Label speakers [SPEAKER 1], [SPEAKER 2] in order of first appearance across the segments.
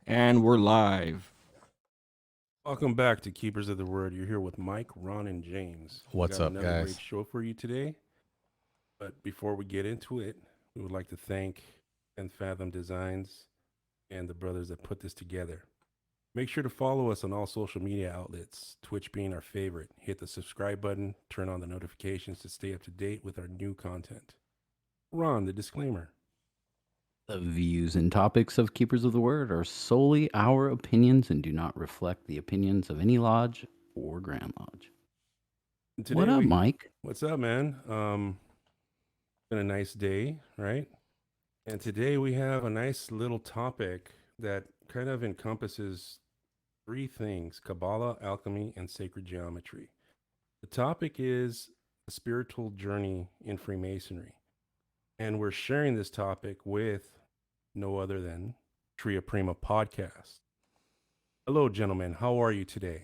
[SPEAKER 1] And we're live.
[SPEAKER 2] Welcome back to Keepers of the Word. You're here with Mike, Ron, and James.
[SPEAKER 3] What's
[SPEAKER 2] We got
[SPEAKER 3] up,
[SPEAKER 2] another
[SPEAKER 3] guys?
[SPEAKER 2] great show for you today. But before we get into it, we would like to thank 10th Fathom Designs and the brothers that put this together. Make sure to follow us on all social media outlets, Twitch being our favorite. Hit the subscribe button, turn on the notifications to stay up to date with our new content. Ron, the disclaimer.
[SPEAKER 1] The views and topics of Keepers of the Word are solely our opinions and do not reflect the opinions of any lodge or Grand Lodge.
[SPEAKER 2] And today
[SPEAKER 1] What up, Mike?
[SPEAKER 2] What's up, man? Been a nice day, right? And today we have a nice little topic that kind of encompasses three things: Kabbalah, alchemy, and sacred geometry. The topic is a spiritual journey in Freemasonry. And we're sharing this topic with no other than Tria Prima Podcast. Hello, gentlemen. How are you today?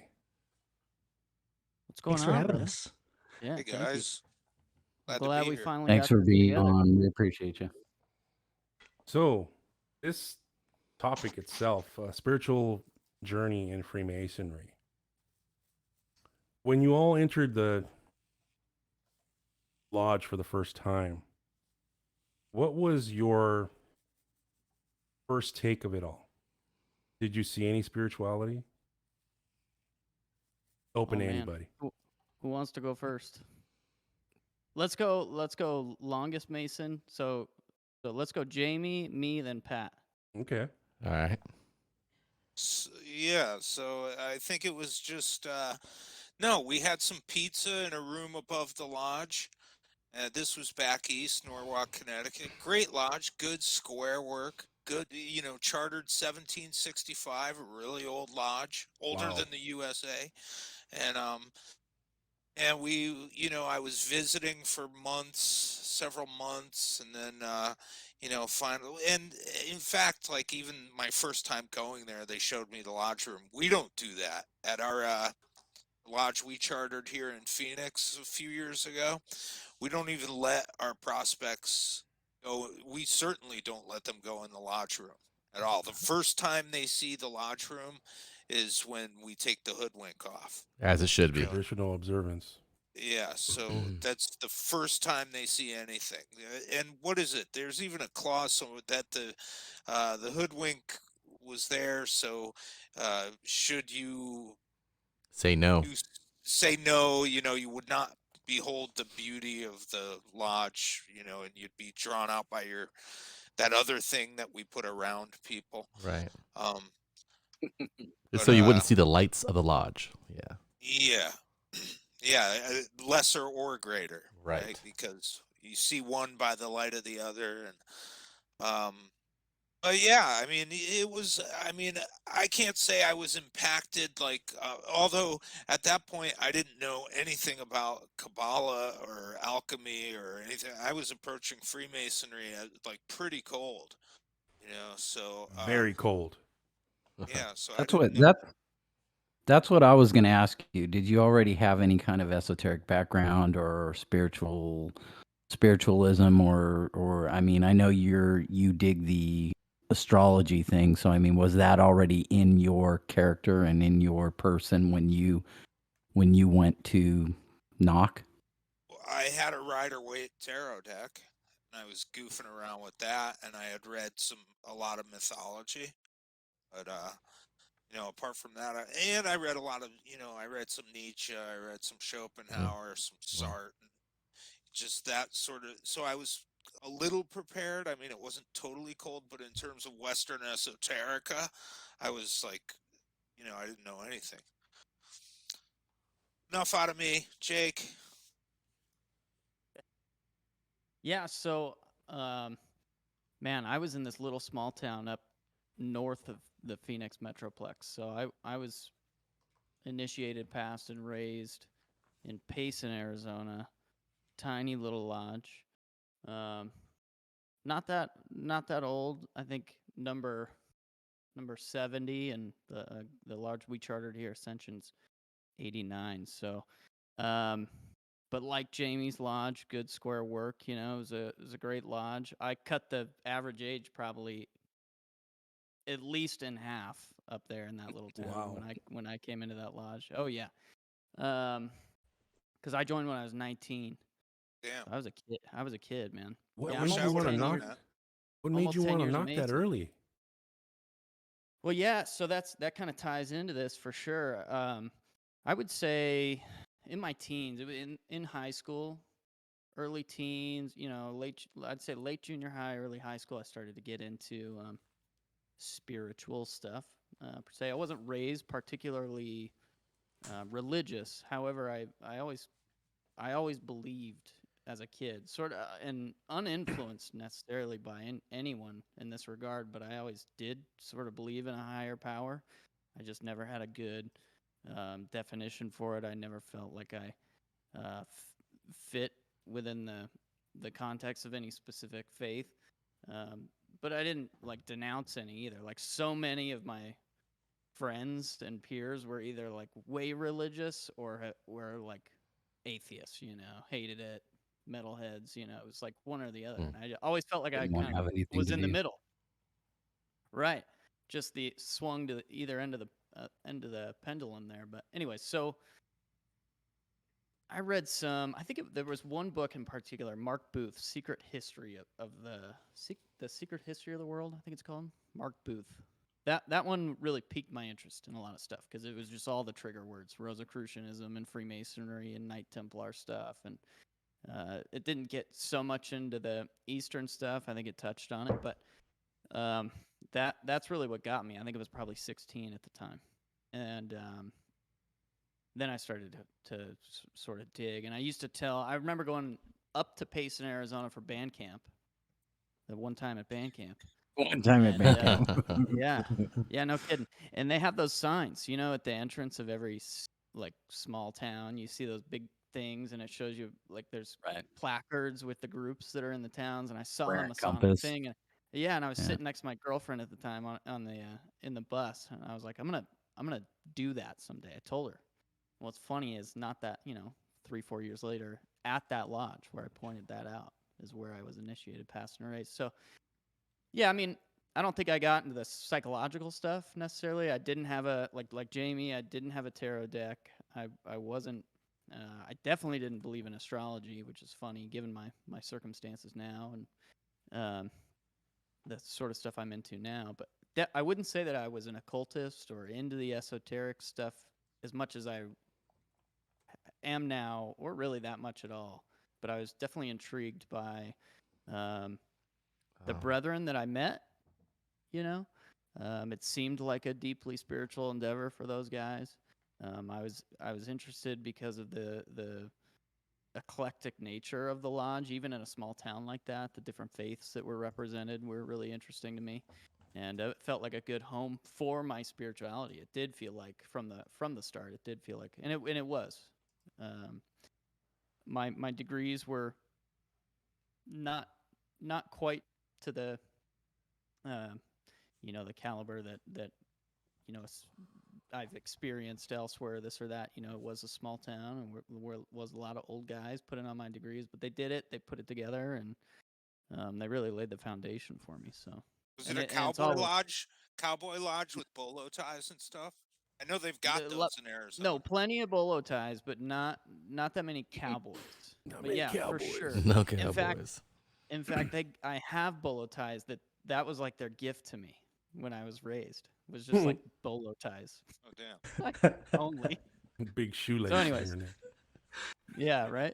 [SPEAKER 4] What's going
[SPEAKER 5] Thanks
[SPEAKER 4] on,
[SPEAKER 5] for having
[SPEAKER 4] brother?
[SPEAKER 5] us.
[SPEAKER 4] Yeah,
[SPEAKER 6] Hey
[SPEAKER 4] thank you.
[SPEAKER 6] guys, glad to
[SPEAKER 4] Glad
[SPEAKER 6] be
[SPEAKER 4] we
[SPEAKER 6] here.
[SPEAKER 4] finally
[SPEAKER 1] Thanks
[SPEAKER 4] got
[SPEAKER 1] for being
[SPEAKER 4] together.
[SPEAKER 1] on. We appreciate you.
[SPEAKER 2] So, this topic itself, spiritual journey in Freemasonry. When you all entered the lodge for the first time, what was your first take of it all? Did you see any spirituality? Open
[SPEAKER 4] Oh,
[SPEAKER 2] to
[SPEAKER 4] man.
[SPEAKER 2] anybody.
[SPEAKER 4] Who wants to go first? Let's go longest Mason. So let's go Jamie, me, then Pat.
[SPEAKER 2] Okay.
[SPEAKER 3] All right.
[SPEAKER 6] Yeah, so I think it was just no, we had some pizza in a room above the lodge. This was back east, Norwalk, Connecticut. Great lodge, good square work, good, chartered 1765, a really old lodge, older
[SPEAKER 2] Wow.
[SPEAKER 6] than the USA. And we, I was visiting for months, several months, and then finally, and in fact, like even my first time going there, they showed me the lodge room. We don't do that at our lodge we chartered here in Phoenix a few years ago. We don't even let our prospects go. We certainly don't let them go in the lodge room at all. The first time they see the lodge room is when we take the hoodwink off.
[SPEAKER 3] As it should be.
[SPEAKER 2] Traditional observance.
[SPEAKER 6] Yeah, so that's the first time they see anything. And what is it? There's even a clause so that the hoodwink was there. So should you
[SPEAKER 3] Say no.
[SPEAKER 6] say no, you would not behold the beauty of the lodge, and you'd be drawn out by that other thing that we put around people.
[SPEAKER 3] Right.
[SPEAKER 6] Um,
[SPEAKER 3] Just so you wouldn't see the lights of the lodge. Yeah.
[SPEAKER 6] yeah. Yeah, lesser or greater,
[SPEAKER 3] Right.
[SPEAKER 6] Because you see one by the light of the other, and but yeah, I mean, it was. I mean, I can't say I was impacted. Like, although at that point I didn't know anything about Kabbalah or alchemy or anything. I was approaching Freemasonry like pretty cold, So
[SPEAKER 2] Very cold.
[SPEAKER 6] yeah, so I
[SPEAKER 1] That's
[SPEAKER 6] didn't
[SPEAKER 1] what
[SPEAKER 6] know.
[SPEAKER 1] that's what I was going to ask you. Did you already have any kind of esoteric background or spiritualism or I mean, I know you dig the astrology thing, so I mean, was that already in your character and in your person when you went to knock?
[SPEAKER 6] I had a Rider-Waite tarot deck, and I was goofing around with that, and I had read a lot of mythology, but apart from that, I read a lot of, I read some Nietzsche, I read some Schopenhauer, some Sartre, and just that sort of. So I was a little prepared. I mean, it wasn't totally cold, but in terms of Western esoterica, I was like, I didn't know anything. Enough out of me, Jake.
[SPEAKER 4] Yeah, so man, I was in this little small town up north of the Phoenix Metroplex. So I was initiated, passed, and raised in Payson, Arizona, tiny little lodge. Not that old. I think number 70, and the lodge we chartered here, Ascension's 89. So, but like Jamie's lodge, good square work. It was a great lodge. I cut the average age probably at least in half up there in that little town
[SPEAKER 2] Wow.
[SPEAKER 4] when I came into that lodge. Oh yeah, because I joined when I was 19.
[SPEAKER 6] Damn.
[SPEAKER 4] So I was a kid, man.
[SPEAKER 2] What
[SPEAKER 4] Yeah,
[SPEAKER 2] made
[SPEAKER 4] I'm
[SPEAKER 2] you
[SPEAKER 4] almost
[SPEAKER 2] want to
[SPEAKER 4] 10
[SPEAKER 2] knock?
[SPEAKER 4] years-
[SPEAKER 2] What made
[SPEAKER 4] almost
[SPEAKER 2] you
[SPEAKER 4] 10
[SPEAKER 2] want to
[SPEAKER 4] years a
[SPEAKER 2] knock that
[SPEAKER 4] Mason.
[SPEAKER 2] early?
[SPEAKER 4] Well, yeah, so that kind of ties into this for sure. I would say in my teens, in high school, early teens, I'd say late junior high, early high school, I started to get into spiritual stuff per se. I wasn't raised particularly religious. However, I always believed as a kid, sort of, and uninfluenced necessarily by anyone in this regard, but I always did sort of believe in a higher power. I just never had a good definition for it. I never felt like I fit within the context of any specific faith. But I didn't like denounce any either. Like so many of my friends and peers were either like way religious or were like atheists, hated it, metalheads, it was like one or the other. And I always felt like I
[SPEAKER 1] Didn't want
[SPEAKER 4] kind
[SPEAKER 1] to
[SPEAKER 4] of
[SPEAKER 1] have anything
[SPEAKER 4] was
[SPEAKER 1] to
[SPEAKER 4] in the
[SPEAKER 1] do.
[SPEAKER 4] middle. Right. Just the swung to either end of the pendulum there. But anyway, so I read I think there was one book in particular, Mark Booth's Secret History of the Secret History of the World, I think it's called. Mark Booth. That one really piqued my interest in a lot of stuff because it was just all the trigger words, Rosicrucianism and Freemasonry and Knight Templar stuff. And it didn't get so much into the Eastern stuff. I think it touched on it, but that's really what got me. I think it was probably 16 at the time. And then I started to sort of dig. And I remember going up to Payson, Arizona for band camp, the one time at band camp.
[SPEAKER 1] One time at
[SPEAKER 4] And,
[SPEAKER 1] band camp.
[SPEAKER 4] Yeah, no kidding. And they have those signs, at the entrance of every like small town. You see those big things, and it shows you like there's placards with the groups that are in the towns. And I saw
[SPEAKER 1] Wear
[SPEAKER 4] the
[SPEAKER 1] a
[SPEAKER 4] Masonic
[SPEAKER 1] compass.
[SPEAKER 4] thing, and and I was
[SPEAKER 1] Yeah.
[SPEAKER 4] sitting next to my girlfriend at the time on the in the bus, and I was like, I'm gonna do that someday. I told her. What's funny is not that 3-4 years later at that lodge where I pointed that out is where I was initiated, passed, and raised. So yeah, I mean, I don't think I got into the psychological stuff necessarily. I didn't have like Jamie. I didn't have a tarot deck. I wasn't. I definitely didn't believe in astrology, which is funny given my circumstances now and the sort of stuff I'm into now. But I wouldn't say that I was an occultist or into the esoteric stuff as much as I am now, or really that much at all. But I was definitely intrigued by the brethren that I met. It seemed like a deeply spiritual endeavor for those guys. I was interested because of the eclectic nature of the lodge, even in a small town like that. The different faiths that were represented were really interesting to me, and it felt like a good home for my spirituality. It did feel like from the start. It did feel like, and it was. My degrees were not quite to the the caliber that I've experienced elsewhere, this or that. It was a small town, and was a lot of old guys putting on my degrees, but they did it. They put it together, and they really laid the foundation for me. So
[SPEAKER 6] Was it a cowboy lodge? Cowboy lodge with bolo ties and stuff? I know they've got those in Arizona.
[SPEAKER 4] No, plenty of bolo ties, but not that many cowboys. But yeah, for sure.
[SPEAKER 3] No cowboys.
[SPEAKER 4] In fact, I have bolo ties that was like their gift to me when I was raised. It was just like bolo ties.
[SPEAKER 6] Oh damn!
[SPEAKER 4] Only
[SPEAKER 2] Big shoelace.
[SPEAKER 4] So anyways, yeah, right.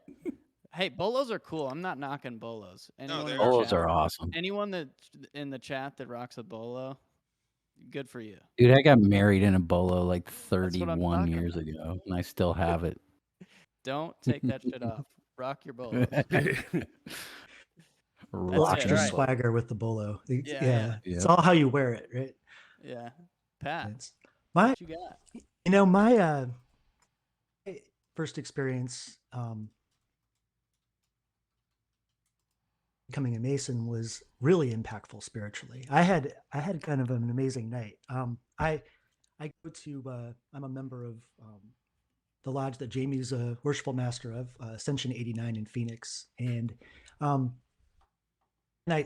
[SPEAKER 4] Hey, bolos are cool. I'm not knocking bolos. Anyone
[SPEAKER 6] they
[SPEAKER 4] in
[SPEAKER 6] are.
[SPEAKER 4] the
[SPEAKER 1] Bolos
[SPEAKER 4] chat,
[SPEAKER 1] are awesome.
[SPEAKER 4] anyone that in the chat that rocks a bolo, good for you.
[SPEAKER 1] Dude, I got married in a bolo like
[SPEAKER 4] That's what I'm
[SPEAKER 1] 31
[SPEAKER 4] talking
[SPEAKER 1] years
[SPEAKER 4] about.
[SPEAKER 1] ago, and I still have it.
[SPEAKER 4] Don't take that shit off. Rock your bolos.
[SPEAKER 5] Little
[SPEAKER 4] That's it.
[SPEAKER 5] extra
[SPEAKER 4] All right.
[SPEAKER 5] swagger with the bolo.
[SPEAKER 4] Yeah.
[SPEAKER 5] It's
[SPEAKER 1] Yep.
[SPEAKER 5] all how you wear it, right?
[SPEAKER 4] Yeah. Pat,
[SPEAKER 5] It's my,
[SPEAKER 4] what you got?
[SPEAKER 5] my first experience becoming a Mason was really impactful spiritually. I had kind of an amazing night. I go to I'm a member of the lodge that Jamie's a worshipful master of, Ascension 89 in Phoenix, and my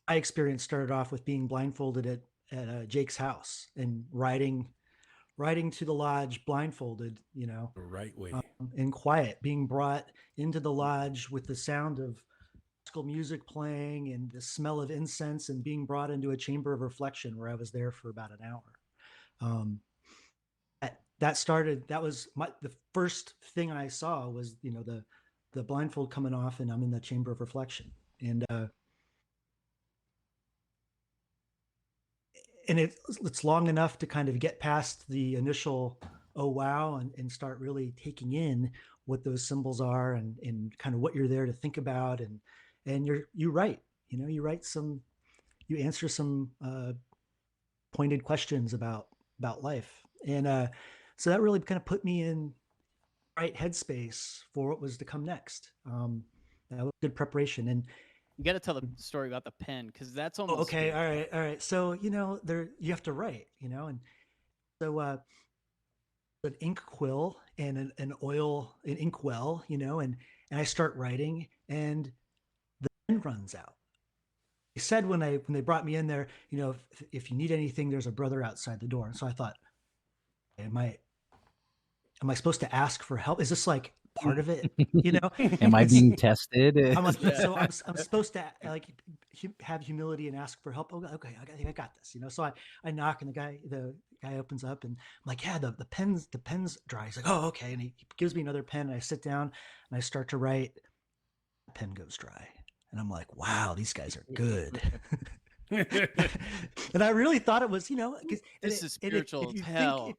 [SPEAKER 5] experience started off with being blindfolded at Jake's house and riding to the lodge blindfolded,
[SPEAKER 2] The right way.
[SPEAKER 5] and quiet, being brought into the lodge with the sound of classical music playing and the smell of incense, and being brought into a chamber of reflection where I was there for about an hour. That was the first thing I saw was, the blindfold coming off, and I'm in the chamber of reflection. And it's long enough to kind of get past the initial oh wow, and start really taking in what those symbols are, and kind of what you're there to think about, and you write, you answer some pointed questions about life, and so that really kind of put me in right headspace for what was to come next. That was good preparation. And
[SPEAKER 4] You got to tell the story about the pen, because that's almost
[SPEAKER 5] okay,
[SPEAKER 4] spiritual.
[SPEAKER 5] all right. So there you have to write, and so an ink quill and an ink well, and I start writing, and the pen runs out. They said when they brought me in there, if you need anything, there's a brother outside the door. And so I thought, am I supposed to ask for help? Is this like part of it?
[SPEAKER 1] Am I being tested?
[SPEAKER 5] I'm like,
[SPEAKER 4] Yeah.
[SPEAKER 5] so I'm supposed to like have humility and ask for help. Okay, I got this. So I knock, and the guy opens up, and I'm like, yeah, the pen's dry. He's like, oh, okay, and he gives me another pen, and I sit down and I start to write. The pen goes dry, and I'm like, wow, these guys are good. And I really thought it was,
[SPEAKER 4] This is spiritual as hell.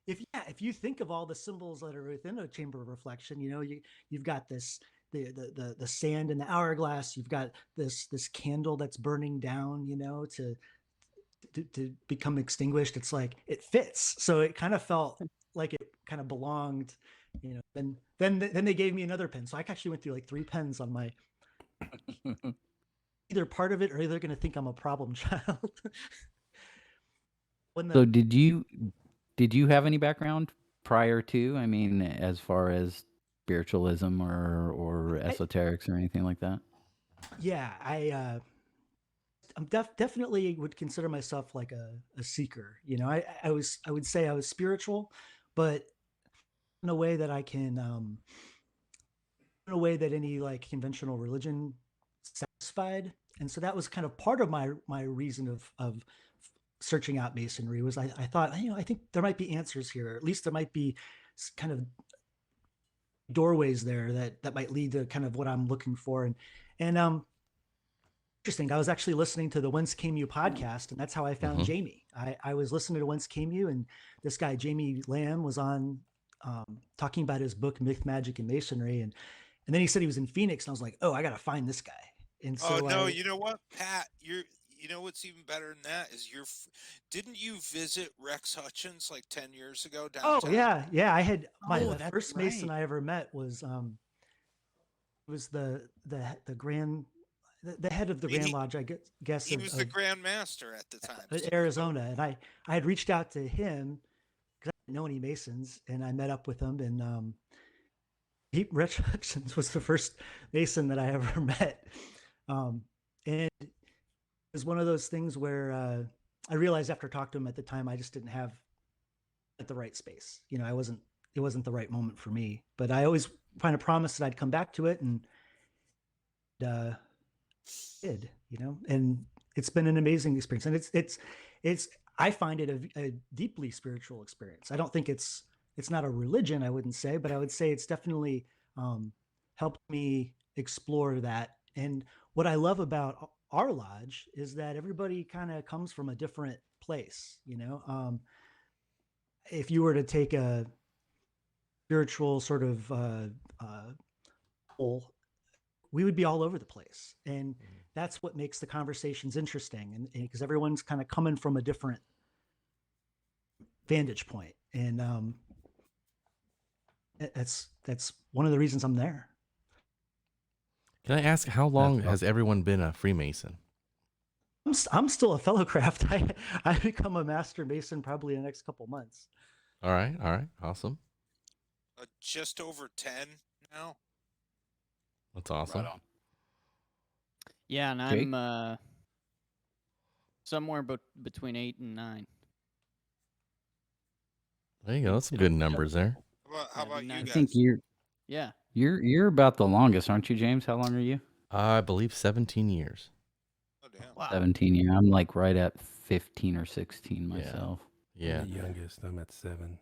[SPEAKER 5] If you think of all the symbols that are within a chamber of reflection, you've got this the sand in the hourglass, you've got this candle that's burning down, to become extinguished. It's like it fits, so it kind of felt like it kind of belonged, Then they gave me another pen, so I actually went through like 3 pens on my either part of it, or they're going to think I'm a problem child.
[SPEAKER 1] So did you have any background prior to? I mean, as far as spiritualism or esoterics or anything like that?
[SPEAKER 5] Yeah, I'm definitely would consider myself like a seeker. I would say I was spiritual, but in a way that I can, in a way that any like conventional religion satisfied. And so that was kind of part of my reason of searching out Masonry. Was I thought, I think there might be answers here. At least there might be kind of doorways there that might lead to kind of what I'm looking for. And interesting. I was actually listening to the Whence Came You podcast, and that's how I found Jamie. I was listening to Whence Came You, and this guy Jamie Lamb was on talking about his book Myth, Magic, and Masonry, and then he said he was in Phoenix, and I was like, oh, I got to find this guy. And so
[SPEAKER 6] Oh no, you know what, Pat? You know what's even better than that is didn't you visit Rex Hutchins like 10 years ago downtown?
[SPEAKER 5] Oh yeah. I had the
[SPEAKER 4] that's
[SPEAKER 5] first Mason
[SPEAKER 4] right.
[SPEAKER 5] I ever met was the grand the head of the Grand Lodge, I guess
[SPEAKER 6] He was the Grand Master at the time.
[SPEAKER 5] of Arizona, and I had reached out to him because I didn't know any Masons, and I met up with him, and Rex Hutchins was the first Mason that I ever met, and it was one of those things where I realized after talking to him at the time, I just didn't have at the right space. It wasn't the right moment for me, but I always kind of promised that I'd come back to it, and did, and it's been an amazing experience. And it's I find it a deeply spiritual experience. I don't think it's not a religion, I wouldn't say, but I would say it's definitely helped me explore that. And what I love about our lodge is that everybody kind of comes from a different place. If you were to take a spiritual sort of whole, we would be all over the place, and that's what makes the conversations interesting. And because everyone's kind of coming from a different vantage point, and that's one of the reasons I'm there.
[SPEAKER 3] Can I ask how long has everyone been a Freemason?
[SPEAKER 5] I'm still a fellow craft. I become a master mason probably in the next couple months.
[SPEAKER 3] All right, awesome.
[SPEAKER 6] Just over 10 now.
[SPEAKER 3] That's awesome.
[SPEAKER 1] Right on.
[SPEAKER 4] Yeah, and
[SPEAKER 1] Jake?
[SPEAKER 4] I'm somewhere between 8 and 9.
[SPEAKER 3] There you go. That's some good numbers there.
[SPEAKER 6] How about you
[SPEAKER 4] I
[SPEAKER 1] I
[SPEAKER 6] guys?
[SPEAKER 1] think
[SPEAKER 4] Yeah.
[SPEAKER 1] you're about the longest, aren't you, James? How long are you?
[SPEAKER 3] I believe 17 years.
[SPEAKER 6] Oh, damn.
[SPEAKER 4] Wow.
[SPEAKER 1] 17 years. I'm like right at 15 or 16 myself.
[SPEAKER 3] Yeah.
[SPEAKER 2] I'm the youngest. I'm at 7.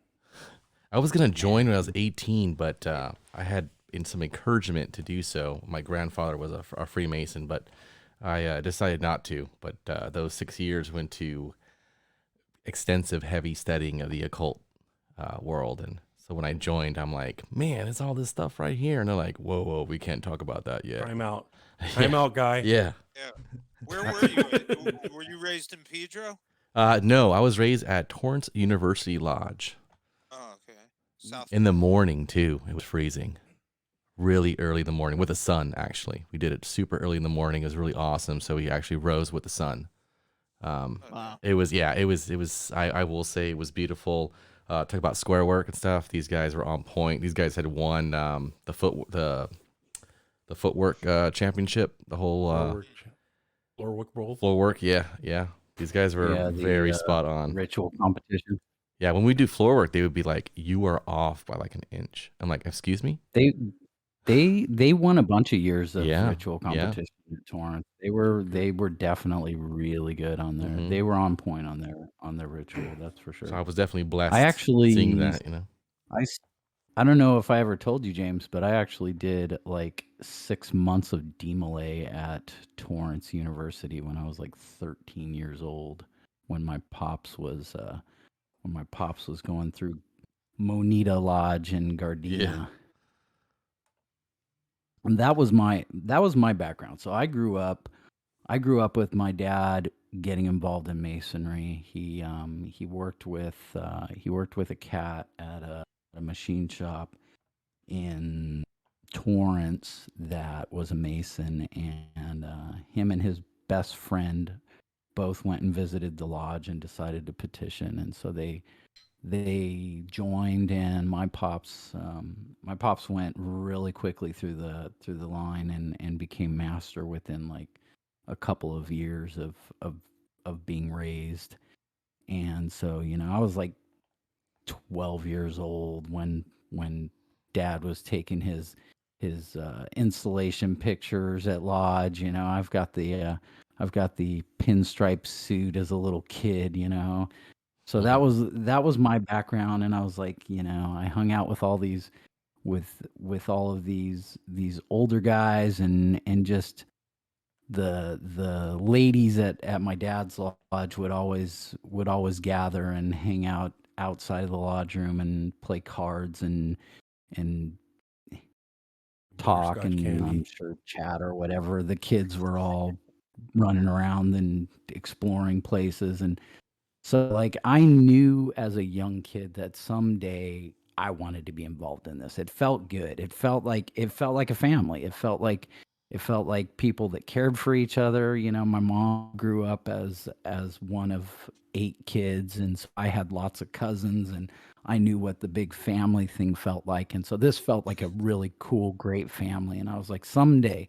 [SPEAKER 3] I was going to join when I was 18, but I had some encouragement to do so. My grandfather was a Freemason, but I decided not to. But those 6 years went to extensive, heavy studying of the occult world. And so when I joined, I'm like, man, it's all this stuff right here. And they're like, whoa, we can't talk about that yet.
[SPEAKER 2] Time out. Time out, guy.
[SPEAKER 3] Yeah.
[SPEAKER 6] Yeah. Where were you? Were you raised in Pedro?
[SPEAKER 3] No, I was raised at Torrance University Lodge.
[SPEAKER 6] Oh, okay. South.
[SPEAKER 3] In the morning, too. It was freezing. Really early in the morning with the sun, actually. We did it super early in the morning. It was really awesome. So we actually rose with the sun.
[SPEAKER 4] Wow.
[SPEAKER 3] It was, I will say it was beautiful. Talk about square work and stuff. These guys were on point. These guys had won the footwork championship. The whole floor work. Yeah. These guys were very spot on.
[SPEAKER 1] Ritual competition.
[SPEAKER 3] Yeah, when we do floor work, they would be like, "You are off by like an inch." I'm like, "Excuse me."
[SPEAKER 1] They won a bunch of years of
[SPEAKER 3] Yeah,
[SPEAKER 1] ritual
[SPEAKER 3] yeah.
[SPEAKER 1] competition at Torrance. They were definitely really good on there.
[SPEAKER 3] Mhm.
[SPEAKER 1] They were on point on their ritual. That's for
[SPEAKER 3] So
[SPEAKER 1] sure.
[SPEAKER 3] I was definitely blessed
[SPEAKER 1] I actually
[SPEAKER 3] seeing that,
[SPEAKER 1] I don't know if I ever told you, James, but I actually did like 6 months of DMLA at Torrance University when I was like 13 years old. When my pops was going through Monita Lodge in Gardena.
[SPEAKER 3] Yeah.
[SPEAKER 1] And that was my background. So I grew up with my dad getting involved in masonry. He worked with a cat at a machine shop in Torrance that was a mason, and him and his best friend both went and visited the lodge and decided to petition, and so they joined, and my pops went really quickly through the line and became master within like a couple of years of being raised. And so, I was like 12 years old when dad was taking his installation pictures at lodge. I've got the pinstripe suit as a little kid. So that was my background, and I was like, I hung out with all these with all of these older guys, and just the ladies at my dad's lodge would always gather and hang out outside of the lodge room and play cards and talk
[SPEAKER 2] Butterscotch
[SPEAKER 1] and
[SPEAKER 2] candy.
[SPEAKER 1] I'm sure chat or whatever. The kids were all running around and exploring places, and so like I knew as a young kid that someday I wanted to be involved in this. It felt good. It felt like a family. It felt like people that cared for each other. My mom grew up as one of 8 kids, and so I had lots of cousins, and I knew what the big family thing felt like. And so this felt like a really cool, great family. And I was like, someday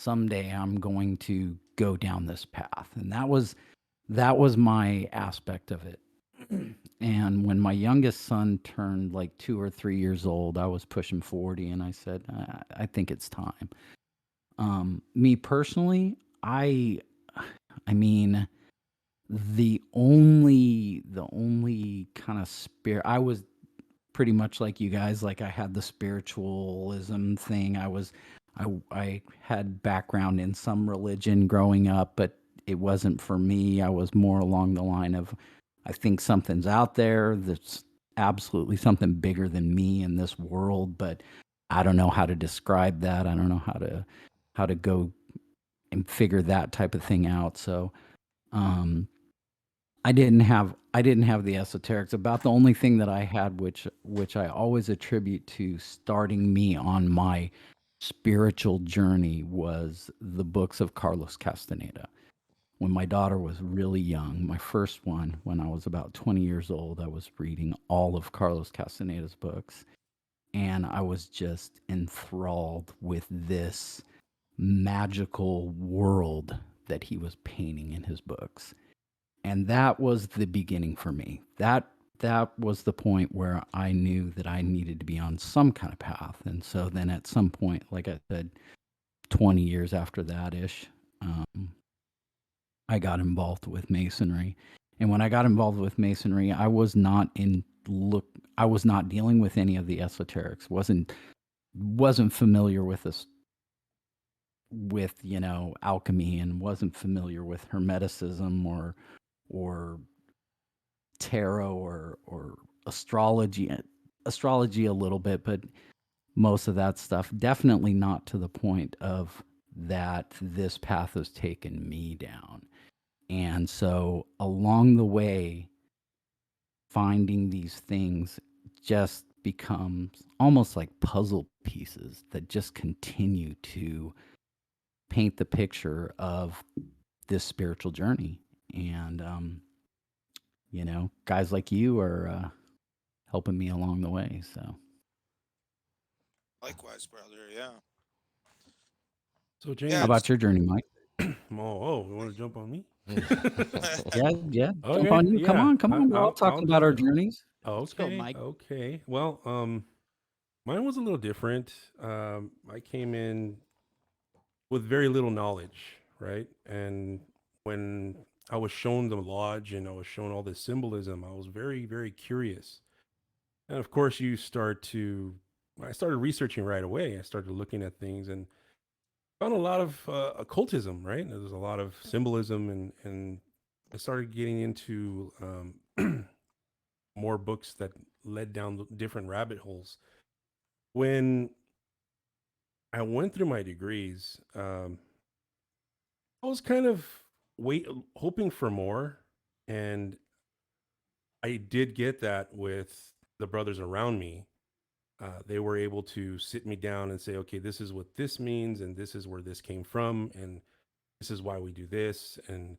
[SPEAKER 1] I'm going to go down this path. And that was my aspect of it. And when my youngest son turned like 2 or 3 years old, I was pushing 40, and I said, I think it's time. Me personally, I mean, the only kind of spirit, I was pretty much like you guys. Like I had the spiritualism thing. I had background in some religion growing up, but it wasn't for me. I was more along the line of, I think something's out there that's absolutely something bigger than me in this world, but I don't know how to describe that. I don't know how to go and figure that type of thing out. So, um, I didn't have the esoterics. About the only thing that I had, which I always attribute to starting me on my spiritual journey, was the books of Carlos Castaneda. When my daughter was really young, my first one, when I was about 20 years old, I was reading all of Carlos Castaneda's books, and I was just enthralled with this magical world that he was painting in his books. And that was the beginning for me. That was the point where I knew that I needed to be on some kind of path. And so then at some point, like I said, 20 years after that ish, um, I got involved with masonry. And when I got involved with masonry, I was not dealing with any of the esoterics. Wasn't familiar with this, with, alchemy, and wasn't familiar with hermeticism or tarot or astrology. Astrology a little bit, but most of that stuff definitely not to the point of that this path has taken me down. And so along the way, finding these things just becomes almost like puzzle pieces that just continue to paint the picture of this spiritual journey. And guys like you are helping me along the way. So,
[SPEAKER 6] Likewise, brother. Yeah.
[SPEAKER 2] So
[SPEAKER 6] Yeah.
[SPEAKER 1] how
[SPEAKER 2] James,
[SPEAKER 1] about your journey, Mike?
[SPEAKER 2] you want to jump on me?
[SPEAKER 1] Yeah, yeah. Jump
[SPEAKER 2] Okay,
[SPEAKER 1] on you.
[SPEAKER 2] yeah.
[SPEAKER 1] Come on. We're all
[SPEAKER 2] I'll
[SPEAKER 1] talking about
[SPEAKER 2] jump
[SPEAKER 1] our
[SPEAKER 2] in.
[SPEAKER 1] journeys.
[SPEAKER 4] Let's go,
[SPEAKER 2] Okay,
[SPEAKER 4] Mike.
[SPEAKER 2] okay. Well, mine was a little different. I came in with very little knowledge, right? And when I was shown the lodge and I was shown all this symbolism, I was very, very curious. And of course, I started researching right away. I started looking at things and found a lot of occultism, right? There's a lot of symbolism, and I started getting into more books that led down different rabbit holes. When I went through my degrees, I was kind of hoping for more, and I did get that with the brothers around me. They were able to sit me down and say, "Okay, this is what this means, and this is where this came from, and this is why we do this." And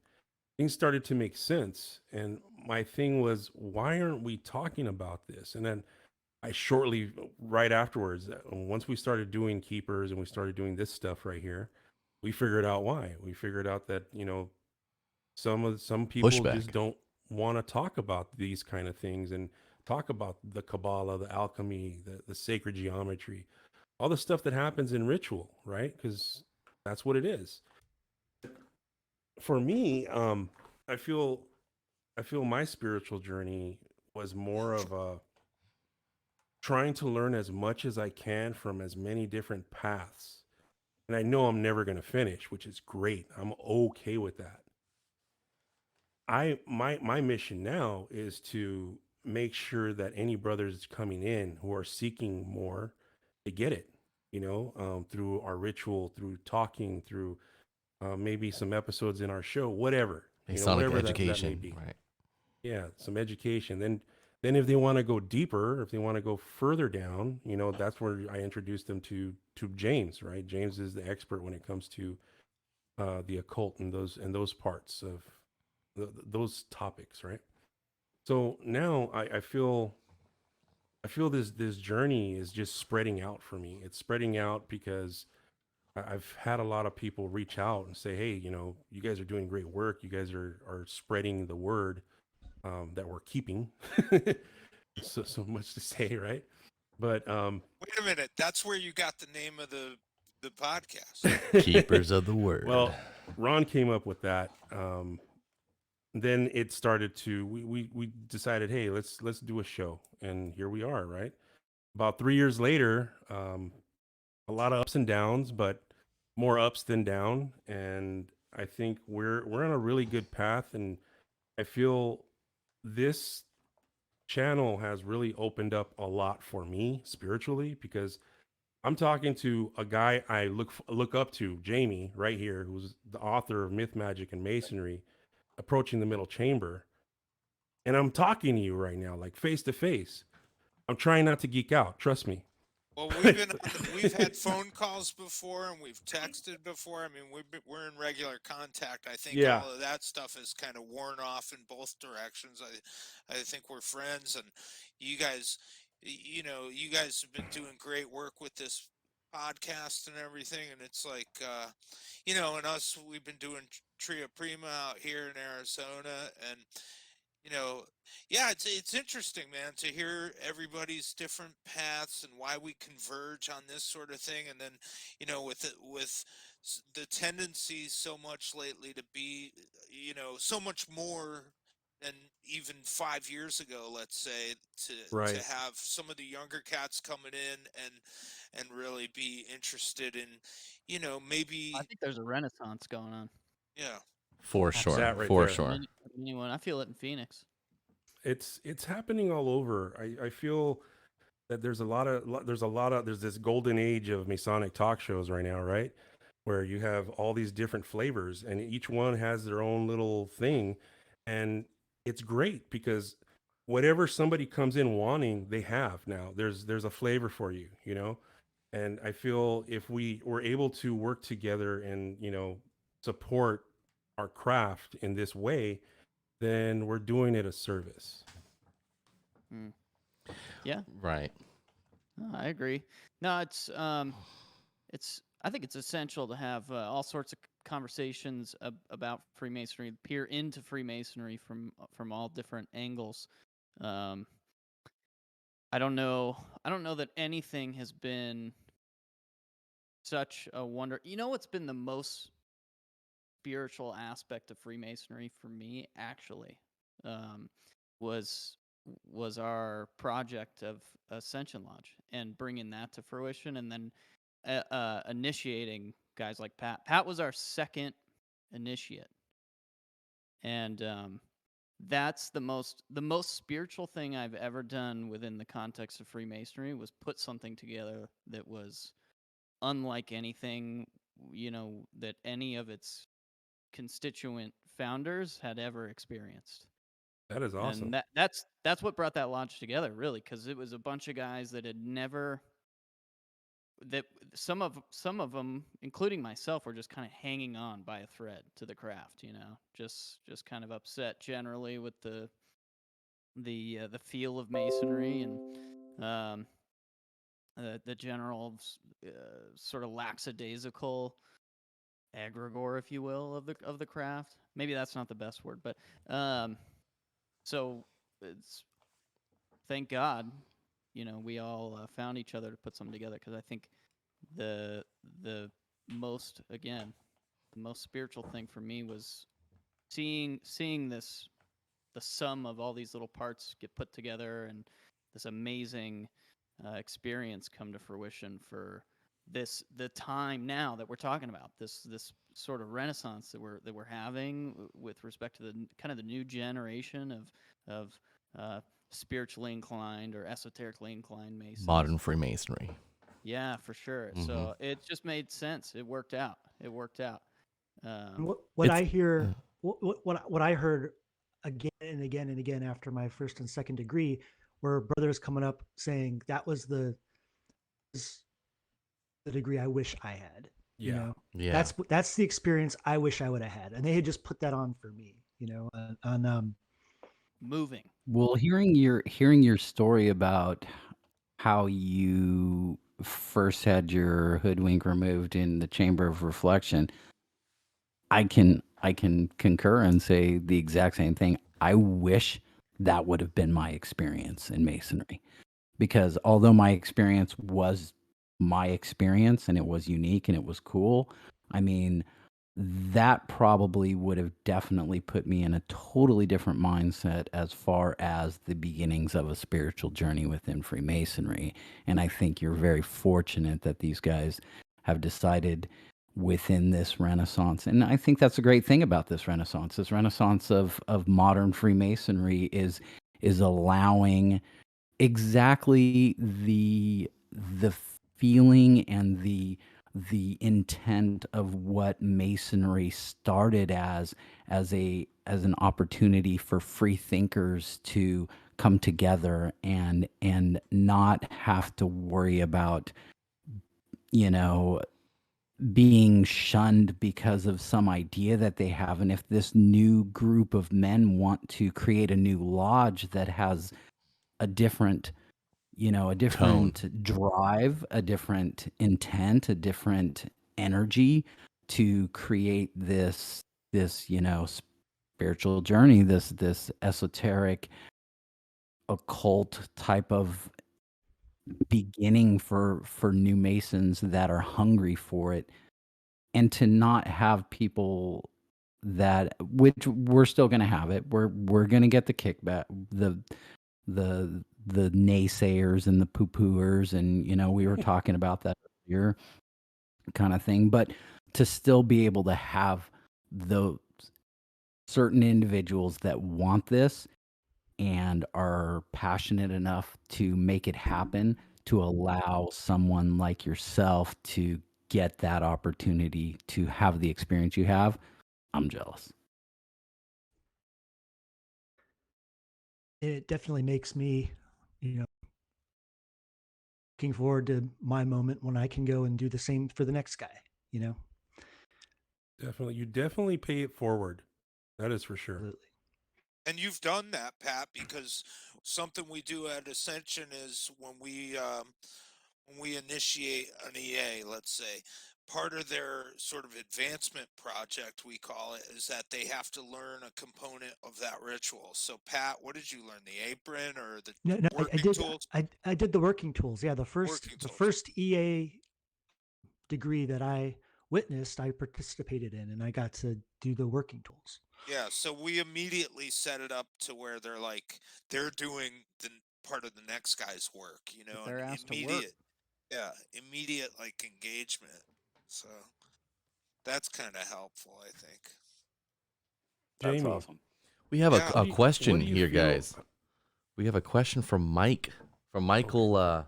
[SPEAKER 2] things started to make sense. And my thing was, why aren't we talking about this? And then I shortly, right afterwards, once we started doing keepers and we started doing this stuff right here, we figured out why. We figured out that, some people just
[SPEAKER 3] Pushback.
[SPEAKER 2] don't want to talk about these kind of things and talk about the Kabbalah, the alchemy, the sacred geometry, all the stuff that happens in ritual, right? Because that's what it is. For me, I feel I feel my spiritual journey was more of a trying to learn as much as I can from as many different paths. And I know I'm never going to finish, which is great. I'm okay with that. My mission now is to make sure that any brothers coming in who are seeking more, they get it, through our ritual, through talking, through maybe some episodes in our show, whatever,
[SPEAKER 3] Masonic
[SPEAKER 2] whatever that may
[SPEAKER 3] education,
[SPEAKER 2] be.
[SPEAKER 3] right?
[SPEAKER 2] Yeah, some education. Then if they want to go deeper, if they want to go further down, that's where I introduced them to James, right? James is the expert when it comes to the occult and those parts of those topics, right? So now I feel this journey is just spreading out for me. It's spreading out because I've had a lot of people reach out and say, "Hey, you guys are doing great work. You guys are spreading the word that we're keeping." So much to say, right? But
[SPEAKER 6] Wait a minute. That's where you got the name of the podcast.
[SPEAKER 3] Keepers of the word.
[SPEAKER 2] well, Ron came up with that. then it started to we decided, hey, let's do a show, and here we are, right? About 3 years later, a lot of ups and downs, but more ups than down, and I think we're on a really good path, and I feel this channel has really opened up a lot for me spiritually, because I'm talking to a guy I look up to, Jamie, right here, who's the author of Myth, Magic, and Masonry, approaching the middle chamber, and I'm talking to you right now, like face to face. I'm trying not to geek out. Trust me.
[SPEAKER 6] Well, we've had phone calls before and we've texted before. I mean, we're in regular contact. I think
[SPEAKER 2] Yeah,
[SPEAKER 6] all of that stuff is kind of worn off in both directions. I think we're friends, and you guys, you guys have been doing great work with this podcast and everything. And it's like, and us, we've been doing Tria Prima out here in Arizona, and you know, yeah, it's interesting, man, to hear everybody's different paths and why we converge on this sort of thing. And then, with the tendency so much lately to be, so much more than even 5 years ago, let's say, to
[SPEAKER 2] right.
[SPEAKER 6] have some of the younger cats coming in and really be interested in,
[SPEAKER 4] I
[SPEAKER 6] maybe,
[SPEAKER 4] think there's a renaissance going on.
[SPEAKER 6] yeah.
[SPEAKER 3] For
[SPEAKER 2] It's
[SPEAKER 3] sure.
[SPEAKER 2] that right
[SPEAKER 3] For
[SPEAKER 2] there.
[SPEAKER 3] sure.
[SPEAKER 4] Anyone, I feel it in Phoenix.
[SPEAKER 2] It's happening all over. I feel that there's this golden age of Masonic talk shows right now, right? Where you have all these different flavors, and each one has their own little thing, and it's great because whatever somebody comes in wanting, they have now. There's a flavor for you, you know. And I feel if we were able to work together and support our craft in this way, then we're doing it a service.
[SPEAKER 4] Mm. Yeah,
[SPEAKER 3] Right.
[SPEAKER 4] no, I agree. No, it's I think it's essential to have all sorts of conversations about Freemasonry, peer into Freemasonry from all different angles. Um, I don't know. I don't know that anything has been such a wonder. You know what's been the most spiritual aspect of Freemasonry for me, actually, um, was was our project of Ascension Lodge and bringing that to fruition, and then initiating guys like Pat. Pat was our second initiate, and that's the most spiritual thing I've ever done within the context of Freemasonry was put something together that was unlike anything that any of its constituent founders had ever experienced.
[SPEAKER 2] That is awesome.
[SPEAKER 4] And that's what brought that lodge together, really, because it was a bunch of guys that had never that some of them, including myself, were just kind of hanging on by a thread to the craft, just kind of upset generally with the feel of masonry and the general sort of lackadaisical egregore, if you will, of the craft. Maybe that's not the best word, but so it's thank God, we all found each other to put something together, because I think the the most again the most spiritual thing for me was seeing this the sum of all these little parts get put together and this amazing experience come to fruition for the time now that we're talking about, this sort of renaissance that we're having with respect to the kind of the new generation of spiritually inclined or esoterically inclined Masons.
[SPEAKER 3] Modern Freemasonry.
[SPEAKER 4] Yeah, for sure.
[SPEAKER 3] Mhm.
[SPEAKER 4] So it just made sense. It worked out.
[SPEAKER 5] And what
[SPEAKER 3] It's
[SPEAKER 5] I hear, what I heard again and again and again after my first and second degree, were brothers coming up saying that was the degree I wish I had. You
[SPEAKER 2] Yeah.
[SPEAKER 5] know,
[SPEAKER 3] yeah.
[SPEAKER 5] that's the experience I wish I would have had, and they had just put that on for me. On
[SPEAKER 4] moving.
[SPEAKER 1] Well, hearing your story about how you first had your hoodwink removed in the chamber of reflection, I can concur and say the exact same thing. I wish that would have been my experience in masonry, because although my experience was my experience and it was unique and it was cool, I mean, that probably would have definitely put me in a totally different mindset as far as the beginnings of a spiritual journey within Freemasonry. And I think you're very fortunate that these guys have decided within this renaissance. And I think that's a great thing about this renaissance. This renaissance of modern Freemasonry is allowing exactly the feeling and the intent of what masonry started as an opportunity for free thinkers to come together and not have to worry about, you know, being shunned because of some idea that they have. And if this new group of men want to create a new lodge that has a different, you know, a
[SPEAKER 3] Tone.
[SPEAKER 1] different drive, a different intent, a different energy to create this, you know, spiritual journey, this esoteric occult type of beginning for new masons that are hungry for it, and to not have people that, which we're still going to have it, we're going to get the kickback, the naysayers and the poo-pooers, and you know, we were talking about that earlier, kind of thing. But to still be able to have the certain individuals that want this and are passionate enough to make it happen, to allow someone like yourself to get that opportunity to have the experience you have, I'm jealous.
[SPEAKER 5] It definitely makes me, you know, looking forward to my moment when I can go and do the same for the next guy, you know?
[SPEAKER 2] Definitely. You definitely pay it forward. That is for sure.
[SPEAKER 5] Absolutely.
[SPEAKER 6] And you've done that, Pat, because something we do at Ascension is when we initiate an EA, let's say, part of their sort of advancement project, we call it, is that they have to learn a component of that ritual. So, Pat, what did you learn? The apron or the
[SPEAKER 5] No, I
[SPEAKER 6] working
[SPEAKER 5] did.
[SPEAKER 6] tools?
[SPEAKER 5] I did the working tools. Yeah,
[SPEAKER 6] Working
[SPEAKER 5] the
[SPEAKER 6] tools.
[SPEAKER 5] first EA degree that I witnessed, I participated in, and I got to do the working tools.
[SPEAKER 6] Yeah, so we immediately set it up to where they're doing the part of the next guy's work, you
[SPEAKER 4] That
[SPEAKER 6] know, and
[SPEAKER 4] they're asked to work.
[SPEAKER 6] immediate like engagement. So that's kind of helpful, I think.
[SPEAKER 1] That's
[SPEAKER 2] Jamie,
[SPEAKER 1] awesome.
[SPEAKER 3] We have
[SPEAKER 6] Yeah.
[SPEAKER 3] a
[SPEAKER 2] what
[SPEAKER 3] question
[SPEAKER 2] do you
[SPEAKER 3] here,
[SPEAKER 2] feel?
[SPEAKER 3] guys. We have a question from Mike, from Michael,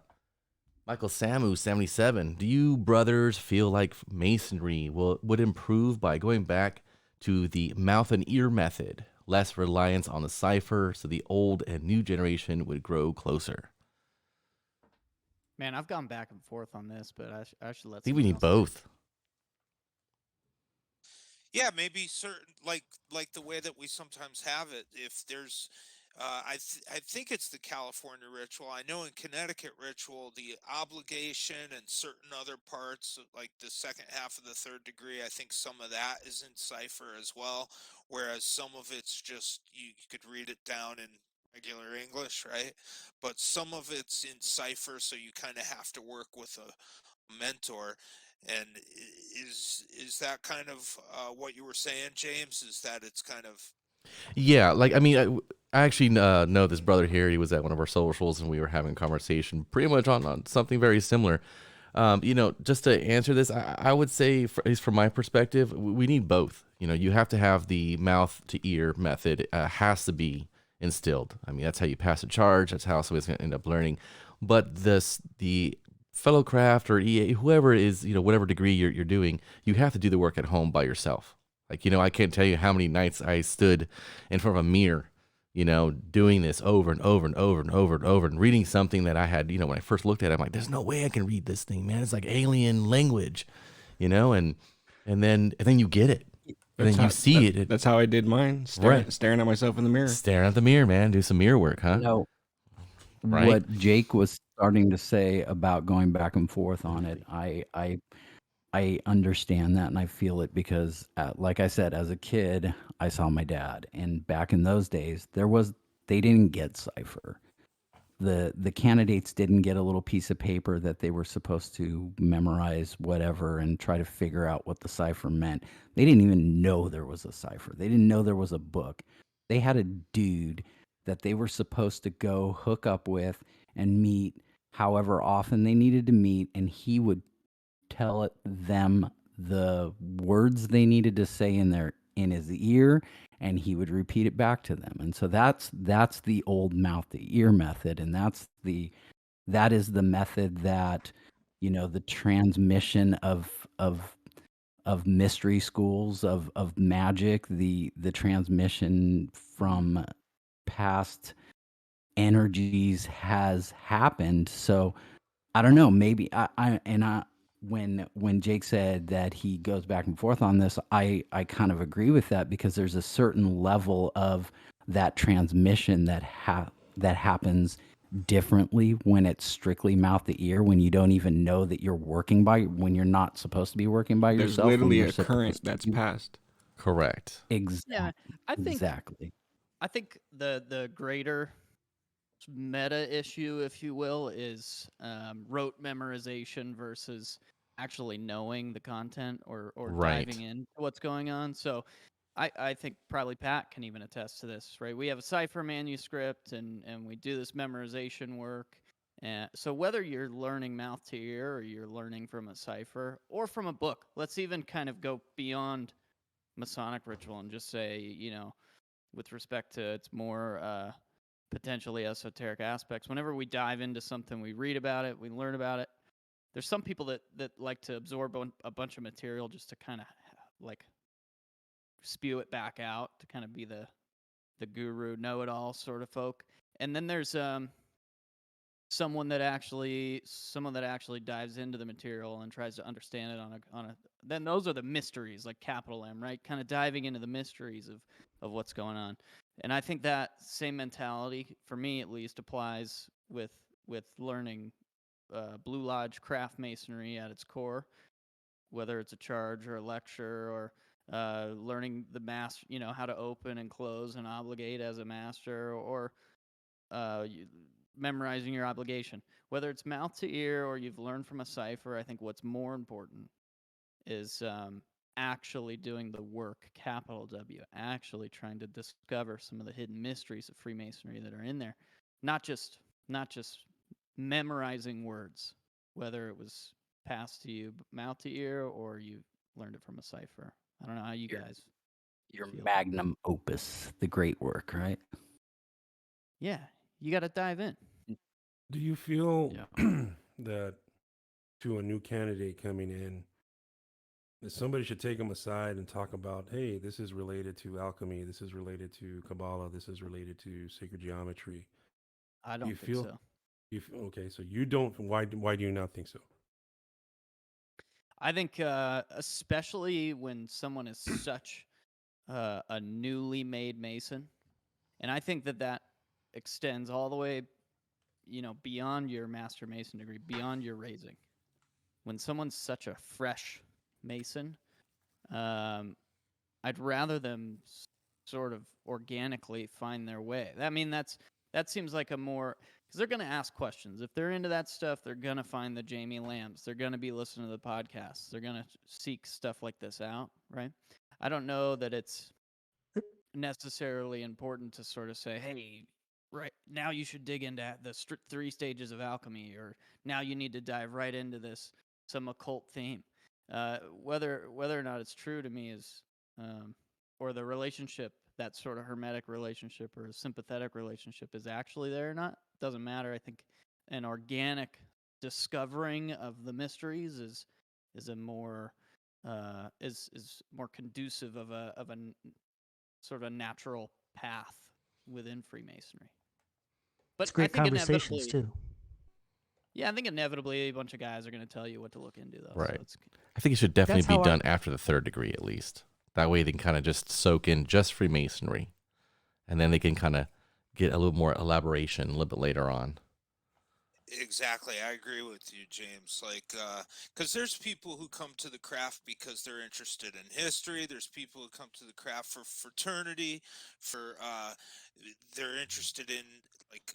[SPEAKER 3] Michael Samu 77. Do you brothers feel like masonry would improve by going back to the mouth and ear method, less reliance on the cipher, so the old and new generation would grow closer?
[SPEAKER 4] Man, I've gone back and forth on this, but I should
[SPEAKER 3] I
[SPEAKER 4] let
[SPEAKER 3] think we
[SPEAKER 4] someone
[SPEAKER 3] need
[SPEAKER 4] else.
[SPEAKER 3] both.
[SPEAKER 6] Yeah, maybe certain like the way that we sometimes have it. If there's, I think it's the California ritual. I know in Connecticut ritual, the obligation and certain other parts, like the second half of the third degree, I think some of that is in cipher as well. Whereas some of it's just you could read it down in regular English, right? But some of it's in cipher, so you kind of have to work with a mentor. And is that kind of what you were saying, James? Is that it's kind of
[SPEAKER 3] Yeah, like I mean, I actually know this brother here. He was at one of our socials, and we were having a conversation pretty much on something very similar. You know, just to answer this, I would say, at least from my perspective, we need both. You know, you have to have the mouth to ear method, has to be instilled. I mean, that's how you pass a charge. That's how somebody's going to end up learning. But the fellow craft or EA, whoever it is, you know, whatever degree you're doing, you have to do the work at home by yourself. Like, you know, I can't tell you how many nights I stood in front of a mirror, you know, doing this over and over and over and over and over and reading something that I had, you know, when I first looked at it, I'm like, there's no way I can read this thing, man. It's like alien language, you know, and then you get it. And then you see it.
[SPEAKER 7] That's how I did mine.
[SPEAKER 3] Right.
[SPEAKER 7] Staring at myself in the mirror.
[SPEAKER 3] Staring at the mirror, man. Do some mirror work, huh?
[SPEAKER 1] You know,
[SPEAKER 3] Right?
[SPEAKER 1] what Jake was starting to say about going back and forth on it, I understand that and I feel it because, like I said, as a kid, I saw my dad, and back in those days, they didn't get cipher. the candidates didn't get a little piece of paper that they were supposed to memorize whatever and try to figure out what the cipher meant. They didn't even know there was a cipher. They didn't know there was a book. They had a dude that they were supposed to go hook up with and meet however often they needed to meet, and he would tell them the words they needed to say in his ear, and he would repeat it back to them. And so that's the old mouth to ear method, and that is the method that, the transmission of mystery schools of magic, the transmission from past energies has happened. So I don't know. Maybe when Jake said that he goes back and forth on this, I kind of agree with that, because there's a certain level of that transmission that happens differently when it's strictly mouth to ear, when you don't even know that you're when you're not supposed to be working by
[SPEAKER 7] There's
[SPEAKER 1] yourself. When
[SPEAKER 7] literally
[SPEAKER 1] you're
[SPEAKER 7] a
[SPEAKER 1] supposed
[SPEAKER 7] current
[SPEAKER 1] to
[SPEAKER 7] that's
[SPEAKER 1] be-
[SPEAKER 7] passed.
[SPEAKER 3] Correct.
[SPEAKER 4] Yeah,
[SPEAKER 1] exactly
[SPEAKER 4] I think
[SPEAKER 1] exactly.
[SPEAKER 4] I think the greater meta issue, if you will, is rote memorization versus actually knowing the content or
[SPEAKER 3] Right.
[SPEAKER 4] diving into what's going on. So I think probably Pat can even attest to this, right? We have a cipher manuscript and we do this memorization work. And so whether you're learning mouth to ear or you're learning from a cipher or from a book, let's even kind of go beyond Masonic ritual and just say, with respect to its more potentially esoteric aspects. Whenever we dive into something, we read about it, we learn about it. There's some people that like to absorb a bunch of material just to kind of like spew it back out to kind of be the guru know-it-all sort of folk. And then there's someone that actually dives into the material and tries to understand it on a then those are the mysteries, like capital M, right? Kind of diving into the mysteries of what's going on. And I think that same mentality, for me at least, applies with learning Blue Lodge craft masonry at its core, whether it's a charge or a lecture or learning the master, how to open and close and obligate as a master, or memorizing your obligation. Whether it's mouth to ear or you've learned from a cipher, I think what's more important is actually doing the work, capital W, actually trying to discover some of the hidden mysteries of Freemasonry that are in there. Not just memorizing words, whether it was passed to you mouth to ear or you learned it from a cipher. I don't know how you guys
[SPEAKER 1] Your
[SPEAKER 4] feel.
[SPEAKER 1] magnum opus, the great work, right?
[SPEAKER 4] Yeah, you got to dive in.
[SPEAKER 2] Do you feel
[SPEAKER 1] Yeah.
[SPEAKER 2] that to a new candidate coming in, that somebody should take them aside and talk about, hey, this is related to alchemy, this is related to Kabbalah, this is related to sacred geometry?
[SPEAKER 4] I
[SPEAKER 2] Do you
[SPEAKER 4] don't think
[SPEAKER 2] feel
[SPEAKER 4] so.
[SPEAKER 2] okay? So you don't. Why do you not think so?
[SPEAKER 4] I think, especially when someone is such a newly made Mason, and I think that extends all the way, beyond your Master Mason degree, beyond your raising. When someone's such a fresh Mason, um, I'd rather them sort of organically find their way. I mean, that seems like a more, because they're going to ask questions. If they're into that stuff, they're going to find the Jamie Lambs. They're going to be listening to the podcasts. They're going to seek stuff like this out, right? I don't know that it's necessarily important to sort of say, hey, right now you should dig into the 3 stages of alchemy, or now you need to dive right into this some occult theme. Whether or not it's true to me is, or the relationship, that sort of hermetic relationship or a sympathetic relationship, is actually there or not, doesn't matter. I think an organic discovering of the mysteries is a more is more conducive of a sort of a natural path within Freemasonry. But
[SPEAKER 5] It's
[SPEAKER 4] I
[SPEAKER 5] great
[SPEAKER 4] think
[SPEAKER 5] conversations
[SPEAKER 4] inevitably,
[SPEAKER 5] too.
[SPEAKER 4] yeah, I think inevitably a bunch of guys are going to tell you what to look into, though.
[SPEAKER 3] Right.
[SPEAKER 4] So it's
[SPEAKER 3] I think it should definitely
[SPEAKER 5] That's
[SPEAKER 3] be
[SPEAKER 5] how
[SPEAKER 3] done after the 3rd degree at least. That way they can kind of just soak in just Freemasonry, and then they can kind of get a little more elaboration a little bit later on.
[SPEAKER 6] Exactly, I agree with you, James. Like, because there's people who come to the craft because they're interested in history. There's people who come to the craft for fraternity, for they're interested in like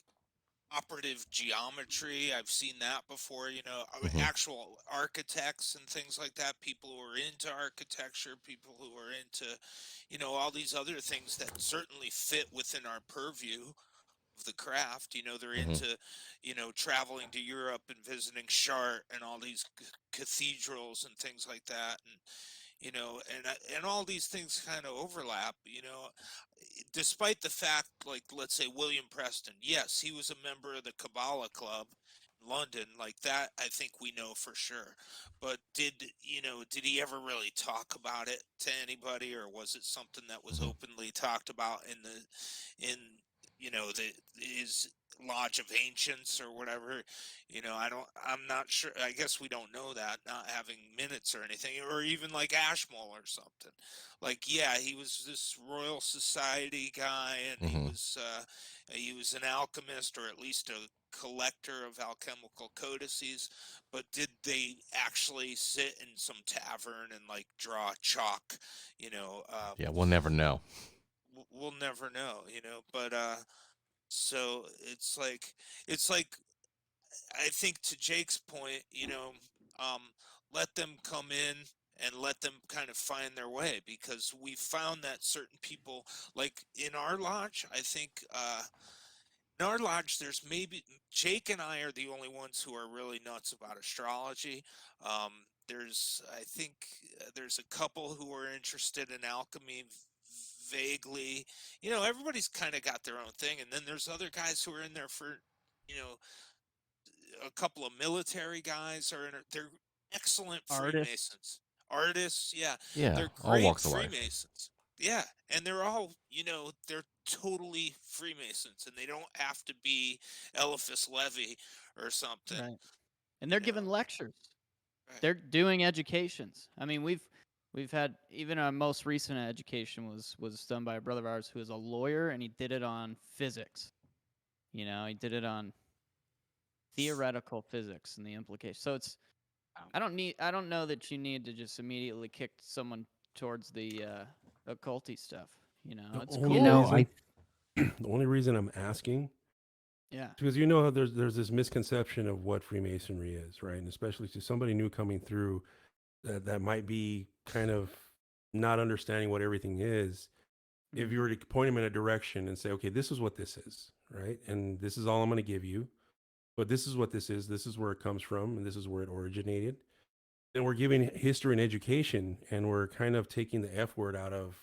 [SPEAKER 6] operative geometry. I've seen that before,
[SPEAKER 3] Mhm.
[SPEAKER 6] actual architects and things like that, people who are into architecture, people who are into, all these other things that certainly fit within our purview of the craft. They're
[SPEAKER 3] Mhm.
[SPEAKER 6] into, traveling to Europe and visiting Chartres and all these cathedrals and things like that. And all these things kind of overlap, despite the fact, like, let's say William Preston, yes, he was a member of the Kabbalah Club in London, like that, I think we know for sure. But did he ever really talk about it to anybody, or was it something that was
[SPEAKER 3] Mhm.
[SPEAKER 6] openly talked about in his Lodge of Ancients or whatever? I'm not sure. I guess we don't know that, not having minutes or anything, or even like Ashmole or something. Like, yeah, he was this Royal Society guy, and
[SPEAKER 3] Mhm.
[SPEAKER 6] he was an alchemist, or at least a collector of alchemical codices. But did they actually sit in some tavern and like draw chalk? You know, um,
[SPEAKER 3] Yeah, we'll never know.
[SPEAKER 6] we'll never know. But so it's like I think, to Jake's point, um, let them come in and let them kind of find their way, because we found that certain people, like in our lodge, I think, in our lodge, there's maybe Jake and I are the only ones who are really nuts about astrology. Um, I think, there's a couple who are interested in alchemy vaguely. Everybody's kind of got their own thing, and then there's other guys who are in there for, you know, a couple of military guys are in it. They're excellent
[SPEAKER 4] Artists.
[SPEAKER 6] Freemasons. Artists, yeah.
[SPEAKER 3] Yeah,
[SPEAKER 6] They're
[SPEAKER 3] all
[SPEAKER 6] great
[SPEAKER 3] walks of life.
[SPEAKER 6] Freemasons. Yeah. And they're all, they're totally Freemasons, and they don't have to be Eliphas Levy or something,
[SPEAKER 4] Right. And
[SPEAKER 6] you
[SPEAKER 4] they're
[SPEAKER 6] know.
[SPEAKER 4] giving lectures.
[SPEAKER 6] Right.
[SPEAKER 4] They're doing educations. I mean, we've had, even our most recent education was done by a brother of ours who is a lawyer, and he did it on physics. He did it on theoretical physics and the implications. So I don't know that you need to just immediately kick someone towards the occulty stuff.
[SPEAKER 2] The
[SPEAKER 4] It's
[SPEAKER 2] only
[SPEAKER 4] cool.
[SPEAKER 1] I
[SPEAKER 2] the only reason I'm asking
[SPEAKER 4] Yeah.
[SPEAKER 2] is because how there's this misconception of what Freemasonry is, right? And especially to somebody new coming through, that might be kind of not understanding what everything is. If you were to point them in a direction and say, okay, this is what this is, right? And this is all I'm going to give you, but this is what this is where it comes from, and this is where it originated. Then we're giving history and education, and we're kind of taking the F word out of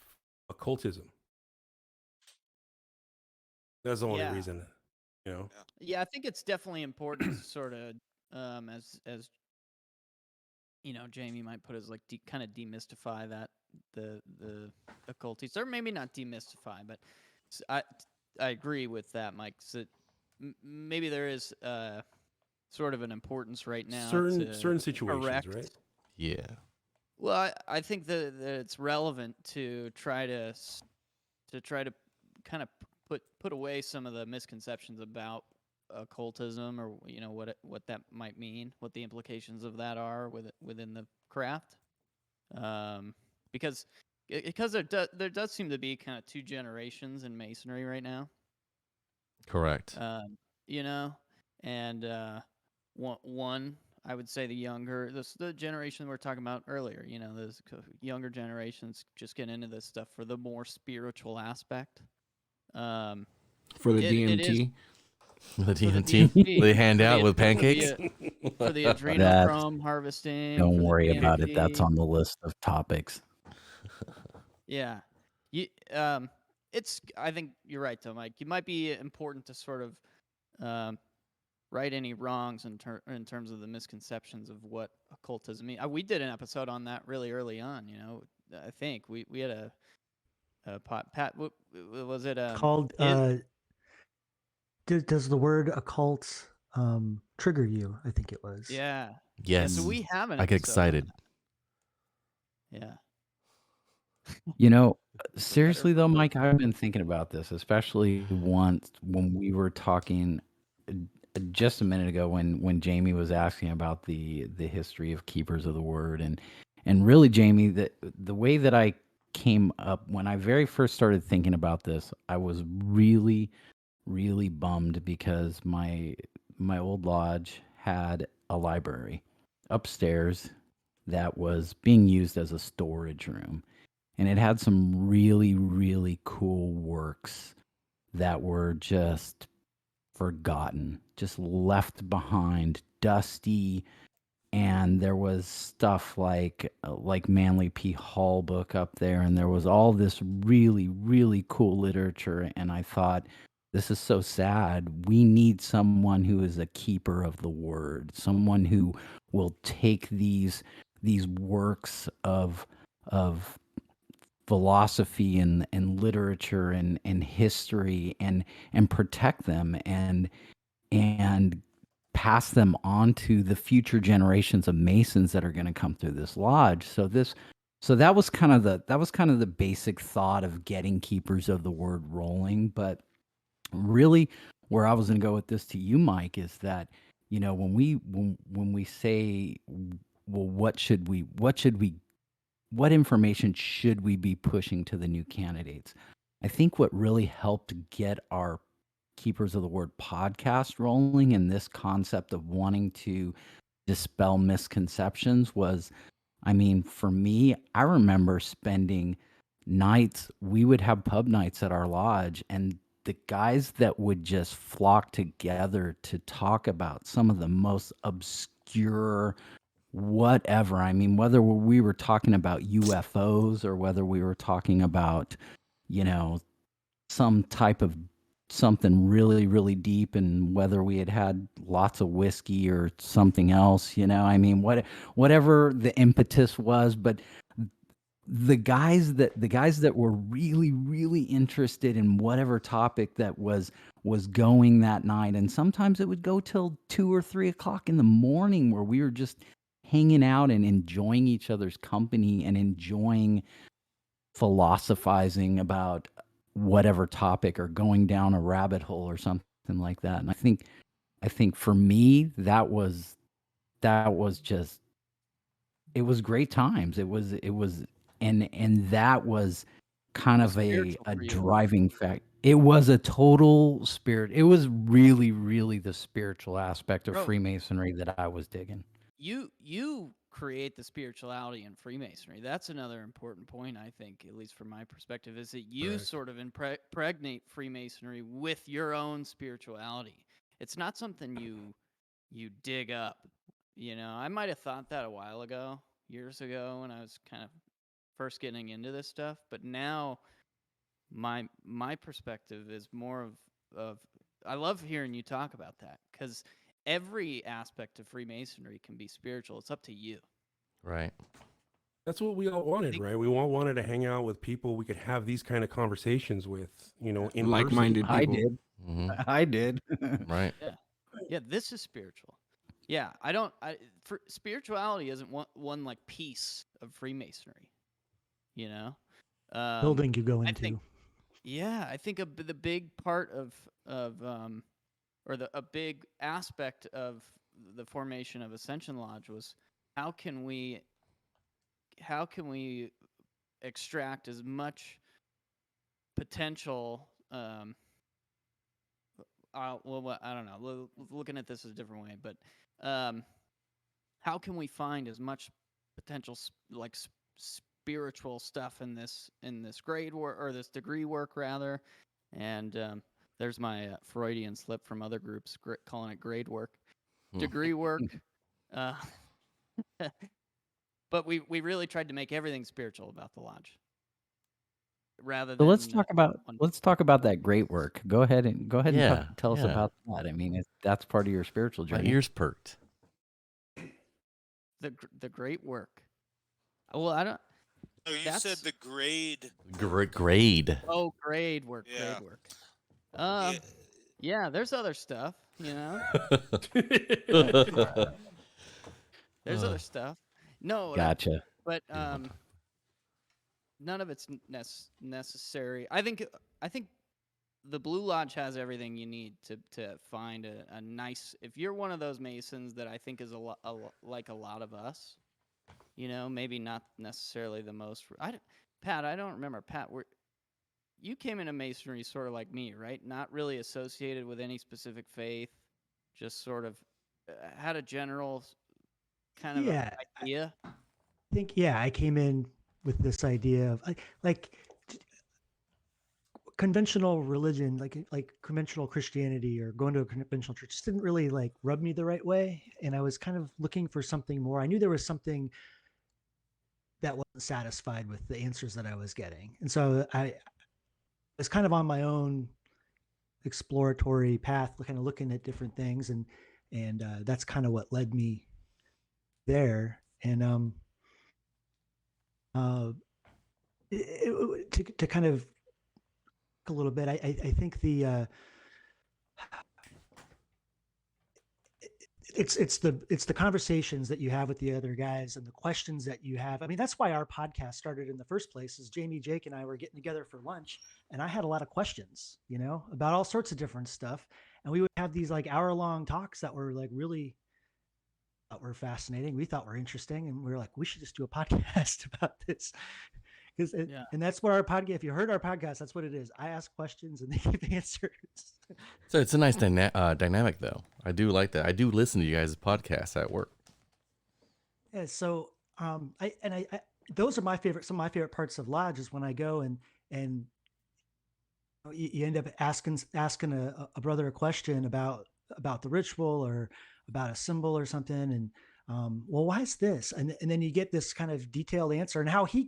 [SPEAKER 2] occultism. That's the only
[SPEAKER 4] Yeah.
[SPEAKER 2] reason, you know.
[SPEAKER 4] Yeah, I think it's definitely important to sort of, as Jamie might put it, as like kind of demystify that the occulties, or maybe not demystify, but I agree with that, Mike. So maybe there is sort of an importance right now
[SPEAKER 2] Certain
[SPEAKER 4] to
[SPEAKER 2] situations,
[SPEAKER 4] correct.
[SPEAKER 2] right?
[SPEAKER 3] Yeah.
[SPEAKER 4] Well, I think that it's relevant to try to kind of put away some of the misconceptions about occultism, or what that might mean, what the implications of that are within the craft, because there does seem to be kind of two generations in masonry right now,
[SPEAKER 3] Correct.
[SPEAKER 4] you know, and one, I would say the younger, the generation we were talking about earlier, those younger generations just get into this stuff for the more spiritual aspect. Um,
[SPEAKER 7] For the
[SPEAKER 4] it is
[SPEAKER 7] DMT.
[SPEAKER 3] The
[SPEAKER 4] for the
[SPEAKER 3] DMT
[SPEAKER 4] DMT,
[SPEAKER 3] they hand out with
[SPEAKER 4] for
[SPEAKER 3] pancakes.
[SPEAKER 4] for the
[SPEAKER 1] that's
[SPEAKER 4] adrenochrome harvesting,
[SPEAKER 1] don't
[SPEAKER 4] for the
[SPEAKER 1] worry about it. That's
[SPEAKER 4] DMT.
[SPEAKER 1] on the list of topics.
[SPEAKER 4] Yeah, you it's. I think you're right, though, Mike. It might be important to sort of right any wrongs in terms of the misconceptions of what occultism means. We did an episode on that really early on. I think we had a Pat. Was it
[SPEAKER 5] Called does the word occult trigger you? I think it was.
[SPEAKER 4] Yeah. Yeah, so
[SPEAKER 3] Yes.
[SPEAKER 4] we have an
[SPEAKER 3] I get
[SPEAKER 4] episode on
[SPEAKER 3] excited.
[SPEAKER 4] that. Yeah.
[SPEAKER 1] Seriously though,
[SPEAKER 4] for
[SPEAKER 1] Mike, I've been thinking about this, especially once when we were talking just a minute ago when Jamie was asking about the history of keepers of the word, and really, Jamie, the way that I came up when I very first started thinking about this, I was really really bummed because my old lodge had a library upstairs that was being used as a storage room, and it had some really really cool works that were just forgotten, just left behind, dusty. And there was stuff like Manly P. Hall book up there, and there was all this really really cool literature. And I thought, this is so sad. We need someone who is a keeper of the word, someone who will take these works of philosophy and literature and history and protect them and pass them on to the future generations of Masons that are going to come through this lodge. So that was kind of the basic thought of getting keepers of the word rolling. But really, where I was going to go with this to you, Mike, is that, when we say, well, what information should we be pushing to the new candidates? I think what really helped get our Keepers of the Word podcast rolling and this concept of wanting to dispel misconceptions was, I mean, for me, I remember spending nights, we would have pub nights at our lodge, and the guys that would just flock together to talk about some of the most obscure whatever. I mean, whether we were talking about UFOs or whether we were talking about, you know, some type of something really, really deep, and whether we had lots of whiskey or something else, I mean, whatever the impetus was. But the guys that were really really interested in whatever topic that was going that night, and sometimes it would go till 2 or 3 o'clock in the morning, where we were just hanging out and enjoying each other's company and enjoying philosophizing about whatever topic or going down a rabbit hole or something like that. And I think for me, that was just, it was great times. It was and that was kind
[SPEAKER 4] It was
[SPEAKER 1] of a
[SPEAKER 4] spiritual
[SPEAKER 1] a
[SPEAKER 4] for you.
[SPEAKER 1] driving fact. It was a total spirit. It was really really the spiritual aspect of
[SPEAKER 4] Bro,
[SPEAKER 1] Freemasonry that I was digging.
[SPEAKER 4] you create the spirituality in Freemasonry. That's another important point, I think, at least from my perspective, is that you
[SPEAKER 2] Correct.
[SPEAKER 4] sort of impregnate Freemasonry with your own spirituality. It's not something you dig up. I might have thought that a while ago, years ago, when I was kind of first getting into this stuff, but now my perspective is more of I love hearing you talk about that, because every aspect of Freemasonry can be spiritual. It's up to you.
[SPEAKER 3] Right.
[SPEAKER 2] That's what we all
[SPEAKER 4] I
[SPEAKER 2] wanted,
[SPEAKER 4] think
[SPEAKER 2] right? We all wanted to hang out with people we could have these kind of conversations with, in person.
[SPEAKER 7] Like-minded
[SPEAKER 1] I
[SPEAKER 7] people.
[SPEAKER 1] did.
[SPEAKER 3] Hmm.
[SPEAKER 1] I did.
[SPEAKER 3] Right.
[SPEAKER 4] yeah, this is spiritual. Yeah, for spirituality isn't one like piece of Freemasonry, you know.
[SPEAKER 5] Building you go
[SPEAKER 4] I think
[SPEAKER 5] into.
[SPEAKER 4] Yeah, I think the big part of or a big aspect of the formation of Ascension Lodge was how can we how can we extract as much potential. I don't know. Looking at this a different way, but um, how can we find as much potential spiritual stuff in this grade work, or this degree work rather? And there's my Freudian slip from other groups calling it grade work, degree work. Uh, but we really tried to make everything spiritual about the lodge, rather
[SPEAKER 1] So let's
[SPEAKER 4] than
[SPEAKER 1] talk about
[SPEAKER 4] one.
[SPEAKER 1] let's talk about that great work. Go ahead and
[SPEAKER 3] Yeah.
[SPEAKER 1] tell us
[SPEAKER 3] Yeah.
[SPEAKER 1] about that. I mean, that's part of your spiritual
[SPEAKER 3] My
[SPEAKER 1] journey.
[SPEAKER 3] ears perked.
[SPEAKER 4] The great work. Well, I don't.
[SPEAKER 6] No, you said
[SPEAKER 4] That's
[SPEAKER 6] the grade.
[SPEAKER 3] Grade.
[SPEAKER 4] grade work.
[SPEAKER 6] Yeah.
[SPEAKER 4] Grade work.
[SPEAKER 6] Yeah.
[SPEAKER 4] Yeah. There's other stuff. There's other stuff. No,
[SPEAKER 1] Gotcha.
[SPEAKER 4] but
[SPEAKER 3] You don't want to-
[SPEAKER 4] none of it's necessary. I think the Blue Lodge has everything you need to find a nice. If you're one of those Masons that I think is like a lot of us, maybe not necessarily the most. Pat, I don't remember. Pat, you came into Masonry sort of like me, right? Not really associated with any specific faith, just sort of had a general kind of
[SPEAKER 5] Yeah,
[SPEAKER 4] idea.
[SPEAKER 5] I think I came in with this idea of like conventional religion, like conventional Christianity or going to a conventional church, just didn't really like rub me the right way, and I was kind of looking for something more. I knew there was something that wasn't satisfied with the answers that I was getting, and so I was kind of on my own exploratory path, kind of looking at different things, and that's kind of what led me there. And uh, to kind of a little bit, I think it's the conversations that you have with the other guys and the questions that you have. I mean, that's why our podcast started in the first place. Is Jamie, Jake, and I were getting together for lunch, and I had a lot of questions, about all sorts of different stuff, and we would have these like hour-long talks that were like really thought were fascinating. We thought were interesting, and we were like, we should just do a podcast about this.
[SPEAKER 4] Yeah.
[SPEAKER 5] And that's what our podcast. If you heard our podcast, that's what it is. I ask questions and they give answers.
[SPEAKER 3] So it's a nice dynamic, though. I do like that. I do listen to you guys' podcasts at work.
[SPEAKER 5] Yeah. So I those are my favorite. Some of my favorite parts of Lodge is when I go and you end up asking a brother a question about the ritual or about a symbol or something, and well, why is this? And then you get this kind of detailed answer and how he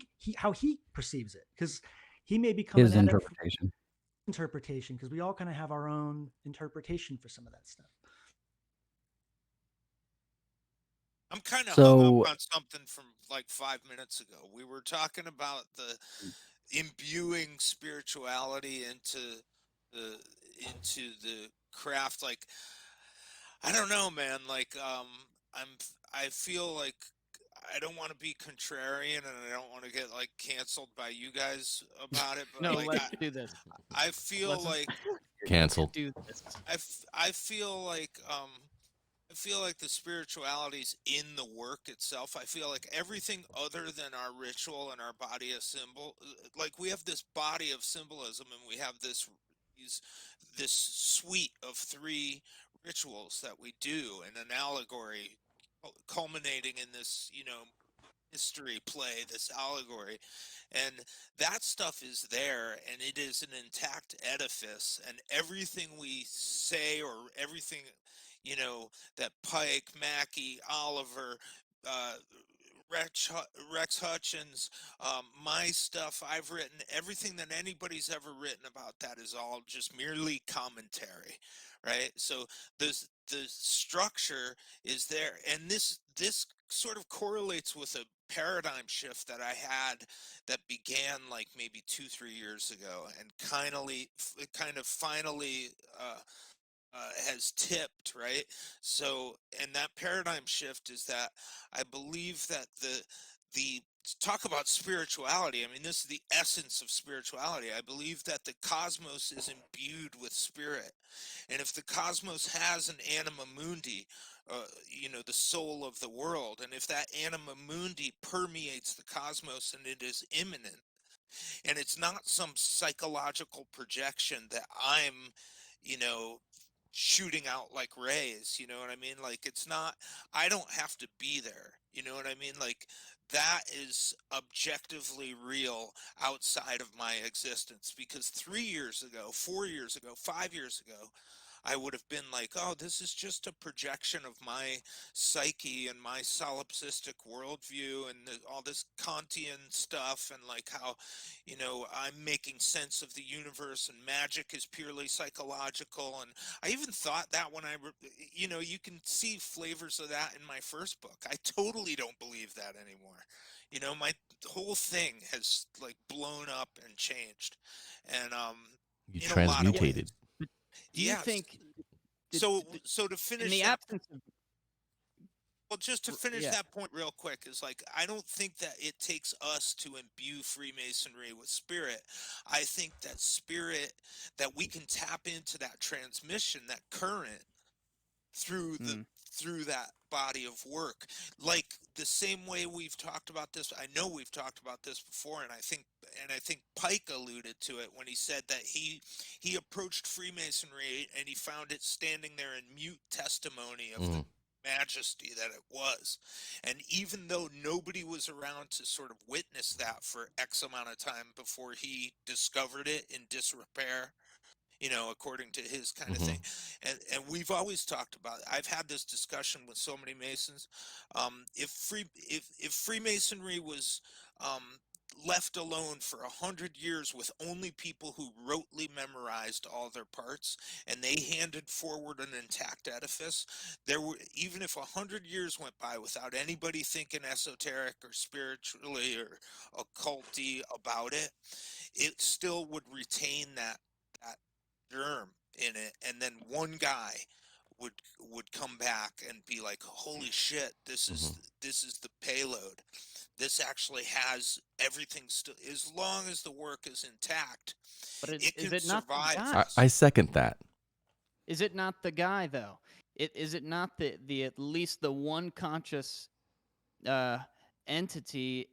[SPEAKER 5] perceives it, because he may be coming
[SPEAKER 1] His
[SPEAKER 5] at interpretation, because we all kind of have our own interpretation for some of that stuff.
[SPEAKER 6] I'm kind of
[SPEAKER 1] So-
[SPEAKER 6] hung up on something from like 5 minutes ago. We were talking about the imbuing spirituality into the craft. Like, I don't know, man. Like, I feel like I don't want to be contrarian, and I don't want to get like canceled by you guys about it. But
[SPEAKER 4] No,
[SPEAKER 6] like,
[SPEAKER 4] let's do this.
[SPEAKER 6] I feel
[SPEAKER 4] Let's
[SPEAKER 6] like
[SPEAKER 3] Canceled.
[SPEAKER 4] do this.
[SPEAKER 6] I feel like I feel like the spirituality's in the work itself. I feel like everything other than our ritual and our body of symbol, like we have this body of symbolism, and we have this suite of 3 rituals that we do, and an allegory culminating in this, mystery play, this allegory, and that stuff is there, and it is an intact edifice, and everything we say, or everything, that Pike, Mackey, Oliver, uh, Rex Hutchins, my stuff I've written, everything that anybody's ever written about that is all just merely commentary, right? So the structure is there, and this sort of correlates with a paradigm shift that I had that began like maybe 2-3 years ago, and kind of finally has tipped, right? So, and that paradigm shift is that I believe that the talk about spirituality. I mean, this is the essence of spirituality. I believe that the cosmos is imbued with spirit, and if the cosmos has an anima mundi, the soul of the world, and if that anima mundi permeates the cosmos and it is immanent, and it's not some psychological projection that I'm, you know, shooting out like rays, you know what I mean? Like, it's not, I don't have to be there, you know what I mean? Like, that is objectively real outside of my existence, because 3 years ago, 4 years ago, 5 years ago, I would have been like, oh, this is just a projection of my psyche and my solipsistic worldview, and all this Kantian stuff, and like how, I'm making sense of the universe, and magic is purely psychological. And I even thought that when you can see flavors of that in my first book. I totally don't believe that anymore. My whole thing has like blown up and changed. And,
[SPEAKER 3] You
[SPEAKER 6] in a lot of
[SPEAKER 3] transmutated.
[SPEAKER 6] ways.
[SPEAKER 4] Do you
[SPEAKER 6] Yes.
[SPEAKER 4] think
[SPEAKER 6] So to
[SPEAKER 4] in
[SPEAKER 6] finish
[SPEAKER 4] the
[SPEAKER 6] that,
[SPEAKER 4] absence of
[SPEAKER 6] well, just to finish
[SPEAKER 4] yeah.
[SPEAKER 6] that point real quick, is like, I don't think that it takes us to imbue Freemasonry with spirit. I think that spirit, that we can tap into that transmission, that current, through the through that body of work, like the same way we've talked about this. I know we've talked about this before, and I think Pike alluded to it when he said that he approached Freemasonry and he found it standing there in mute testimony of the
[SPEAKER 3] Mm-hmm.
[SPEAKER 6] majesty that it was. And even though nobody was around to sort of witness that for X amount of time before he discovered it in disrepair, according to his kind of
[SPEAKER 3] Mm-hmm.
[SPEAKER 6] thing. And we've always talked about it. I've had this discussion with so many Masons. If Freemasonry was um, left alone for 100 years with only people who rotely memorized all their parts, and they handed forward an intact edifice, even if 100 years went by without anybody thinking esoteric or spiritually or occulty about it, it still would retain that germ in it, and then one guy would would come back and be like, holy shit,
[SPEAKER 3] Mm-hmm.
[SPEAKER 6] this is the payload. This actually has everything, still, as long as the work is intact,
[SPEAKER 4] But
[SPEAKER 6] it
[SPEAKER 4] is
[SPEAKER 6] can
[SPEAKER 4] it not the
[SPEAKER 6] survive
[SPEAKER 4] guy?
[SPEAKER 3] I
[SPEAKER 6] this.
[SPEAKER 3] second that.
[SPEAKER 4] Is it not the guy though? Is it not the at least the one conscious uh, entity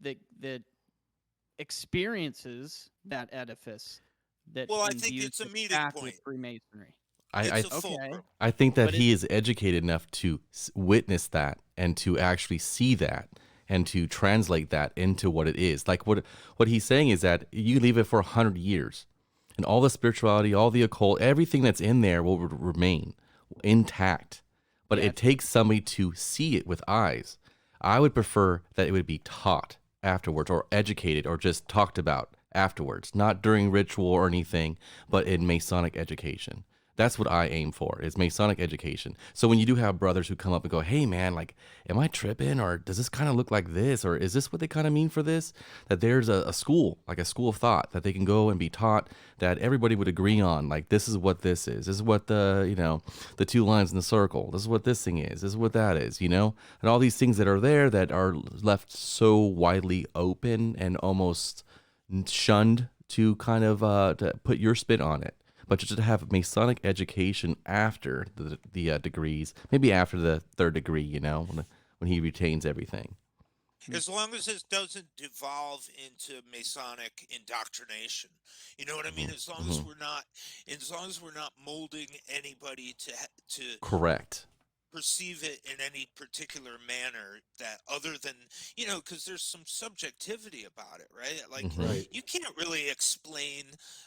[SPEAKER 4] that experiences that edifice that
[SPEAKER 6] Well, I think
[SPEAKER 4] imbues
[SPEAKER 6] it's a
[SPEAKER 4] it
[SPEAKER 6] meeting
[SPEAKER 4] back with
[SPEAKER 6] point.
[SPEAKER 4] Freemasonry?
[SPEAKER 3] I
[SPEAKER 6] It's a
[SPEAKER 4] Okay,
[SPEAKER 6] fulcrum.
[SPEAKER 3] I think that
[SPEAKER 4] but
[SPEAKER 3] he is educated enough to witness that and to actually see that and to translate that into what it is. Like what he's saying is that you leave it for 100 years, and all the spirituality, all the occult, everything that's in there will remain intact. But
[SPEAKER 4] yeah,
[SPEAKER 3] it takes somebody to see it with eyes. I would prefer that it would be taught afterwards, or educated, or just talked about afterwards, not during ritual or anything, but in Masonic education. That's what I aim for, is Masonic education. So when you do have brothers who come up and go, hey man, like, am I tripping? Or does this kind of look like this? Or is this what they kind of mean for this? That there's a school, like a school of thought that they can go and be taught, that everybody would agree on. Like, this is what this is. This is what the two lines in the circle. This is what this thing is. This is what that is, And all these things that are there that are left so widely open and almost shunned to kind of to put your spin on it, but just to have Masonic education after the degrees, maybe after the third degree, when he retains everything.
[SPEAKER 6] As long as it doesn't devolve into Masonic indoctrination, you know what I mean.
[SPEAKER 3] Hmm.
[SPEAKER 6] As long
[SPEAKER 3] Hmm.
[SPEAKER 6] as we're not molding anybody to
[SPEAKER 3] Correct.
[SPEAKER 6] perceive it in any particular manner, that other than, because there's some subjectivity about it, right? Like,
[SPEAKER 3] Hmm.
[SPEAKER 2] Right.
[SPEAKER 6] you can't really explain,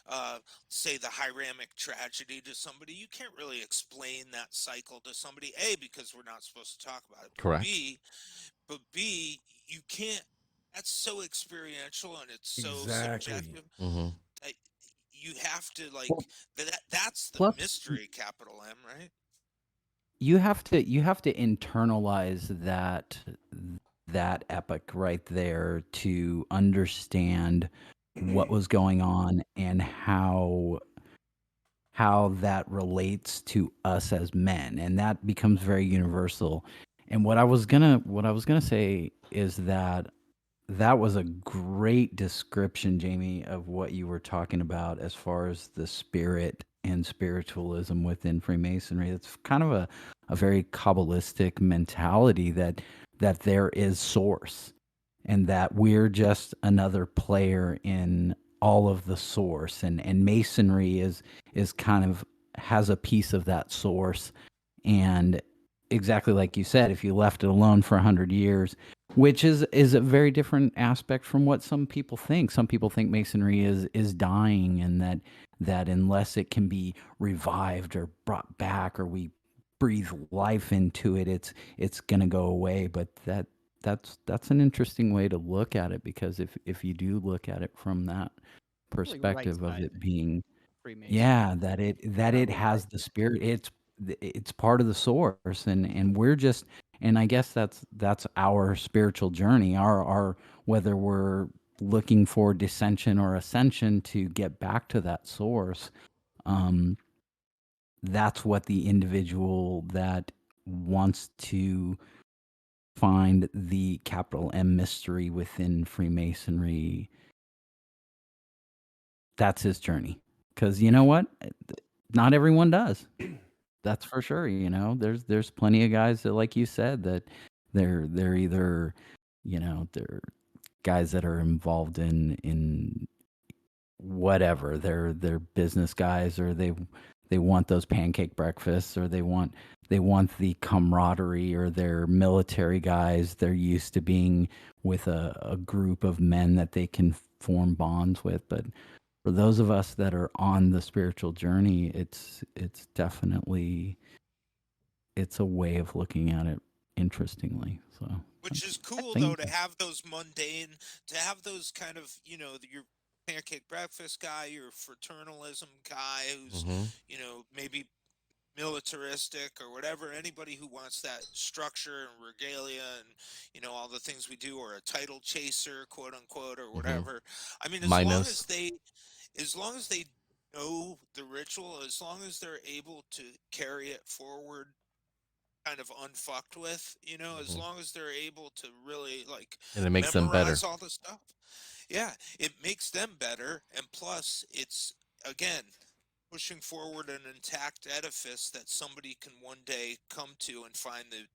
[SPEAKER 6] uh say, the Hiramic tragedy to somebody. You can't really explain that cycle to somebody, A, because we're not supposed to talk about it, but
[SPEAKER 3] Correct.
[SPEAKER 6] B, you can't. That's so experiential and it's so
[SPEAKER 2] Exactly.
[SPEAKER 6] subjective.
[SPEAKER 3] Hmm.
[SPEAKER 6] that you have to, like,
[SPEAKER 1] Well,
[SPEAKER 6] that's the
[SPEAKER 1] plus
[SPEAKER 6] mystery, capital M, right?
[SPEAKER 1] you have to internalize that epic right there to understand what was going on and how that relates to us as men, and that becomes very universal. And what I was gonna say is that was a great description, Jamie, of what you were talking about as far as the spirit and spiritualism within Freemasonry. It's kind of a very Kabbalistic mentality that there is source and that we're just another player in all of the source. And Masonry is kind of has a piece of that source. And exactly like you said, if you left it alone for 100 years, which is a very different aspect from what some people think. Some people think Masonry is dying, and that unless it can be revived or brought back, or we breathe life into it, it's gonna go away. But that's an interesting way to look at it, because if you do look at it from that
[SPEAKER 4] really right
[SPEAKER 1] perspective of it
[SPEAKER 4] sizing
[SPEAKER 1] being,
[SPEAKER 4] Freemasonry.
[SPEAKER 1] yeah, that it
[SPEAKER 4] Incredibly right.
[SPEAKER 1] has the spirit. It's part of the source, and we're just, and I guess that's our spiritual journey. Our whether we're looking for dissension or ascension to get back to that source. Um, that's what the individual that wants to find the capital M mystery within Freemasonry. That's his journey, because you know what? Not everyone does. That's for sure. There's plenty of guys that, like you said, that they're either, they're guys that are involved in whatever. They're business guys, or they want those pancake breakfasts, or they want the camaraderie, or they're military guys. They're used to being with a group of men that they can form bonds with. But for those of us that are on the spiritual journey, it's definitely it's a way of looking at it interestingly. So
[SPEAKER 6] Which is cool though
[SPEAKER 1] thank
[SPEAKER 6] to
[SPEAKER 1] you.
[SPEAKER 6] have those mundane, to have those kind of, your pancake breakfast guy, your fraternalism guy who's,
[SPEAKER 3] Hmm.
[SPEAKER 6] maybe militaristic or whatever, anybody who wants that structure and regalia and, all the things we do, or a title chaser, quote unquote, or
[SPEAKER 3] Hmm.
[SPEAKER 6] whatever. I mean,
[SPEAKER 3] Minos.
[SPEAKER 6] as long as they know the ritual, as long as they're able to carry it forward kind of unfucked with, as
[SPEAKER 3] Hmm.
[SPEAKER 6] long as they're able to really like
[SPEAKER 3] And it makes them better.
[SPEAKER 6] memorize all the stuff. Yeah, it makes them better. And plus, it's again pushing forward an intact edifice that somebody can one day come to and find the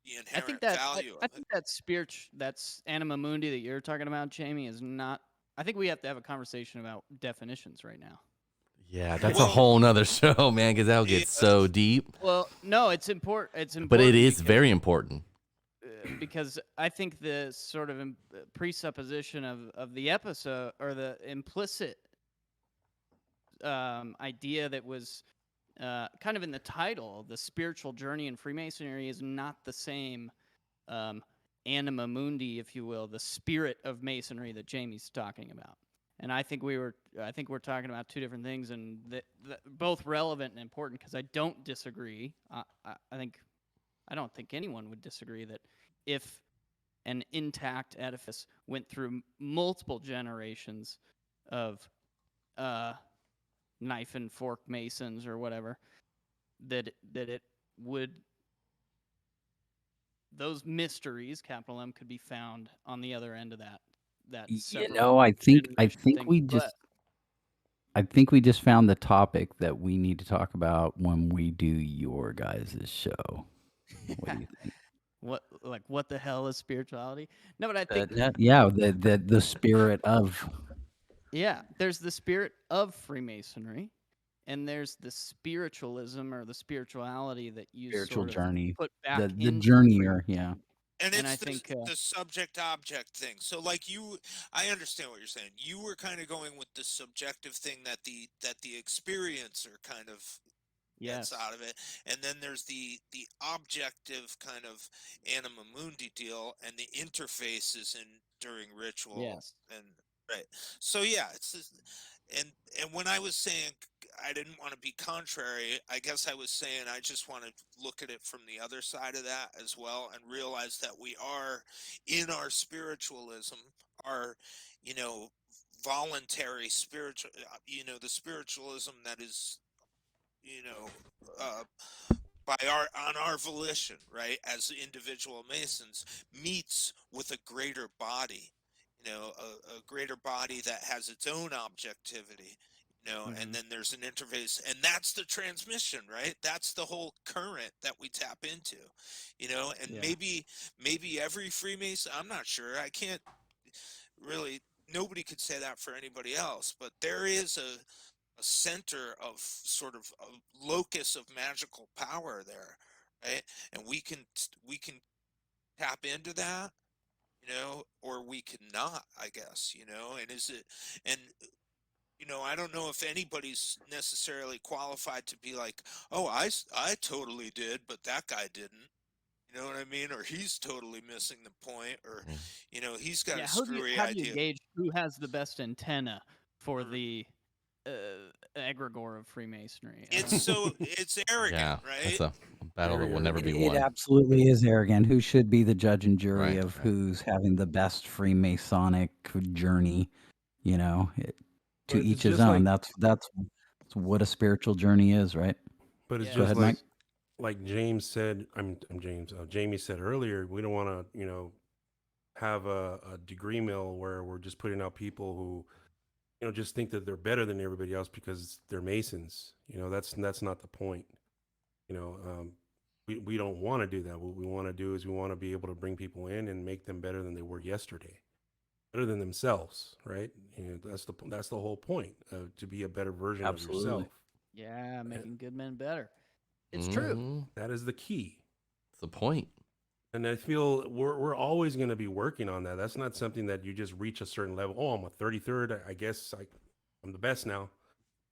[SPEAKER 4] I think
[SPEAKER 6] inherent
[SPEAKER 4] that
[SPEAKER 6] value
[SPEAKER 4] I
[SPEAKER 6] of it.
[SPEAKER 4] think that that's anima mundi that you're talking about, Jamie, is not. I think we have to have a conversation about definitions right now.
[SPEAKER 3] Yeah, that's a
[SPEAKER 6] Well,
[SPEAKER 3] whole nother show, man, because that'll
[SPEAKER 6] yeah,
[SPEAKER 3] get so deep.
[SPEAKER 4] Well, no, it's important. It's
[SPEAKER 3] But it
[SPEAKER 4] important
[SPEAKER 3] is very important.
[SPEAKER 4] because I think the sort of presupposition of the episode, or the implicit idea that was kind of in the title, the spiritual journey in Freemasonry, is not the same um, anima mundi, if you will, the spirit of Masonry that Jamie's talking about. And I think we're talking about two different things, and both relevant and important, because I don't disagree. I don't think anyone would disagree that if an intact edifice went through multiple generations of uh, knife and fork masons or whatever, that it would, those mysteries, capital M, could be found on the other end of that several
[SPEAKER 1] I think
[SPEAKER 4] generation thing. But
[SPEAKER 1] I think we just found the topic that we need to talk about when we do your guys' show. What do you think?
[SPEAKER 4] what the hell is spirituality? No, but I think
[SPEAKER 1] Yeah, the spirit of
[SPEAKER 4] there's the spirit of Freemasonry, and there's the spiritualism or the spirituality that you
[SPEAKER 1] spiritual
[SPEAKER 4] sort of
[SPEAKER 1] journey,
[SPEAKER 4] put back
[SPEAKER 1] the
[SPEAKER 4] into
[SPEAKER 1] journeyer. Yeah,
[SPEAKER 4] Freemasonry.
[SPEAKER 6] and
[SPEAKER 4] And I
[SPEAKER 6] it's the
[SPEAKER 4] think
[SPEAKER 6] the subject object thing. So like I understand what you're saying. You were kind of going with the subjective thing that the experiencer kind of gets
[SPEAKER 4] yes,
[SPEAKER 6] out of it, and then there's the objective kind of anima mundi deal, and the interface is in during ritual.
[SPEAKER 4] yes,
[SPEAKER 6] And right, so yeah, and when I was saying I didn't want to be contrary, I guess I was saying I just want to look at it from the other side of that as well, and realize that we are in our spiritualism, our you know voluntary spiritual, the spiritualism that is, you know, uh, by on our volition, right, as individual Masons, meets with a greater body, a greater body that has its own objectivity, and
[SPEAKER 4] hmm
[SPEAKER 6] then there's an interface, and that's the transmission, right? That's the whole current that we tap into, and
[SPEAKER 4] yeah,
[SPEAKER 6] maybe every Freemason, I'm not sure, I can't really, nobody could say that for anybody else, but there is a center of sort of a locus of magical power there, right? And we can tap into that, or we cannot, I guess, and is it, and I don't know if anybody's necessarily qualified to be like, oh, I totally did, but that guy didn't. You know what I mean? Or he's totally missing the point, or
[SPEAKER 3] Mhm.
[SPEAKER 6] he's got a
[SPEAKER 4] yeah.
[SPEAKER 6] screwy
[SPEAKER 4] How do you
[SPEAKER 6] idea.
[SPEAKER 4] gauge who has the best antenna for
[SPEAKER 6] R-
[SPEAKER 4] the egregore of Freemasonry? I
[SPEAKER 6] It's
[SPEAKER 4] don't know.
[SPEAKER 6] it's arrogant,
[SPEAKER 3] Yeah, that's
[SPEAKER 6] right?
[SPEAKER 3] a battle that
[SPEAKER 2] Very
[SPEAKER 3] will never be
[SPEAKER 2] arrogant.
[SPEAKER 1] it
[SPEAKER 3] won.
[SPEAKER 1] absolutely is arrogant. Who should be the judge and jury
[SPEAKER 3] Right,
[SPEAKER 1] of
[SPEAKER 3] right.
[SPEAKER 1] who's having the best Freemasonic journey? You know, to
[SPEAKER 2] But it's
[SPEAKER 1] each his
[SPEAKER 2] just
[SPEAKER 1] own.
[SPEAKER 2] like,
[SPEAKER 1] That's what a spiritual journey is, right?
[SPEAKER 2] but it's
[SPEAKER 4] Yeah,
[SPEAKER 1] Go
[SPEAKER 2] just
[SPEAKER 1] ahead, Mike.
[SPEAKER 2] like James said. I'm James. Jamie said earlier. We don't want to, have a degree mill where we're just putting out people who, just think that they're better than everybody else because they're Masons. That's not the point. We don't want to do that. What we want to do is we want to be able to bring people in and make them better than they were yesterday, better than themselves, right? That's the whole point, to be a better version of
[SPEAKER 1] Absolutely.
[SPEAKER 2] yourself.
[SPEAKER 4] Yeah, making good men better. It's true.
[SPEAKER 3] Mm-hmm.
[SPEAKER 2] That is the key.
[SPEAKER 3] That's the point.
[SPEAKER 2] And I feel we're always going to be working on that. That's not something that you just reach a certain level. Oh, I'm a 33rd. I guess I'm the best now.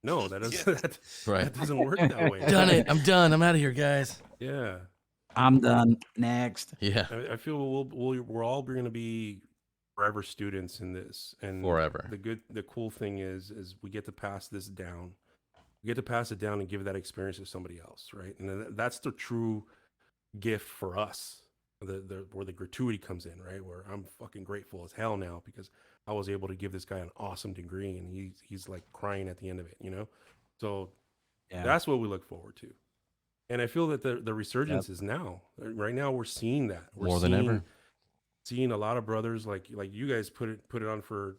[SPEAKER 2] No, that
[SPEAKER 6] Yeah.
[SPEAKER 2] doesn't
[SPEAKER 3] Right.
[SPEAKER 2] that doesn't work that way.
[SPEAKER 3] Done it. I'm done. I'm out of here, guys.
[SPEAKER 2] Yeah.
[SPEAKER 1] I'm done. Next.
[SPEAKER 3] Yeah.
[SPEAKER 2] I feel we're all going to be forever students in this, and
[SPEAKER 3] Forever.
[SPEAKER 2] the cool thing is we get to pass this down. We get to pass it down and give that experience to somebody else, right? And that's the true gift for us. Where the gratuity comes in, right? Where I'm fucking grateful as hell now because I was able to give this guy an awesome degree, and he's like crying at the end of it, So
[SPEAKER 1] Yeah.
[SPEAKER 2] that's what we look forward to. And I feel that the
[SPEAKER 1] Yep.
[SPEAKER 2] resurgence is now. Right now, we're seeing that. We're
[SPEAKER 3] More than ever.
[SPEAKER 2] seeing a lot of brothers like you guys put it on for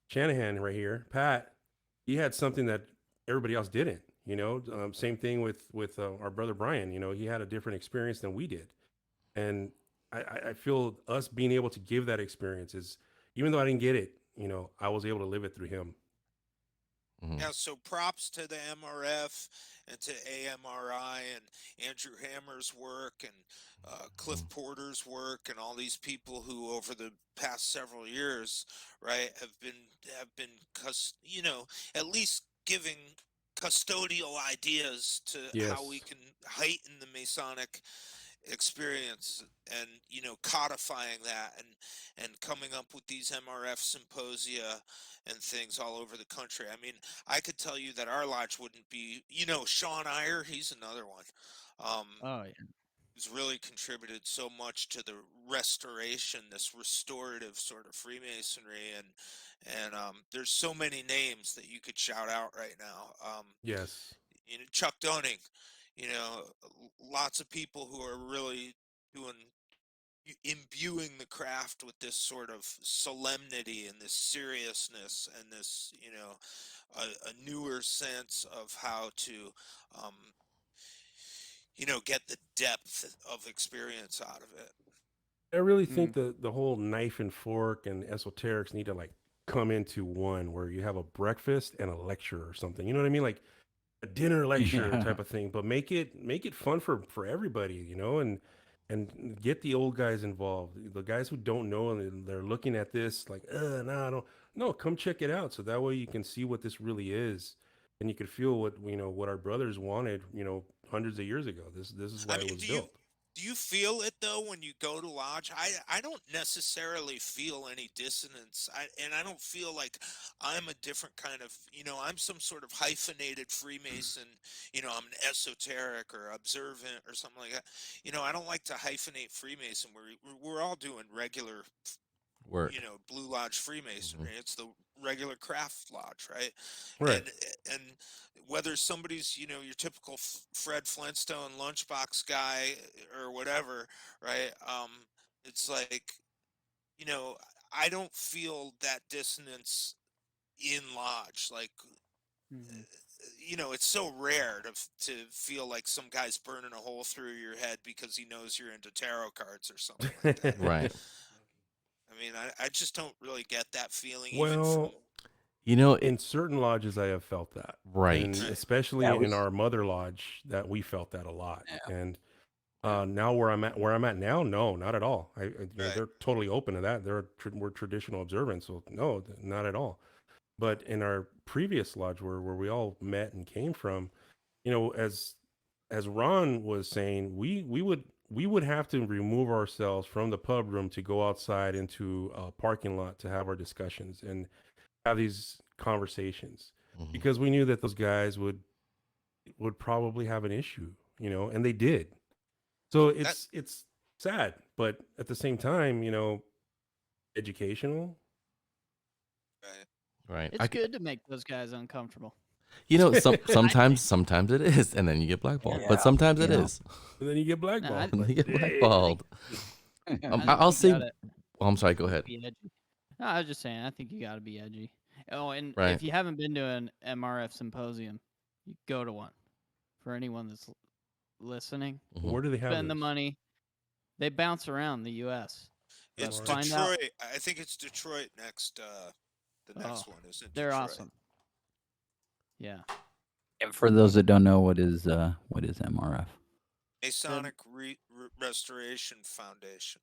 [SPEAKER 2] Shanahan right here. Pat, he had something that everybody else didn't. Same thing with our brother Brian. He had a different experience than we did, and I feel us being able to give that experience is, even though I didn't get it, I was able to live it through him.
[SPEAKER 3] Mhm.
[SPEAKER 6] Yeah, so props to the MRF and to AMRI and Andrew Hammer's work and Cliff Porter's work and all these people who over the past several years, right, have been at least giving custodial ideas to how we
[SPEAKER 2] Yes.
[SPEAKER 6] can heighten the Masonic experience and codifying that and coming up with these MRF symposia and things all over the country. I mean, I could tell you that our lodge wouldn't be, Sean Iyer, he's another one.
[SPEAKER 4] Oh yeah.
[SPEAKER 6] Who's really contributed so much to the restoration, this restorative sort of Freemasonry, and there's so many names that you could shout out right now.
[SPEAKER 2] Yes.
[SPEAKER 6] Chuck Dunning, lots of people who are really doing imbuing the craft with this sort of solemnity and this seriousness and this a newer sense of how to um, get the depth of experience out of it.
[SPEAKER 2] I really think
[SPEAKER 4] Mm.
[SPEAKER 2] the whole knife and fork and esoterics need to like come into one, where you have a breakfast and a lecture or something. You know what I mean? Like a dinner lecture
[SPEAKER 1] Yeah.
[SPEAKER 2] type of thing, but make it fun for everybody, and get the old guys involved, the guys who don't know, and they're looking at this like, no, I don't. No, come check it out, so that way you can see what this really is, and you can feel what our brothers wanted, hundreds of years ago. This is
[SPEAKER 6] I
[SPEAKER 2] why it
[SPEAKER 6] mean,
[SPEAKER 2] was
[SPEAKER 6] do you
[SPEAKER 2] built.
[SPEAKER 6] do you feel it though when you go to lodge? I don't necessarily feel any dissonance. I don't feel like I'm a different kind of, I'm some sort of hyphenated Freemason, I'm an esoteric or observant or something like that. I don't like to hyphenate Freemason. We're all doing regular,
[SPEAKER 3] Work.
[SPEAKER 6] Blue Lodge Freemasonry.
[SPEAKER 3] Mhm.
[SPEAKER 6] It's the regular craft lodge, right?
[SPEAKER 2] Right.
[SPEAKER 6] And whether somebody's, your typical Fred Flintstone lunchbox guy or whatever, right? It's like, you know, I don't feel that dissonance in lodge. Like,
[SPEAKER 4] Hmm.
[SPEAKER 6] it's so rare to feel like some guy's burning a hole through your head because he knows you're into tarot cards or something like that.
[SPEAKER 3] Right.
[SPEAKER 6] I mean, I just don't really get that feeling, even from
[SPEAKER 2] Well,
[SPEAKER 3] You know,
[SPEAKER 2] in certain lodges, I have felt that,
[SPEAKER 3] right.
[SPEAKER 2] and
[SPEAKER 6] right.
[SPEAKER 2] especially
[SPEAKER 1] That
[SPEAKER 2] in
[SPEAKER 1] was
[SPEAKER 2] our mother lodge, that we felt that a lot.
[SPEAKER 1] yeah.
[SPEAKER 2] And
[SPEAKER 1] Yeah.
[SPEAKER 2] now where I'm at now, no, not at all.
[SPEAKER 6] Right.
[SPEAKER 2] They're totally open to that. We're traditional observant, so no, not at all. But in our previous lodge, where we all met and came from, as Ron was saying, we would have to remove ourselves from the pub room to go outside into a parking lot to have our discussions and have these conversations,
[SPEAKER 3] Mhm.
[SPEAKER 2] because we knew that those guys would probably have an issue, and they did. So
[SPEAKER 6] That
[SPEAKER 2] it's sad, but at the same time, educational.
[SPEAKER 6] right.
[SPEAKER 3] Right.
[SPEAKER 4] It's good to make those guys uncomfortable.
[SPEAKER 3] Sometimes
[SPEAKER 4] think.
[SPEAKER 3] sometimes it is, and then you get blackballed.
[SPEAKER 1] Yeah.
[SPEAKER 3] But sometimes it
[SPEAKER 1] Yeah.
[SPEAKER 3] is.
[SPEAKER 2] And then you get
[SPEAKER 4] No,
[SPEAKER 2] blackballed.
[SPEAKER 3] And then you get
[SPEAKER 2] Hey.
[SPEAKER 3] blackballed.
[SPEAKER 4] I
[SPEAKER 3] I'll
[SPEAKER 4] think you
[SPEAKER 3] say.
[SPEAKER 4] gotta
[SPEAKER 3] Well, I'm sorry. Go ahead.
[SPEAKER 4] be edgy. No, I was just saying, I think you gotta be edgy. Oh, and
[SPEAKER 3] Right.
[SPEAKER 4] if you haven't been to an MRF symposium, you go to one. For anyone that's listening.
[SPEAKER 3] Mhm.
[SPEAKER 2] Where do they have
[SPEAKER 4] Spend the
[SPEAKER 2] this?
[SPEAKER 4] money. They bounce around the U.S. But
[SPEAKER 6] It's
[SPEAKER 4] find out.
[SPEAKER 6] Detroit. I think it's Detroit next. The next
[SPEAKER 4] Oh,
[SPEAKER 6] one is in
[SPEAKER 4] they're
[SPEAKER 6] Detroit.
[SPEAKER 4] awesome. Yeah.
[SPEAKER 1] And for those that don't know, what is MRF?
[SPEAKER 6] Masonic Restoration Foundation.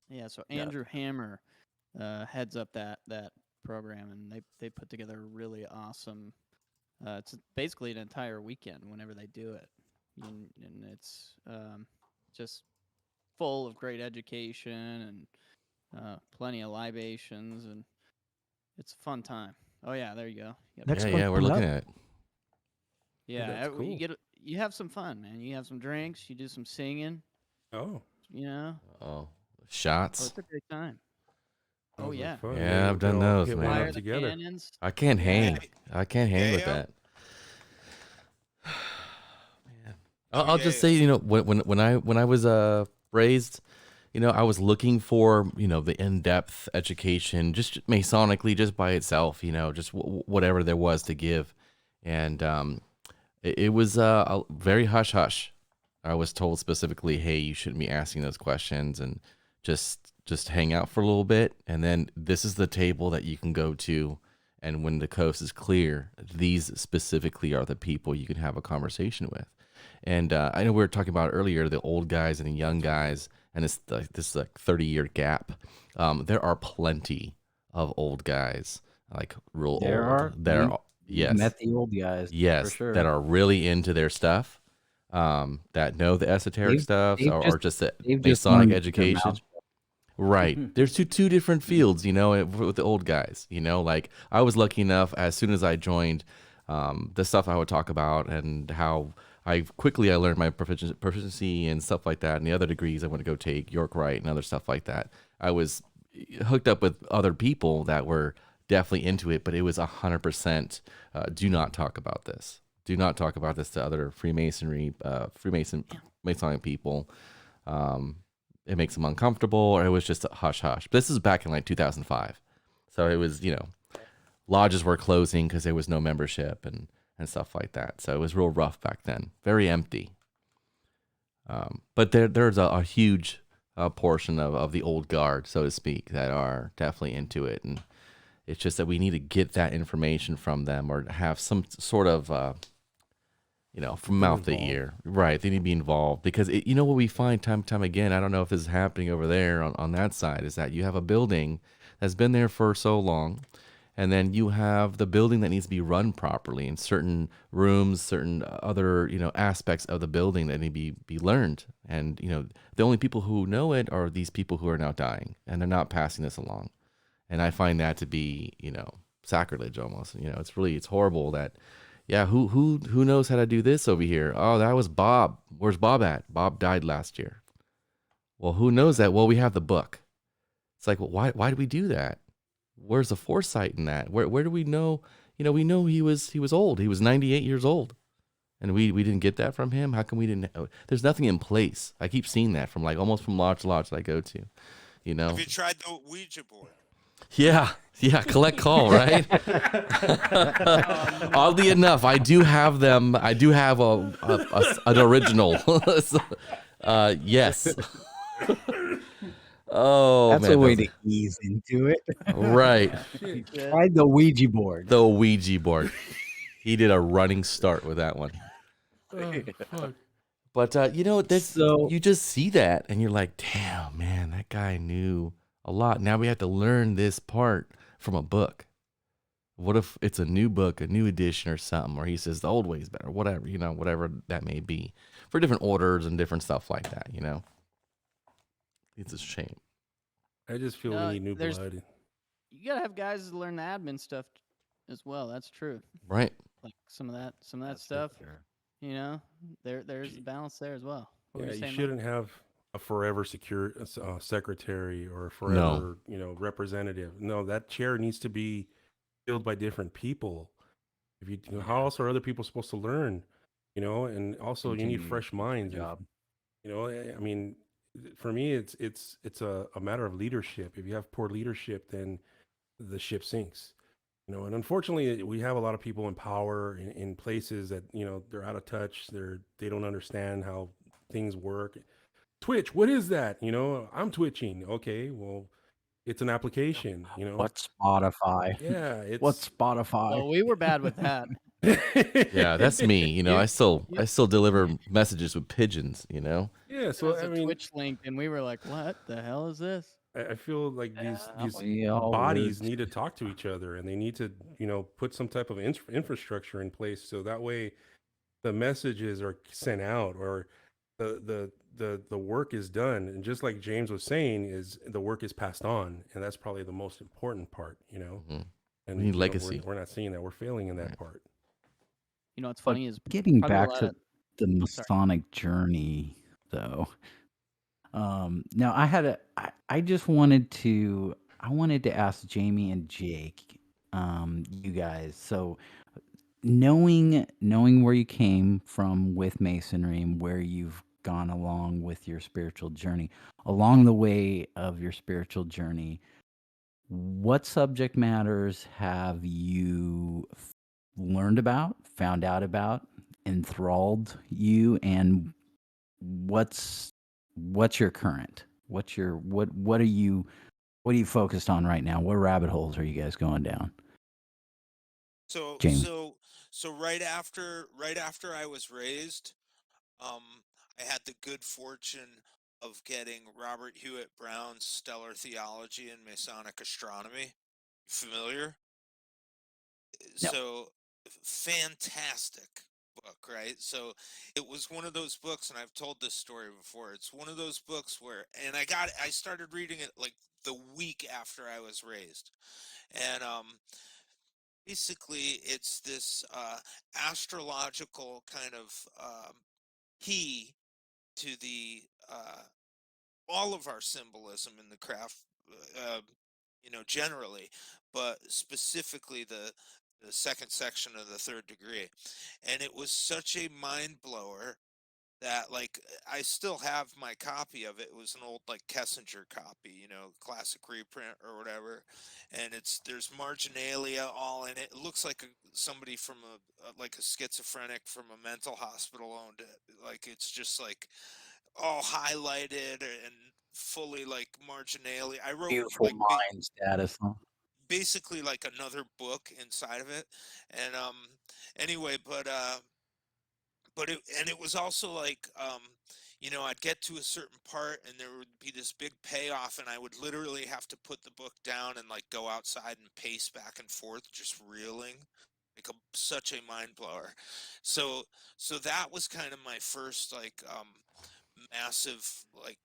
[SPEAKER 4] Yeah. So
[SPEAKER 1] Yeah.
[SPEAKER 4] Andrew Hammer heads up that program, and they put together a really awesome. It's basically an entire weekend whenever they do it, and it's just full of great education and plenty of libations, and it's a fun time. Oh yeah, there you go. Yep.
[SPEAKER 5] Next
[SPEAKER 3] Yeah,
[SPEAKER 5] one
[SPEAKER 3] yeah, we're
[SPEAKER 5] coming
[SPEAKER 3] looking
[SPEAKER 5] up.
[SPEAKER 3] at it.
[SPEAKER 4] Yeah,
[SPEAKER 2] that's cool.
[SPEAKER 4] you have some fun, man. You have some drinks, you do some singing,
[SPEAKER 2] Oh,
[SPEAKER 3] Oh,
[SPEAKER 4] Oh,
[SPEAKER 3] shots.
[SPEAKER 4] it's a great time. Oh
[SPEAKER 2] sounds like
[SPEAKER 4] yeah.
[SPEAKER 2] fun.
[SPEAKER 3] Yeah,
[SPEAKER 2] Maybe
[SPEAKER 3] I've done
[SPEAKER 2] we could all
[SPEAKER 3] those,
[SPEAKER 2] hit
[SPEAKER 3] man.
[SPEAKER 2] one
[SPEAKER 4] Fire
[SPEAKER 2] up
[SPEAKER 4] the
[SPEAKER 2] together.
[SPEAKER 4] cannons.
[SPEAKER 3] I can't
[SPEAKER 4] Yeah.
[SPEAKER 3] hang. I can't hang with
[SPEAKER 6] Yeah.
[SPEAKER 3] that. Man. I'll just
[SPEAKER 6] yeah.
[SPEAKER 3] say, when I was raised, I was looking for, the in-depth education, just Masonically, just by itself, just whatever there was to give, and it was a very hush hush. I was told specifically, hey, you shouldn't be asking those questions, and just hang out for a little bit, and then this is the table that you can go to, and when the coast is clear, these specifically are the people you can have a conversation with. And I know we were talking about earlier the old guys and the young guys, and this 30-year gap. There are plenty of old guys, like real
[SPEAKER 1] There
[SPEAKER 3] old.
[SPEAKER 1] are.
[SPEAKER 3] There
[SPEAKER 1] You've
[SPEAKER 3] are, yes,
[SPEAKER 1] met the old guys for
[SPEAKER 3] yes,
[SPEAKER 1] sure.
[SPEAKER 3] that are really into their stuff, that know the esoteric
[SPEAKER 1] They've
[SPEAKER 3] stuff,
[SPEAKER 1] they've
[SPEAKER 3] or
[SPEAKER 1] just
[SPEAKER 3] just the
[SPEAKER 1] they've just
[SPEAKER 3] Masonic
[SPEAKER 1] learned to keep their mouths
[SPEAKER 3] education.
[SPEAKER 1] shut.
[SPEAKER 3] Right. There's two different fields, with the old guys, like I was lucky enough as soon as I joined, the stuff I would talk about and how I learned my proficiency and stuff like that. And the other degrees I want to go take, York Wright and other stuff like that. I was hooked up with other people that were definitely into it, but it was 100%, do not talk about this. Do not talk about this to other Masonic people. It makes them uncomfortable, or it was just a hush hush. But this is back in like 2005. So it was, lodges were closing because there was no membership and stuff like that. So it was real rough back then, very empty. But there's a huge portion of the old guard, so to speak, that are definitely into it. And it's just that we need to get that information from them, or have some sort of, from
[SPEAKER 2] Get
[SPEAKER 3] mouth to
[SPEAKER 2] involved.
[SPEAKER 3] ear. Right. They need to be involved, because what we find time and time again, I don't know if this is happening over there on that side, is that you have a building that's been there for so long, and then you have the building that needs to be run properly, in certain rooms, certain other, aspects of the building that need to be learned. And, the only people who know it are these people who are now dying, and they're not passing this along. And I find that to be, sacrilege almost. It's horrible that, yeah, who knows how to do this over here? Oh, that was Bob. Where's Bob at? Bob died last year. Well, who knows that? Well, we have the book. It's like, well, why do we do that? Where's the foresight in that? Where do we know? We know he was old. He was 98 years old. And we didn't get that from him. How come we didn't? There's nothing in place. I keep seeing that from almost from lodge to lodge that I go to.
[SPEAKER 6] Have you tried the Ouija board?
[SPEAKER 3] Yeah, collect call, right? Oddly enough, I do have them. I do have an original. Yes. Oh,
[SPEAKER 1] That's
[SPEAKER 3] man,
[SPEAKER 1] a way to ease into it.
[SPEAKER 3] right.
[SPEAKER 1] Try the Ouija board.
[SPEAKER 3] The Ouija board. He did a running start with that one.
[SPEAKER 2] Oh, fuck.
[SPEAKER 3] But that's
[SPEAKER 1] So-
[SPEAKER 3] you just see that and you're like, damn, man, that guy knew a lot. Now we have to learn this part from a book. What if it's a new book, a new edition or something, or he says the old way is better, whatever, whatever that may be, for different orders and different stuff like that, It's a shame.
[SPEAKER 2] I just feel
[SPEAKER 4] No,
[SPEAKER 2] we need new
[SPEAKER 4] there's-
[SPEAKER 2] blood.
[SPEAKER 4] You gotta have guys learn the admin stuff as well. That's true.
[SPEAKER 3] Right.
[SPEAKER 4] Like some of that
[SPEAKER 1] That's
[SPEAKER 4] stuff.
[SPEAKER 1] for sure.
[SPEAKER 4] There's a balance there as well. What were
[SPEAKER 2] Yeah,
[SPEAKER 4] you
[SPEAKER 2] you
[SPEAKER 4] saying, Mike?
[SPEAKER 2] shouldn't have a forever secretary or a forever, representative. No, that chair needs to be filled by different people. If how else are other people supposed to learn? And also you need
[SPEAKER 1] Continue
[SPEAKER 2] fresh
[SPEAKER 1] the
[SPEAKER 2] minds.
[SPEAKER 1] job.
[SPEAKER 2] I mean, for me, it's a matter of leadership. If you have poor leadership, then the ship sinks. And unfortunately, we have a lot of people in power in places that they're out of touch. They don't understand how things work. Twitch, what is that? I'm twitching. Okay, well, it's an application.
[SPEAKER 1] What's Spotify?
[SPEAKER 2] Yeah,
[SPEAKER 1] What's
[SPEAKER 2] it's
[SPEAKER 1] Spotify?
[SPEAKER 4] Oh, we were bad with that.
[SPEAKER 3] Yeah, that's me.
[SPEAKER 4] You,
[SPEAKER 3] I still
[SPEAKER 4] you,
[SPEAKER 3] deliver messages with pigeons.
[SPEAKER 2] yeah.
[SPEAKER 4] sent
[SPEAKER 2] So
[SPEAKER 4] us a Twitch link, and we were like, "What the hell is this?"
[SPEAKER 2] I feel like these
[SPEAKER 1] We all
[SPEAKER 2] bodies
[SPEAKER 1] would.
[SPEAKER 2] need to talk to each other, and they need to put some type of infrastructure in place, so that way the messages are sent out, or the work is done. And just like James was saying, is the work is passed on, and that's probably the most important part.
[SPEAKER 3] Mhm.
[SPEAKER 2] And
[SPEAKER 3] We need legacy.
[SPEAKER 2] we're not seeing that. We're failing in that
[SPEAKER 3] Right.
[SPEAKER 2] part.
[SPEAKER 4] You know what's
[SPEAKER 1] But
[SPEAKER 4] funny is
[SPEAKER 1] getting
[SPEAKER 4] probably a
[SPEAKER 1] back
[SPEAKER 4] lot
[SPEAKER 1] to
[SPEAKER 4] of.
[SPEAKER 1] the
[SPEAKER 4] Sorry.
[SPEAKER 1] Masonic journey, though, now I just wanted to ask Jamie and Jake, you guys. So knowing where you came from with Masonry and where you've gone along with your spiritual journey, along the way of your spiritual journey, what subject matters have you learned about, found out about, enthralled you, and what's your current? What are you focused on right now? What rabbit holes are you guys going down?
[SPEAKER 6] So
[SPEAKER 1] Jamie.
[SPEAKER 6] so so right after I was raised, um, I had the good fortune of getting Robert Hewitt Brown's Stellar Theology and Masonic Astronomy. Familiar?
[SPEAKER 1] No.
[SPEAKER 6] So fantastic book, right? So it was one of those books, and I've told this story before. It's one of those books where, and I started reading it like the week after I was raised, and basically it's this astrological kind of key to the all of our symbolism in the craft, generally, but specifically the second section of the third degree. And it was such a mind blower that, like, I still have my copy of it. It was an old, like, Kessinger copy, classic reprint or whatever. And there's marginalia all in it. It looks like somebody from like a schizophrenic from a mental hospital owned it. Like, it's just like all highlighted and fully like marginalia. I wrote
[SPEAKER 1] Beautiful
[SPEAKER 6] like
[SPEAKER 1] mind status, huh?
[SPEAKER 6] basically like another book inside of it. And anyway, but it was also like, I'd get to a certain part and there would be this big payoff, and I would literally have to put the book down and like go outside and pace back and forth, just reeling. Like such a mind blower. So so that was kind of my first like massive, like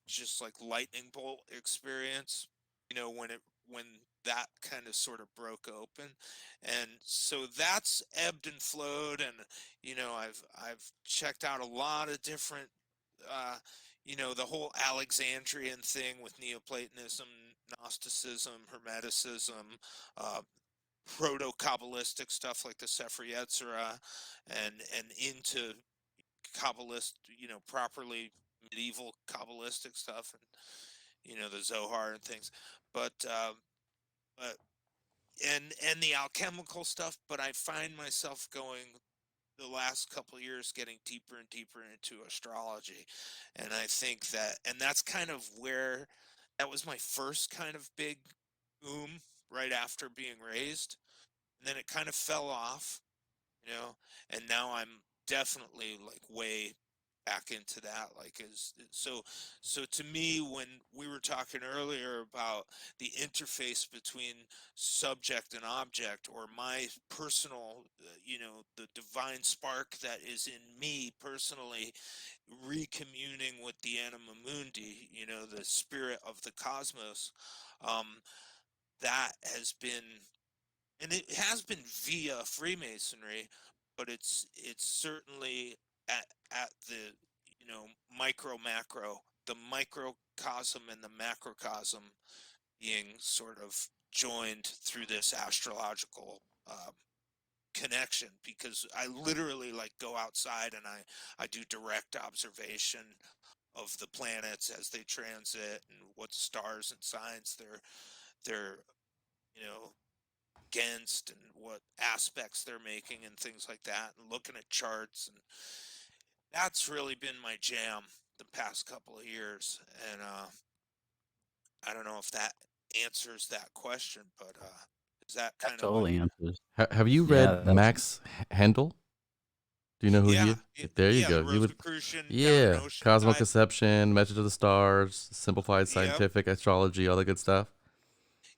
[SPEAKER 6] just like lightning bolt experience, when that kind of sort of broke open. And so that's ebbed and flowed, and I've checked out a lot of different, the whole Alexandrian thing with Neoplatonism, Gnosticism, Hermeticism, uh, proto-Kabbalistic stuff like the Sefer Yetzirah, and into Kabbalist, properly medieval Kabbalistic stuff, and the Zohar and things, but but and the alchemical stuff. But I find myself going the last couple of years getting deeper and deeper into astrology, and I think that's kind of where that was my first kind of big boom right after being raised, and then it kind of fell off, you know, and now I'm definitely like way back into that, like, is so to me, when we were talking earlier about the interface between subject and object, or my personal, the divine spark that is in me personally, recommuning with the anima mundi, the spirit of the cosmos, um that has been, and it has been via Freemasonry, but it's certainly at the, micro macro, the microcosm and the macrocosm being sort of joined through this astrological connection, because I literally like go outside and I do direct observation of the planets as they transit, and what stars and signs they're you know against, and what aspects they're making and things like that, and looking at charts, and that's really been my jam the past couple of years, and I don't know if that answers that question, but is that
[SPEAKER 1] That
[SPEAKER 6] kind of what?
[SPEAKER 1] totally answers.
[SPEAKER 3] Have you
[SPEAKER 1] Yeah,
[SPEAKER 3] read
[SPEAKER 1] that's
[SPEAKER 3] Max Handel? Do you know who he
[SPEAKER 6] Yeah,
[SPEAKER 3] is? There you
[SPEAKER 6] yeah, the
[SPEAKER 3] go. You would,
[SPEAKER 6] Rosicrucian down in
[SPEAKER 3] yeah.
[SPEAKER 6] Ocean
[SPEAKER 3] Cosmic
[SPEAKER 6] type.
[SPEAKER 3] Conception, Message of the Stars, Simplified
[SPEAKER 6] Yep.
[SPEAKER 3] Scientific Astrology, all that good stuff.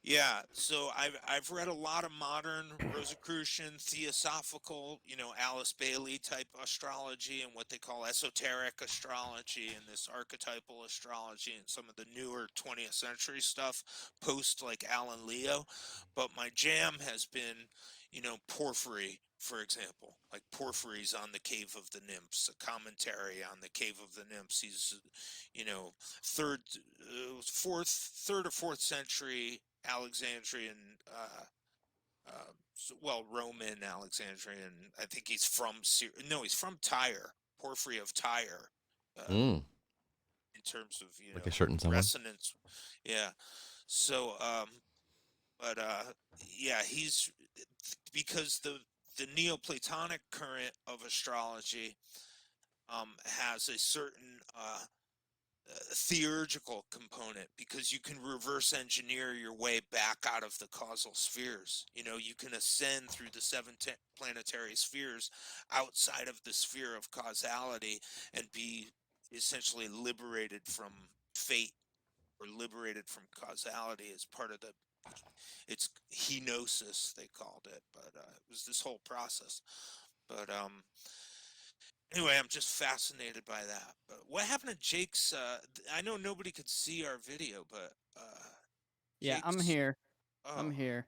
[SPEAKER 6] Yeah, so I've read a lot of modern Rosicrucian, theosophical, Alice Bailey type astrology and what they call esoteric astrology and this archetypal astrology and some of the newer 20th century stuff post like Alan Leo. But my jam has been, Porphyry, for example. Like Porphyry's on the Cave of the Nymphs, a commentary on the Cave of the Nymphs. He's, you know, third or fourth century Alexandrian, Roman Alexandrian. I think he's from no, he's from Tyre, Porphyry of Tyre,
[SPEAKER 3] Mm,
[SPEAKER 6] in terms of
[SPEAKER 3] like a certain someone.
[SPEAKER 6] resonance. Yeah. So, but yeah, he's because the Neoplatonic current of astrology has a certain theurgical component because you can reverse engineer your way back out of the causal spheres. You can ascend through the seven planetary spheres outside of the sphere of causality and be essentially liberated from fate or liberated from causality as part of it's henosis, they called it, but it was this whole process. But anyway, I'm just fascinated by that. But what happened to Jake's? I know nobody could see our video, but
[SPEAKER 4] Yeah, I'm
[SPEAKER 6] Jake's.
[SPEAKER 4] here. I'm
[SPEAKER 6] Oh,
[SPEAKER 4] here.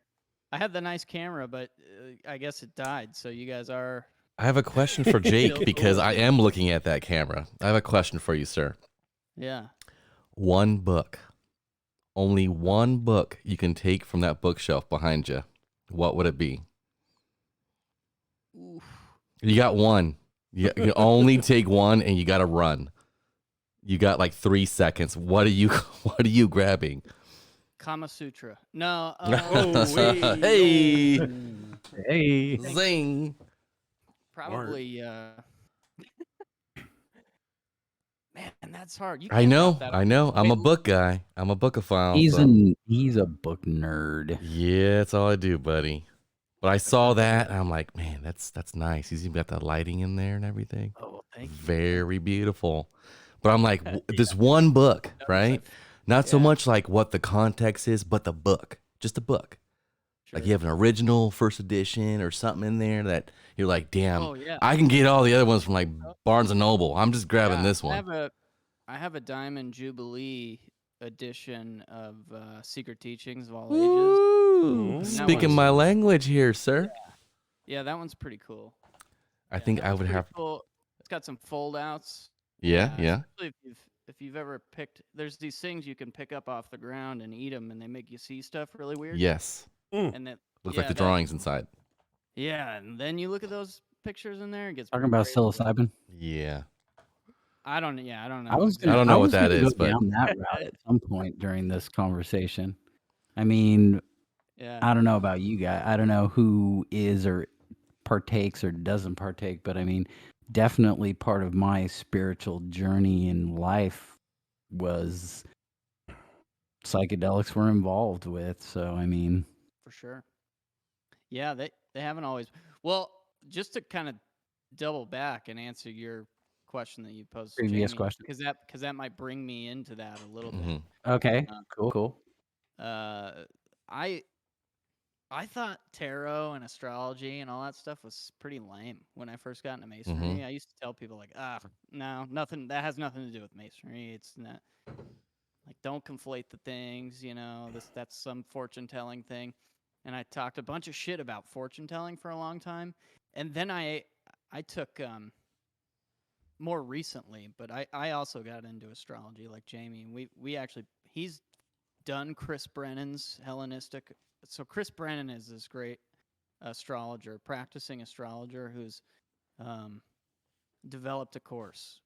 [SPEAKER 4] I had the nice camera, but I guess it died. So you guys are
[SPEAKER 3] I have a question for Jake
[SPEAKER 4] still
[SPEAKER 3] because
[SPEAKER 4] cool.
[SPEAKER 3] I am looking at that camera. I have a question for you, sir.
[SPEAKER 4] Yeah.
[SPEAKER 3] One book, only one book you can take from that bookshelf behind you. What would it be?
[SPEAKER 4] Oof.
[SPEAKER 3] You got one. You can only take one, and you got to run. You got like 3 seconds. What are you? What are you grabbing?
[SPEAKER 4] Kama Sutra. No.
[SPEAKER 3] Hey,
[SPEAKER 1] Hey,
[SPEAKER 3] zing!
[SPEAKER 4] Probably. Man, that's hard. You
[SPEAKER 3] I
[SPEAKER 4] can't drop
[SPEAKER 3] know,
[SPEAKER 4] that.
[SPEAKER 3] I know. I'm
[SPEAKER 4] Wait,
[SPEAKER 3] a book guy. I'm a bookophile.
[SPEAKER 1] he's
[SPEAKER 3] So
[SPEAKER 1] he's a book nerd.
[SPEAKER 3] yeah, that's all I do, buddy. But I saw that, and I'm like, man, that's nice. He's even got the lighting in there and everything.
[SPEAKER 4] Oh, thank you.
[SPEAKER 3] Very beautiful. But I'm like,
[SPEAKER 4] Yeah,
[SPEAKER 3] this one book,
[SPEAKER 4] notice
[SPEAKER 3] right?
[SPEAKER 4] I've-
[SPEAKER 3] Not so
[SPEAKER 4] yeah,
[SPEAKER 3] much like what the context is, but the book, just a book. Like you
[SPEAKER 4] sure.
[SPEAKER 3] have an original first edition or something in there that you're like, damn,
[SPEAKER 4] Oh yeah.
[SPEAKER 3] I can get all the other ones from like Barnes and Noble. I'm just grabbing
[SPEAKER 4] Yeah,
[SPEAKER 3] this one.
[SPEAKER 4] I have a Diamond Jubilee edition of Secret Teachings of All Ages.
[SPEAKER 3] Ooh,
[SPEAKER 2] Mm.
[SPEAKER 3] speaking
[SPEAKER 4] one's-
[SPEAKER 3] my language here, sir.
[SPEAKER 4] Yeah, that one's pretty cool.
[SPEAKER 3] I
[SPEAKER 4] Yeah,
[SPEAKER 3] think
[SPEAKER 4] that
[SPEAKER 3] I
[SPEAKER 4] one's
[SPEAKER 3] would
[SPEAKER 4] pretty
[SPEAKER 3] have.
[SPEAKER 4] cool. It's got some fold outs.
[SPEAKER 3] Yeah, yeah.
[SPEAKER 4] Especially if you've ever picked. There's these things you can pick up off the ground and eat them, and they make you see stuff really weird.
[SPEAKER 3] Yes.
[SPEAKER 4] And that
[SPEAKER 3] Looks
[SPEAKER 4] yeah,
[SPEAKER 3] like the
[SPEAKER 4] that-
[SPEAKER 3] drawings inside.
[SPEAKER 4] Yeah, and then you look at those pictures in there, it gets
[SPEAKER 1] Talking about
[SPEAKER 4] crazy.
[SPEAKER 1] psilocybin.
[SPEAKER 3] Yeah.
[SPEAKER 4] I don't know.
[SPEAKER 1] I don't
[SPEAKER 3] I don't know what that
[SPEAKER 1] gonna
[SPEAKER 3] is,
[SPEAKER 1] go
[SPEAKER 3] but
[SPEAKER 1] down that route at some point during this conversation. I mean,
[SPEAKER 4] Yeah.
[SPEAKER 1] I don't know about you guys. I don't know who is or partakes or doesn't partake, but I mean, definitely part of my spiritual journey in life was psychedelics were involved with. So, I mean,
[SPEAKER 4] For sure. Yeah, they haven't always. Well, just to kind of double back and answer your question that you posed,
[SPEAKER 1] Previous
[SPEAKER 4] Jamie,
[SPEAKER 1] question.
[SPEAKER 4] because that might bring me into that a little bit.
[SPEAKER 3] mhm.
[SPEAKER 1] okay,
[SPEAKER 4] Uh,
[SPEAKER 1] cool.
[SPEAKER 4] I thought tarot and astrology and all that stuff was pretty lame when I first got into masonry. I used to tell people like, no, nothing. That has nothing to do with masonry. It's not like don't conflate the things. That's some fortune telling thing. And I talked a bunch of shit about fortune telling for a long time, and then I took more recently, but I also got into astrology like Jamie, and we actually he's done Chris Brennan's Hellenistic. So Chris Brennan is this great astrologer, practicing astrologer who's developed a course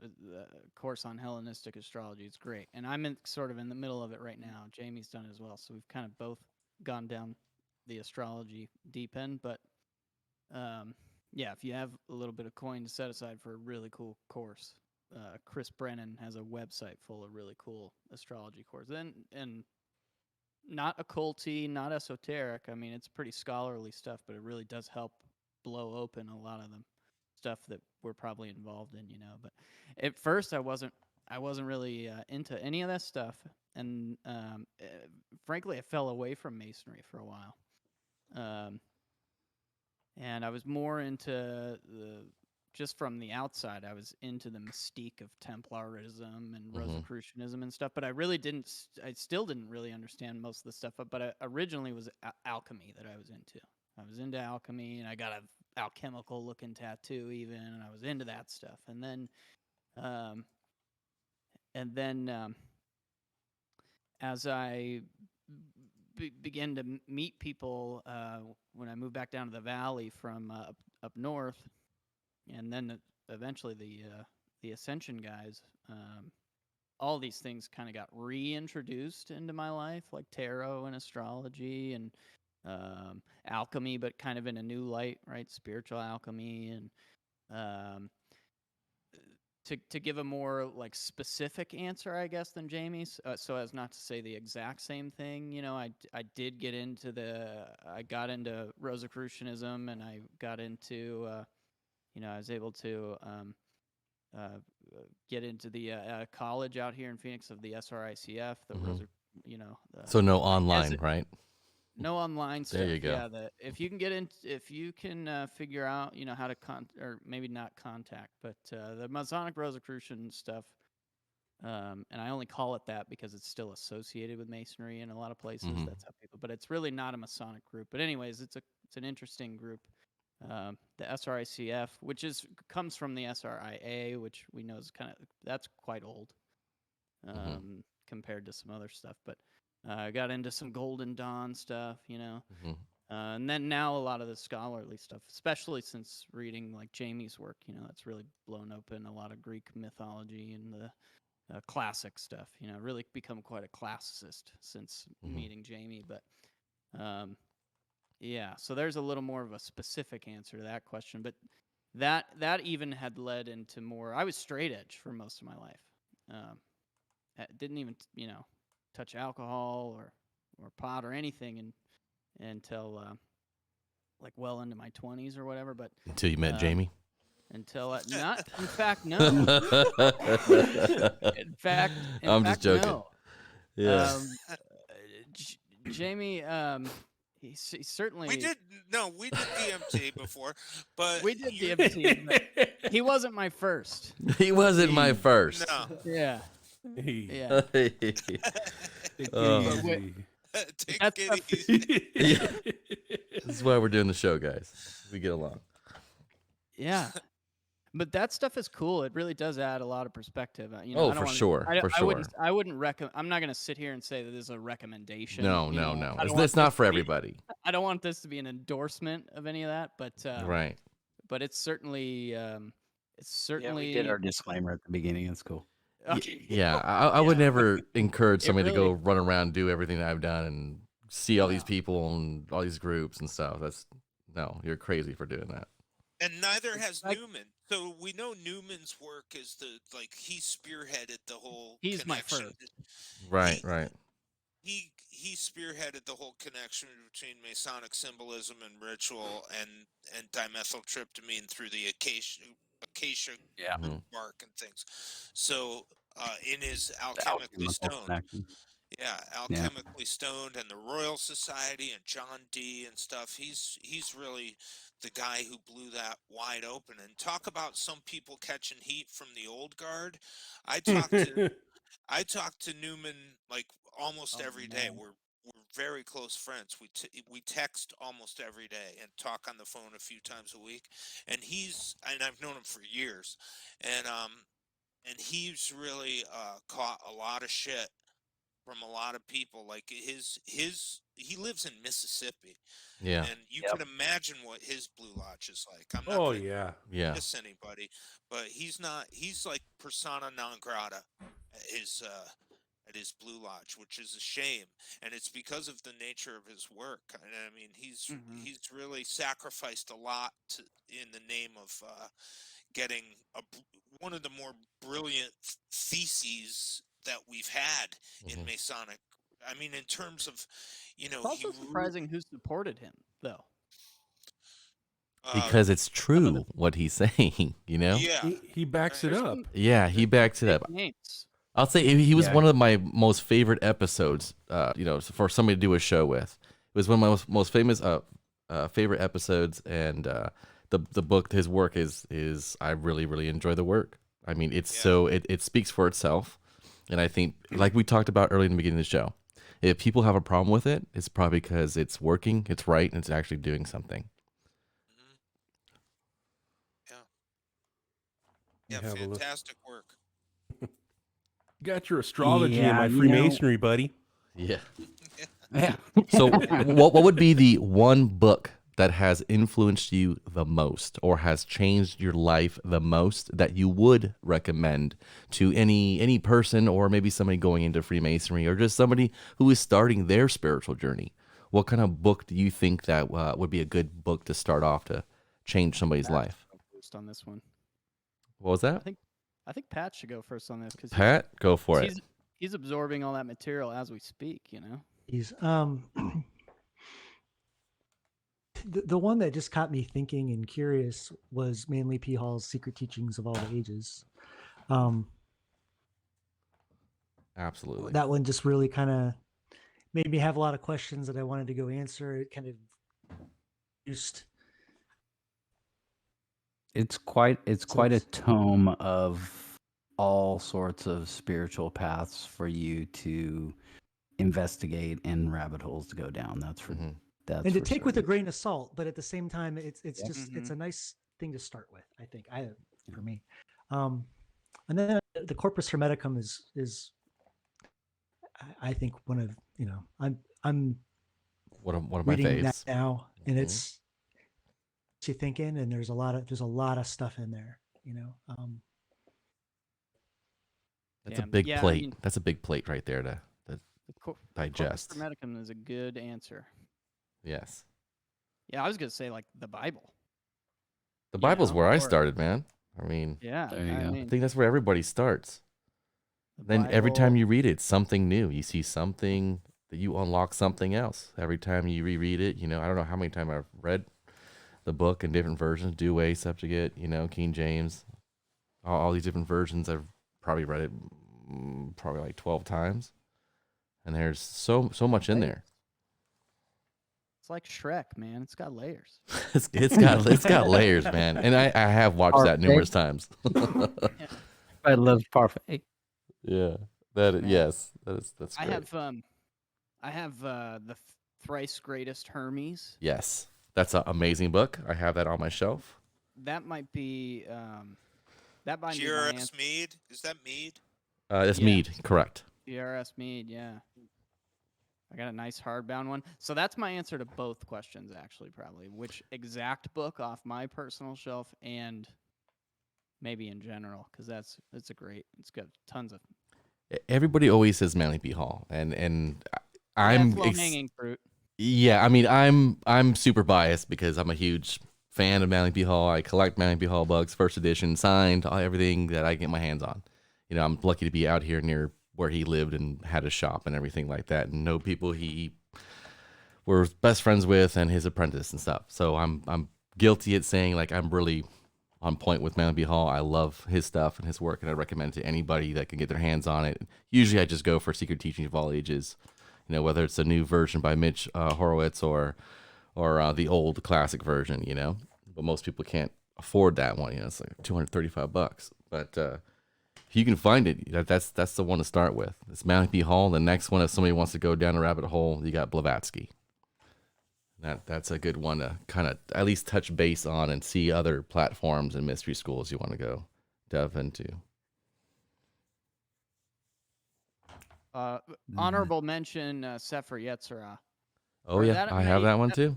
[SPEAKER 4] on Hellenistic astrology. It's great, and I'm sort of in the middle of it right now. Jamie's done it as well, so we've kind of both gone down the astrology deep end. But yeah, if you have a little bit of coin to set aside for a really cool course, Chris Brennan has a website full of really cool astrology courses. And not occulty, not esoteric. I mean, it's pretty scholarly stuff, but it really does help blow open a lot of the stuff that we're probably involved in, But at first, I wasn't really into any of that stuff, and frankly, I fell away from Masonry for a while. And I was more into just from the outside, I was into the mystique of Templarism and Rosicrucianism and stuff, but I still didn't really understand most of the stuff, but I originally was alchemy that I was into. I was into alchemy, and I got a alchemical looking tattoo even, and I was into that stuff. And then as I began to meet people when I moved back down to the valley from up north, and then eventually the Ascension guys, all these things kind of got reintroduced into my life, like tarot and astrology and alchemy, but kind of in a new light, right? Spiritual alchemy, and to give a more like specific answer, I guess, than Jamie's, so as not to say the exact same thing, I did get into I got into Rosicrucianism, and I got into, I was able to get into the college out here in Phoenix of the SRICF,
[SPEAKER 3] So no online, right?
[SPEAKER 4] No online stuff.
[SPEAKER 3] There you go.
[SPEAKER 4] Yeah, if you can figure out, how to or maybe not contact, but the Masonic Rosicrucian stuff, and I only call it that because it's still associated with Masonry in a lot of places. That's how people. But it's really not a Masonic group. But anyways, it's an interesting group. The SRICF, which comes from the SRIA, which we know is that's quite old, compared to some other stuff, but. I got into some Golden Dawn stuff, and then now a lot of the scholarly stuff, especially since reading like Jamie's work, that's really blown open a lot of Greek mythology and the classic stuff, really become quite a classicist since meeting Jamie. But yeah, so there's a little more of a specific answer to that question, but that even had led into more. I was straight edge for most of my life. Didn't even, touch alcohol or pot or anything until like well into my 20s or whatever. But
[SPEAKER 3] until you met Jamie.
[SPEAKER 4] Until not, in fact, no. in fact,
[SPEAKER 3] I'm just joking.
[SPEAKER 4] No.
[SPEAKER 3] Yeah.
[SPEAKER 4] Jamie, he certainly.
[SPEAKER 6] We did DMT before, but
[SPEAKER 4] we did DMT. But he wasn't my first.
[SPEAKER 3] He wasn't my first.
[SPEAKER 6] No.
[SPEAKER 4] Yeah.
[SPEAKER 2] Yeah.
[SPEAKER 6] Take it easy.
[SPEAKER 3] Yeah. This is why we're doing the show, guys. We get along.
[SPEAKER 4] Yeah. But that stuff is cool. It really does add a lot of perspective.
[SPEAKER 3] For sure.
[SPEAKER 4] I wouldn't recommend. I'm not going to sit here and say that this is a recommendation.
[SPEAKER 3] No. It's not for everybody.
[SPEAKER 4] I don't want this to be an endorsement of any of that, but
[SPEAKER 3] right.
[SPEAKER 4] But it's certainly. Yeah,
[SPEAKER 1] we did our disclaimer at the beginning. It's cool.
[SPEAKER 4] Okay.
[SPEAKER 3] Yeah, I would never encourage somebody to go run around and do everything that I've done and see all these people and all these groups and stuff. No, you're crazy for doing that.
[SPEAKER 6] And neither has Newman. So we know Newman's work is he spearheaded the whole
[SPEAKER 4] He's
[SPEAKER 6] connection.
[SPEAKER 4] my first.
[SPEAKER 3] Right.
[SPEAKER 6] He spearheaded the whole connection between Masonic symbolism and ritual and dimethyltryptamine through the acacia bark and things. So in his Alchemically Stoned. Yeah, Alchemically Stoned and the Royal Society and John Dee and stuff. He's really the guy who blew that wide open. And talk about some people catching heat from the old guard. I talk to Newman like almost every day. We're very close friends. We text almost every day and talk on the phone a few times a week. And I've known him for years. And he's really caught a lot of shit from a lot of people. Like he lives in Mississippi.
[SPEAKER 3] Yeah.
[SPEAKER 6] And you can imagine what his Blue Lodge is like. I'm not gonna miss anybody, but he's like persona non grata. at his Blue Lodge, which is a shame, and it's because of the nature of his work. And I mean, he's really sacrificed a lot in the name of getting one of the more brilliant theses that we've had in Masonic. I mean, in terms of,
[SPEAKER 4] It's also surprising who supported him, though.
[SPEAKER 3] Because it's true what he's saying, you know?
[SPEAKER 6] Yeah.
[SPEAKER 2] He backs it up.
[SPEAKER 3] Yeah, he backs it up.
[SPEAKER 4] Names.
[SPEAKER 3] I'll say he was
[SPEAKER 1] Yeah.
[SPEAKER 3] one of my most favorite episodes, for somebody to do a show with. It was one of my most famous favorite episodes, and the book, his work is I really, really enjoy the work. I mean, it's it speaks for itself. And I think, like we talked about early in the beginning of the show, if people have a problem with it, it's probably because it's working, it's right, and it's actually doing something.
[SPEAKER 6] Yeah, fantastic work.
[SPEAKER 2] Got your astrology in
[SPEAKER 1] Yeah,
[SPEAKER 2] my Freemasonry, buddy.
[SPEAKER 3] Yeah.
[SPEAKER 1] Yeah.
[SPEAKER 3] So what would be the one book that has influenced you the most or has changed your life the most that you would recommend to any person, or maybe somebody going into Freemasonry, or just somebody who is starting their spiritual journey? What kind of book do you think that would be a good book to start off to change somebody's life?
[SPEAKER 4] First on this one.
[SPEAKER 3] What was that?
[SPEAKER 4] I think Pat should go first on this because
[SPEAKER 3] Pat, go for it.
[SPEAKER 4] He's absorbing all that material as we speak. You know.
[SPEAKER 5] He's the one that just caught me thinking and curious was Manly P. Hall's Secret Teachings of All the Ages.
[SPEAKER 3] Absolutely.
[SPEAKER 5] That one just really kind of made me have a lot of questions that I wanted to go answer. It kind of just
[SPEAKER 1] It's quite a tome of all sorts of spiritual paths for you to investigate and rabbit holes to go down. That's for that's
[SPEAKER 5] and to
[SPEAKER 1] for
[SPEAKER 5] take with a
[SPEAKER 1] certain.
[SPEAKER 5] grain of salt, but at the same time, it's just it's a nice thing to start with. I think for me, and then the Corpus Hermeticum is I think one of I'm
[SPEAKER 3] one of my
[SPEAKER 5] reading that
[SPEAKER 3] faves
[SPEAKER 5] now, and it's you thinking, and there's a lot of stuff in there.
[SPEAKER 3] That's a big plate. I mean, that's a big plate right there to digest.
[SPEAKER 4] Corpus Hermeticum is a good answer.
[SPEAKER 3] Yes.
[SPEAKER 4] Yeah, I was gonna say like the Bible.
[SPEAKER 3] The Bible's where I started, man. I mean,
[SPEAKER 4] yeah,
[SPEAKER 3] I think that's where everybody starts. Then every time you read it, it's something new. You see something that you unlock something else. Every time you reread it, I don't know how many times I've read the book in different versions, Dewey, Septuagint, King James, all these different versions. I've probably read it probably like 12 times. And there's so much in there.
[SPEAKER 4] It's like Shrek, man. It's got layers.
[SPEAKER 3] it's got layers, man. And I have watched that numerous times.
[SPEAKER 1] I love parfait.
[SPEAKER 3] Yeah. That's great.
[SPEAKER 4] I have the Thrice Greatest Hermes.
[SPEAKER 3] Yes. That's an amazing book. I have that on my shelf.
[SPEAKER 4] That might be that might be
[SPEAKER 6] G.R.S. Mead. Is that Mead?
[SPEAKER 3] That's Mead, correct.
[SPEAKER 4] G.R.S. Mead, yeah. I got a nice hardbound one. So that's my answer to both questions, actually, probably. Which exact book off my personal shelf and maybe in general, because it's got tons of.
[SPEAKER 3] Everybody always says Manly P. Hall, and I'm
[SPEAKER 4] hanging fruit.
[SPEAKER 3] Yeah, I mean, I'm super biased because I'm a huge fan of Manly P. Hall. I collect Manly P. Hall books, first edition, signed, everything that I get my hands on. I'm lucky to be out here near where he lived and had a shop and everything like that, and know people he were best friends with and his apprentice and stuff. So I'm guilty at saying like I'm really on point with Manly P. Hall. I love his stuff and his work, and I recommend it to anybody that can get their hands on it. Usually I just go for Secret Teachings of All Ages, whether it's a new version by Mitch Horowitz or the old classic version, but most people can't afford that one. It's like $235, but if you can find it, that's the one to start with. It's Manly P. Hall. The next one, if somebody wants to go down a rabbit hole, you got Blavatsky. That's a good one to kind of at least touch base on and see other platforms and mystery schools you want to go delve into.
[SPEAKER 4] Honorable mention Sefer Yetzirah.
[SPEAKER 3] Oh, yeah, I have that one too.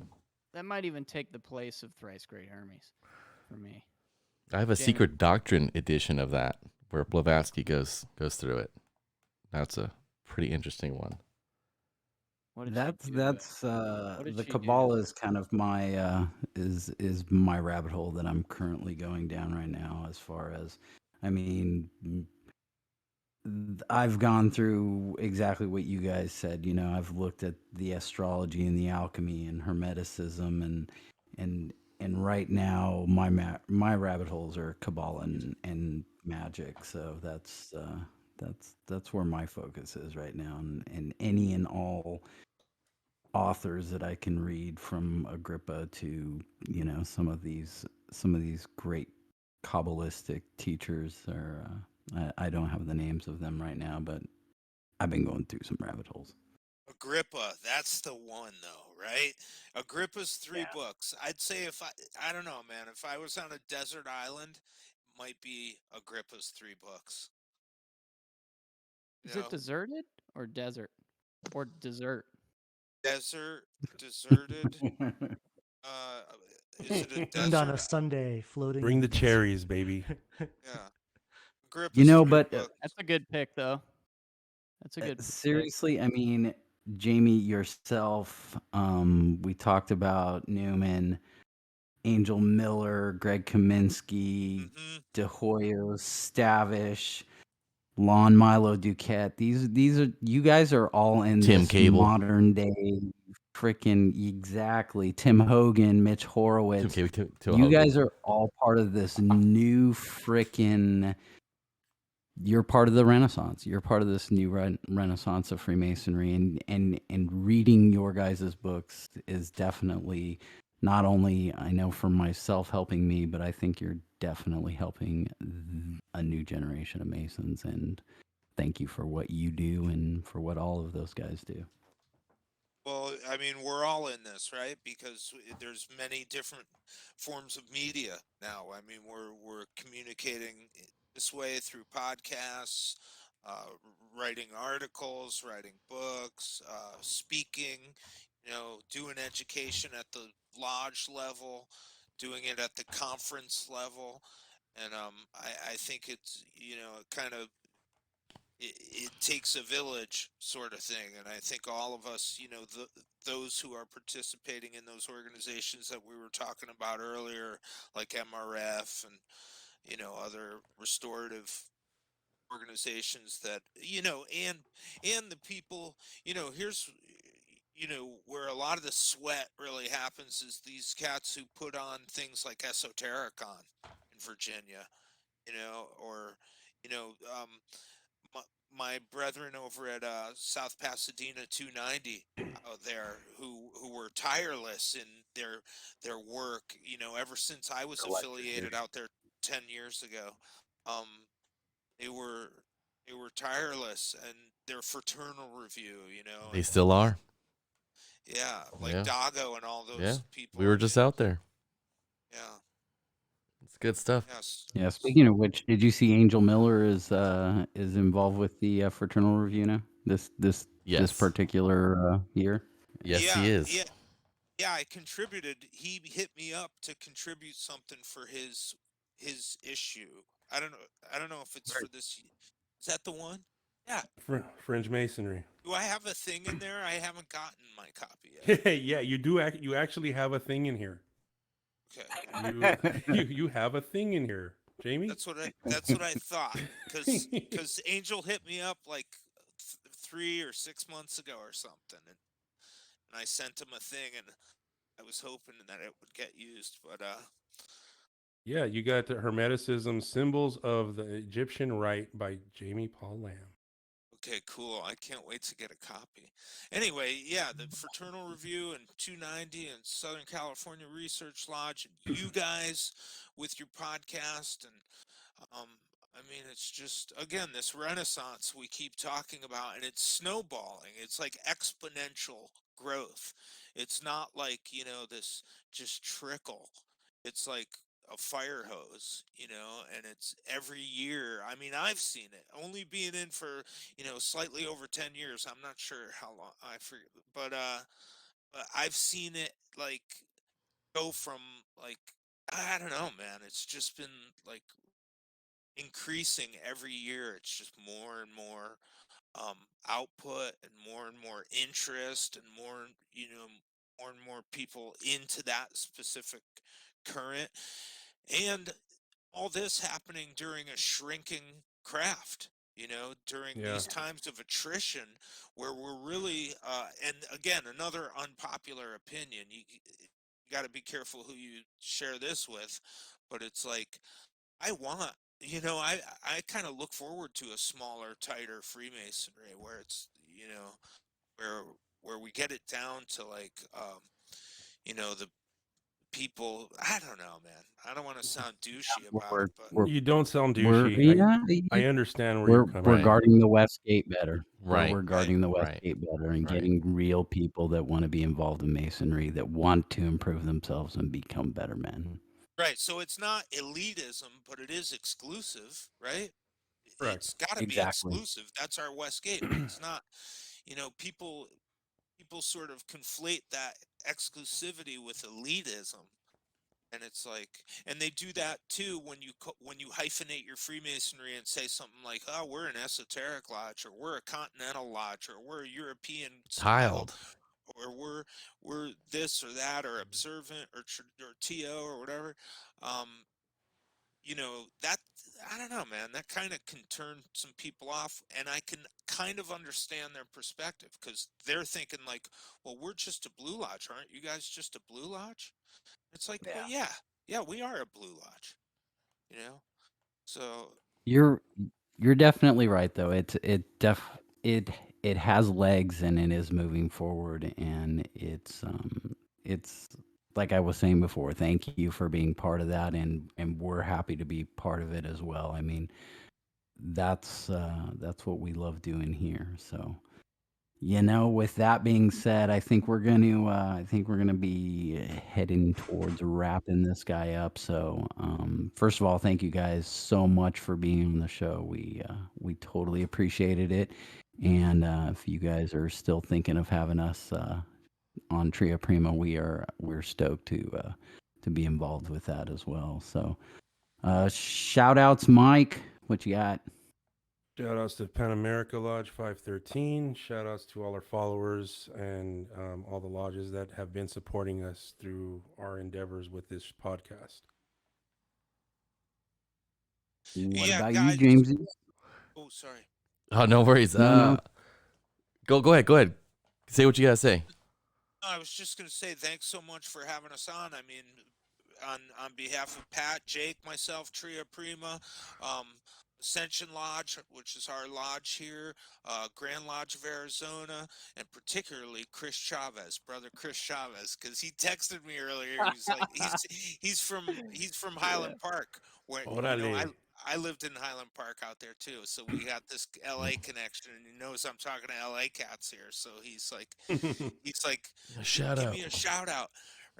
[SPEAKER 4] That might even take the place of Thrice Great Hermes for me.
[SPEAKER 3] I have a Secret Doctrine edition of that where Blavatsky goes through it. That's a pretty interesting one.
[SPEAKER 4] What did
[SPEAKER 1] That's
[SPEAKER 4] she do?
[SPEAKER 1] that's
[SPEAKER 4] What did
[SPEAKER 1] the
[SPEAKER 4] she do?
[SPEAKER 1] Kabbalah is kind of my is my rabbit hole that I'm currently going down right now. As far as, I mean, I've gone through exactly what you guys said. You know, I've looked at the astrology and the alchemy and hermeticism and and right now my rabbit holes are Kabbalah and magic. So that's where my focus is right now, and any and all authors that I can read, from Agrippa to, you know, some of these great Kabbalistic teachers. Are I don't have the names of them right now, but I've been going through some rabbit holes.
[SPEAKER 6] Agrippa, that's the one though, right? Agrippa's three books. I'd say if I don't know, man, if I was on a desert island, it might be Agrippa's three books. You
[SPEAKER 4] Is it
[SPEAKER 6] know,
[SPEAKER 4] deserted or desert? Or dessert?
[SPEAKER 6] desert, deserted. Uh, is it a
[SPEAKER 5] And on
[SPEAKER 6] desert?
[SPEAKER 5] a Sunday, floating
[SPEAKER 2] Bring
[SPEAKER 5] in
[SPEAKER 2] the
[SPEAKER 5] the desert.
[SPEAKER 2] cherries, baby.
[SPEAKER 6] Yeah,
[SPEAKER 1] You
[SPEAKER 6] Agrippa's
[SPEAKER 1] know,
[SPEAKER 6] three
[SPEAKER 1] but
[SPEAKER 6] books.
[SPEAKER 4] That's a good pick, though. That's a good pick.
[SPEAKER 1] seriously, I mean, Jamie, yourself, we talked about Newman, Angel Miller, Greg Kaminsky,
[SPEAKER 6] Mm-hmm.
[SPEAKER 1] De Hoyos, Stavish, Lon Milo Duquette. These are, you guys are all in
[SPEAKER 3] Tim
[SPEAKER 1] this
[SPEAKER 3] Cable.
[SPEAKER 1] modern day freaking, exactly. Tim Hogan, Mitch Horowitz. You guys are all part of this new freaking, you're part of the Renaissance. You're part of this new Renaissance of Freemasonry, and reading your guys' books is definitely, not only, I know for myself, helping me, but I think you're definitely helping a new generation of Masons. And thank you for what you do and for what all of those guys do.
[SPEAKER 6] Well, I mean, we're all in this, right? Because there's many different forms of media now. I mean, we're communicating this way through podcasts, writing articles, writing books, speaking. You know, doing education at the lodge level, doing it at the conference level, and I think it's, you know, kind of, it takes a village sort of thing, and I think all of us, you know, those who are participating in those organizations that we were talking about earlier, like MRF and, you know, other restorative organizations, that, you know, and the people, you know, here's, you know, where a lot of the sweat really happens is these cats who put on things like Esotericon in Virginia, you know, or, you know, my, my brethren over at South Pasadena 290 out there, who were tireless in their work, you know, ever since I was affiliated out there 10 years ago. Um, they were they were tireless, and their fraternal review, you know,
[SPEAKER 3] They still are.
[SPEAKER 6] yeah, like
[SPEAKER 3] Yeah.
[SPEAKER 6] Dago and all
[SPEAKER 3] Yeah.
[SPEAKER 6] those
[SPEAKER 3] We
[SPEAKER 6] people,
[SPEAKER 3] were
[SPEAKER 6] you
[SPEAKER 3] just
[SPEAKER 6] know,
[SPEAKER 3] out there.
[SPEAKER 6] yeah,
[SPEAKER 3] It's good stuff.
[SPEAKER 6] yes.
[SPEAKER 1] Yeah. Speaking of which, did you see Angel Miller is involved with the fraternal review now? This
[SPEAKER 3] Yes.
[SPEAKER 1] particular year.
[SPEAKER 3] Yes, he
[SPEAKER 6] Yeah,
[SPEAKER 3] is.
[SPEAKER 6] yeah. Yeah, I contributed. He hit me up to contribute something for his issue. I don't know. I don't know if it's for this. Is that the one? Yeah.
[SPEAKER 2] Fringe masonry.
[SPEAKER 6] Do I have a thing in there? I haven't gotten my copy yet.
[SPEAKER 2] Yeah, you do. You actually have a thing in here.
[SPEAKER 6] Okay.
[SPEAKER 2] You have a thing in here, Jamie.
[SPEAKER 6] That's what I thought. Cause Angel hit me up like 3 or 6 months ago or something, and I sent him a thing, and I was hoping that it would get used, but
[SPEAKER 2] Yeah, you got the Hermeticism Symbols of the Egyptian Rite by Jamie Paul Lamb.
[SPEAKER 6] okay, cool. I can't wait to get a copy. Anyway, yeah, the Fraternal Review and 290 and Southern California Research Lodge, and you guys with your podcast, and um, I mean, it's just, again, this renaissance we keep talking about, and it's snowballing. It's like exponential growth. It's not like, you know, this just trickle. It's like a fire hose, you know, and it's every year. I mean, I've seen it only being in for, you know, slightly over 10 years. I'm not sure how long, I forget, but I've seen it like go from, like, I don't know, man. It's just been like increasing every year. It's just more and more. output and more interest and more, more and more people into that specific current. And all this happening during a shrinking craft, during
[SPEAKER 2] Yeah.
[SPEAKER 6] these times of attrition where we're really, and again, another unpopular opinion. You got to be careful who you share this with, but it's like, I want, I kind of look forward to a smaller, tighter Freemasonry where it's, where we get it down to like, the people. I don't know, man. I don't want to sound douchey about it,
[SPEAKER 1] We're
[SPEAKER 6] but
[SPEAKER 1] we're
[SPEAKER 2] You don't sound
[SPEAKER 1] we're
[SPEAKER 2] douchey.
[SPEAKER 1] yeah,
[SPEAKER 2] I understand where you're
[SPEAKER 1] we're
[SPEAKER 2] coming
[SPEAKER 1] we're
[SPEAKER 3] Right.
[SPEAKER 2] from.
[SPEAKER 1] guarding the West Gate better. We're
[SPEAKER 3] Right.
[SPEAKER 6] right,
[SPEAKER 1] guarding the West
[SPEAKER 3] Right.
[SPEAKER 1] Gate better and
[SPEAKER 3] Right.
[SPEAKER 1] getting real people that want to be involved in masonry, that want to improve themselves and become better men.
[SPEAKER 6] right. So it's not elitism, but it is exclusive, right?
[SPEAKER 2] Correct.
[SPEAKER 6] It's got to be
[SPEAKER 1] Exactly.
[SPEAKER 6] exclusive. That's our West Gate, but it's not. People sort of conflate that exclusivity with elitism. And it's like, and they do that too when when you hyphenate your Freemasonry and say something like, "Oh, we're an esoteric lodge, or we're a continental lodge, or we're a European style,
[SPEAKER 3] Tiled.
[SPEAKER 6] or we're this or that, or observant, or TO, or whatever." Um, that, I don't know, man. That kind of can turn some people off, and I can kind of understand their perspective because they're thinking like, "Well, we're just a blue lodge, aren't you guys? Just a blue lodge?" It's like, well,
[SPEAKER 1] Yeah.
[SPEAKER 6] yeah, we are a blue lodge, you know. So
[SPEAKER 1] You're you're definitely right though. It it has legs and it is moving forward, and it's like I was saying before, thank you for being part of that, and we're happy to be part of it as well. I mean, that's what we love doing here. So, with that being said, I think we're gonna be heading towards wrapping this guy up. So, first of all, thank you guys so much for being on the show. We totally appreciated it. And if you guys are still thinking of having us on Tria Prima, we're stoked to be involved with that as well. So, shout outs, Mike. What you got?
[SPEAKER 2] Shout outs to Pan America Lodge 513. Shout outs to all our followers and all the lodges that have been supporting us through our endeavors with this podcast.
[SPEAKER 1] What
[SPEAKER 6] yeah,
[SPEAKER 1] about you,
[SPEAKER 6] guys.
[SPEAKER 1] Jamesy?
[SPEAKER 6] Oh, sorry.
[SPEAKER 3] Oh, no worries.
[SPEAKER 1] No, no.
[SPEAKER 3] Go ahead. Go ahead. Say what you gotta say.
[SPEAKER 6] No, I was just gonna say thanks so much for having us on. I mean, on behalf of Pat, Jake, myself, Tria Prima, um, Ascension Lodge, which is our lodge here, Grand Lodge of Arizona, and particularly Chris Chavez, brother Chris Chavez, because he texted me earlier. He's like, he's from Highland Park, where
[SPEAKER 2] Orale.
[SPEAKER 6] I lived in Highland Park out there too. So we got this LA connection, and he knows I'm talking to LA cats here. So he's like,
[SPEAKER 3] Shout
[SPEAKER 6] give
[SPEAKER 3] out.
[SPEAKER 6] me a shout out,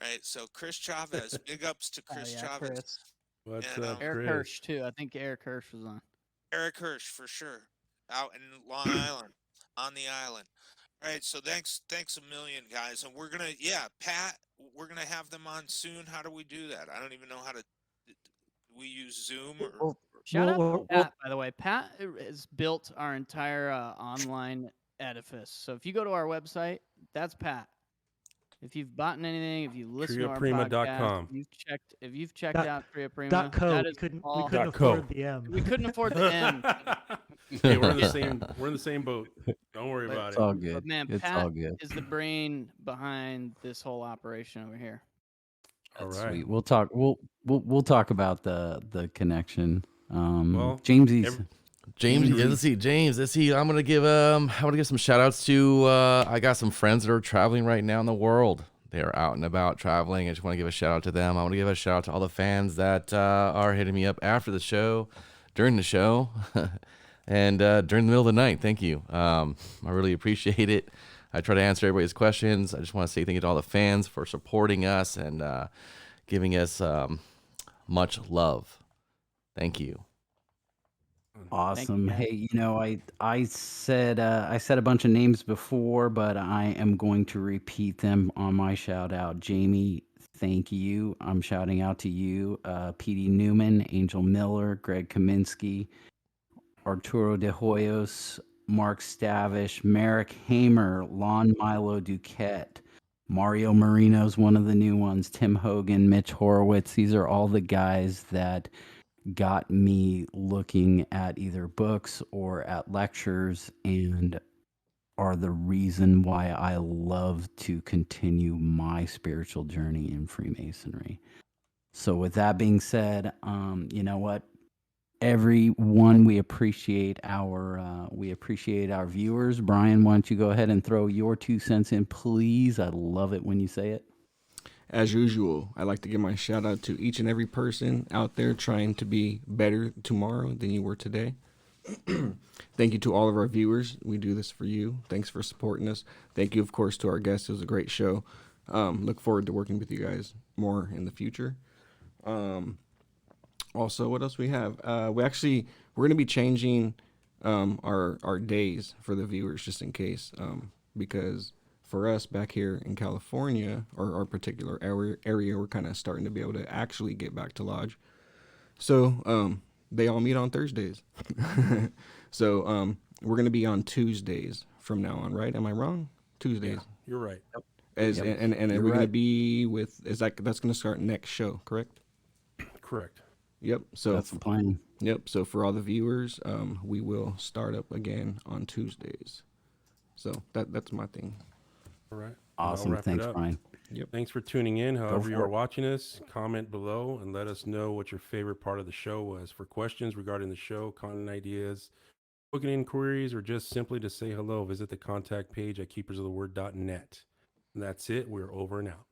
[SPEAKER 6] right? So Chris Chavez, big ups to
[SPEAKER 4] Oh
[SPEAKER 6] Chris
[SPEAKER 4] yeah,
[SPEAKER 6] Chavez,
[SPEAKER 4] Chris.
[SPEAKER 2] What's
[SPEAKER 6] and
[SPEAKER 2] up,
[SPEAKER 4] Eric
[SPEAKER 2] Chris?
[SPEAKER 4] Hirsch too. I think Eric Hirsch was on.
[SPEAKER 6] Eric Hirsch for sure, out in Long Island, on the island. All right, so thanks a million, guys, and we're gonna, yeah, Pat, we're gonna have them on soon. How do we do that? I don't even know how to. We use Zoom or
[SPEAKER 1] Well,
[SPEAKER 4] Shout out to
[SPEAKER 1] well,
[SPEAKER 4] Pat, by the way. Pat has built our entire online edifice. So if you go to our website, that's Pat. If you've bought anything, if you listen to our podcast,
[SPEAKER 2] TriaPrima.com.
[SPEAKER 4] if you've checked
[SPEAKER 5] Dot,
[SPEAKER 4] out Tria
[SPEAKER 5] dot
[SPEAKER 4] Prima,
[SPEAKER 5] co.
[SPEAKER 4] that
[SPEAKER 5] We
[SPEAKER 4] is
[SPEAKER 5] couldn't
[SPEAKER 4] all.
[SPEAKER 2] Dot
[SPEAKER 5] afford
[SPEAKER 2] co.
[SPEAKER 5] the M.
[SPEAKER 4] We couldn't afford the M,
[SPEAKER 2] Hey, we're in the same boat. Don't worry
[SPEAKER 4] but
[SPEAKER 2] about
[SPEAKER 1] it's
[SPEAKER 2] it.
[SPEAKER 1] all good.
[SPEAKER 4] but man,
[SPEAKER 1] It's
[SPEAKER 4] Pat
[SPEAKER 1] all good.
[SPEAKER 4] is the brain behind this whole operation over here.
[SPEAKER 2] All
[SPEAKER 1] That's
[SPEAKER 2] right.
[SPEAKER 1] sweet. We'll talk about the connection.
[SPEAKER 2] Well,
[SPEAKER 1] Jamesy's
[SPEAKER 3] James, yeah, let's see. James, let's see. I'm gonna give some shout outs to I got some friends that are traveling right now in the world. They're out and about traveling. I just want to give a shout out to them. I want to give a shout out to all the fans that are hitting me up after the show, during the show, and during the middle of the night. Thank you. I really appreciate it. I try to answer everybody's questions. I just want to say thank you to all the fans for supporting us and giving us much love. Thank you.
[SPEAKER 1] awesome.
[SPEAKER 4] guys.
[SPEAKER 1] Hey, I said a bunch of names before, but I am going to repeat them on my shout out. Jamie, thank you. I'm shouting out to you. PD Newman, Angel Miller, Greg Kaminsky, Arturo de Hoyos, Mark Stavish, Merrick Hamer, Lon Milo Duquette, Mario Marino's one of the new ones, Tim Hogan, Mitch Horowitz. These are all the guys that got me looking at either books or at lectures and are the reason why I love to continue my spiritual journey in Freemasonry. So with that being said, you know what? Everyone, we appreciate our viewers. Brian, why don't you go ahead and throw your 2 cents in, please? I love it when you say it.
[SPEAKER 7] As usual, I'd like to give my shout out to each and every person out there trying to be better tomorrow than you were today. Thank you to all of our viewers. We do this for you. Thanks for supporting us. Thank you, of course, to our guests. It was a great show. Look forward to working with you guys more in the future. Also, what else we have? We're going to be changing our days for the viewers, just in case, because for us back here in California, or our particular area, we're kind of starting to be able to actually get back to lodge. So they all meet on Thursdays. So we're going to be on Tuesdays from now on, right? Am I wrong? Tuesdays.
[SPEAKER 2] Yeah, you're right.
[SPEAKER 7] And
[SPEAKER 1] You're
[SPEAKER 7] we're going to
[SPEAKER 1] right.
[SPEAKER 7] be with, that's going to start next show, correct?
[SPEAKER 2] Correct.
[SPEAKER 7] Yep. So
[SPEAKER 1] That's the plan.
[SPEAKER 7] Yep. So for all the viewers, we will start up again on Tuesdays. So that's my thing.
[SPEAKER 2] All right.
[SPEAKER 1] Awesome.
[SPEAKER 2] I'll wrap it
[SPEAKER 1] Thanks,
[SPEAKER 2] up.
[SPEAKER 1] Brian.
[SPEAKER 2] Thanks for tuning in. However you
[SPEAKER 1] for
[SPEAKER 2] are
[SPEAKER 1] it.
[SPEAKER 2] watching us, comment below and let us know what your favorite part of the show was. For questions regarding the show, content ideas, booking inquiries, or just simply to say hello, visit the contact page at keepersoftheword.net. And that's it. We're over and out.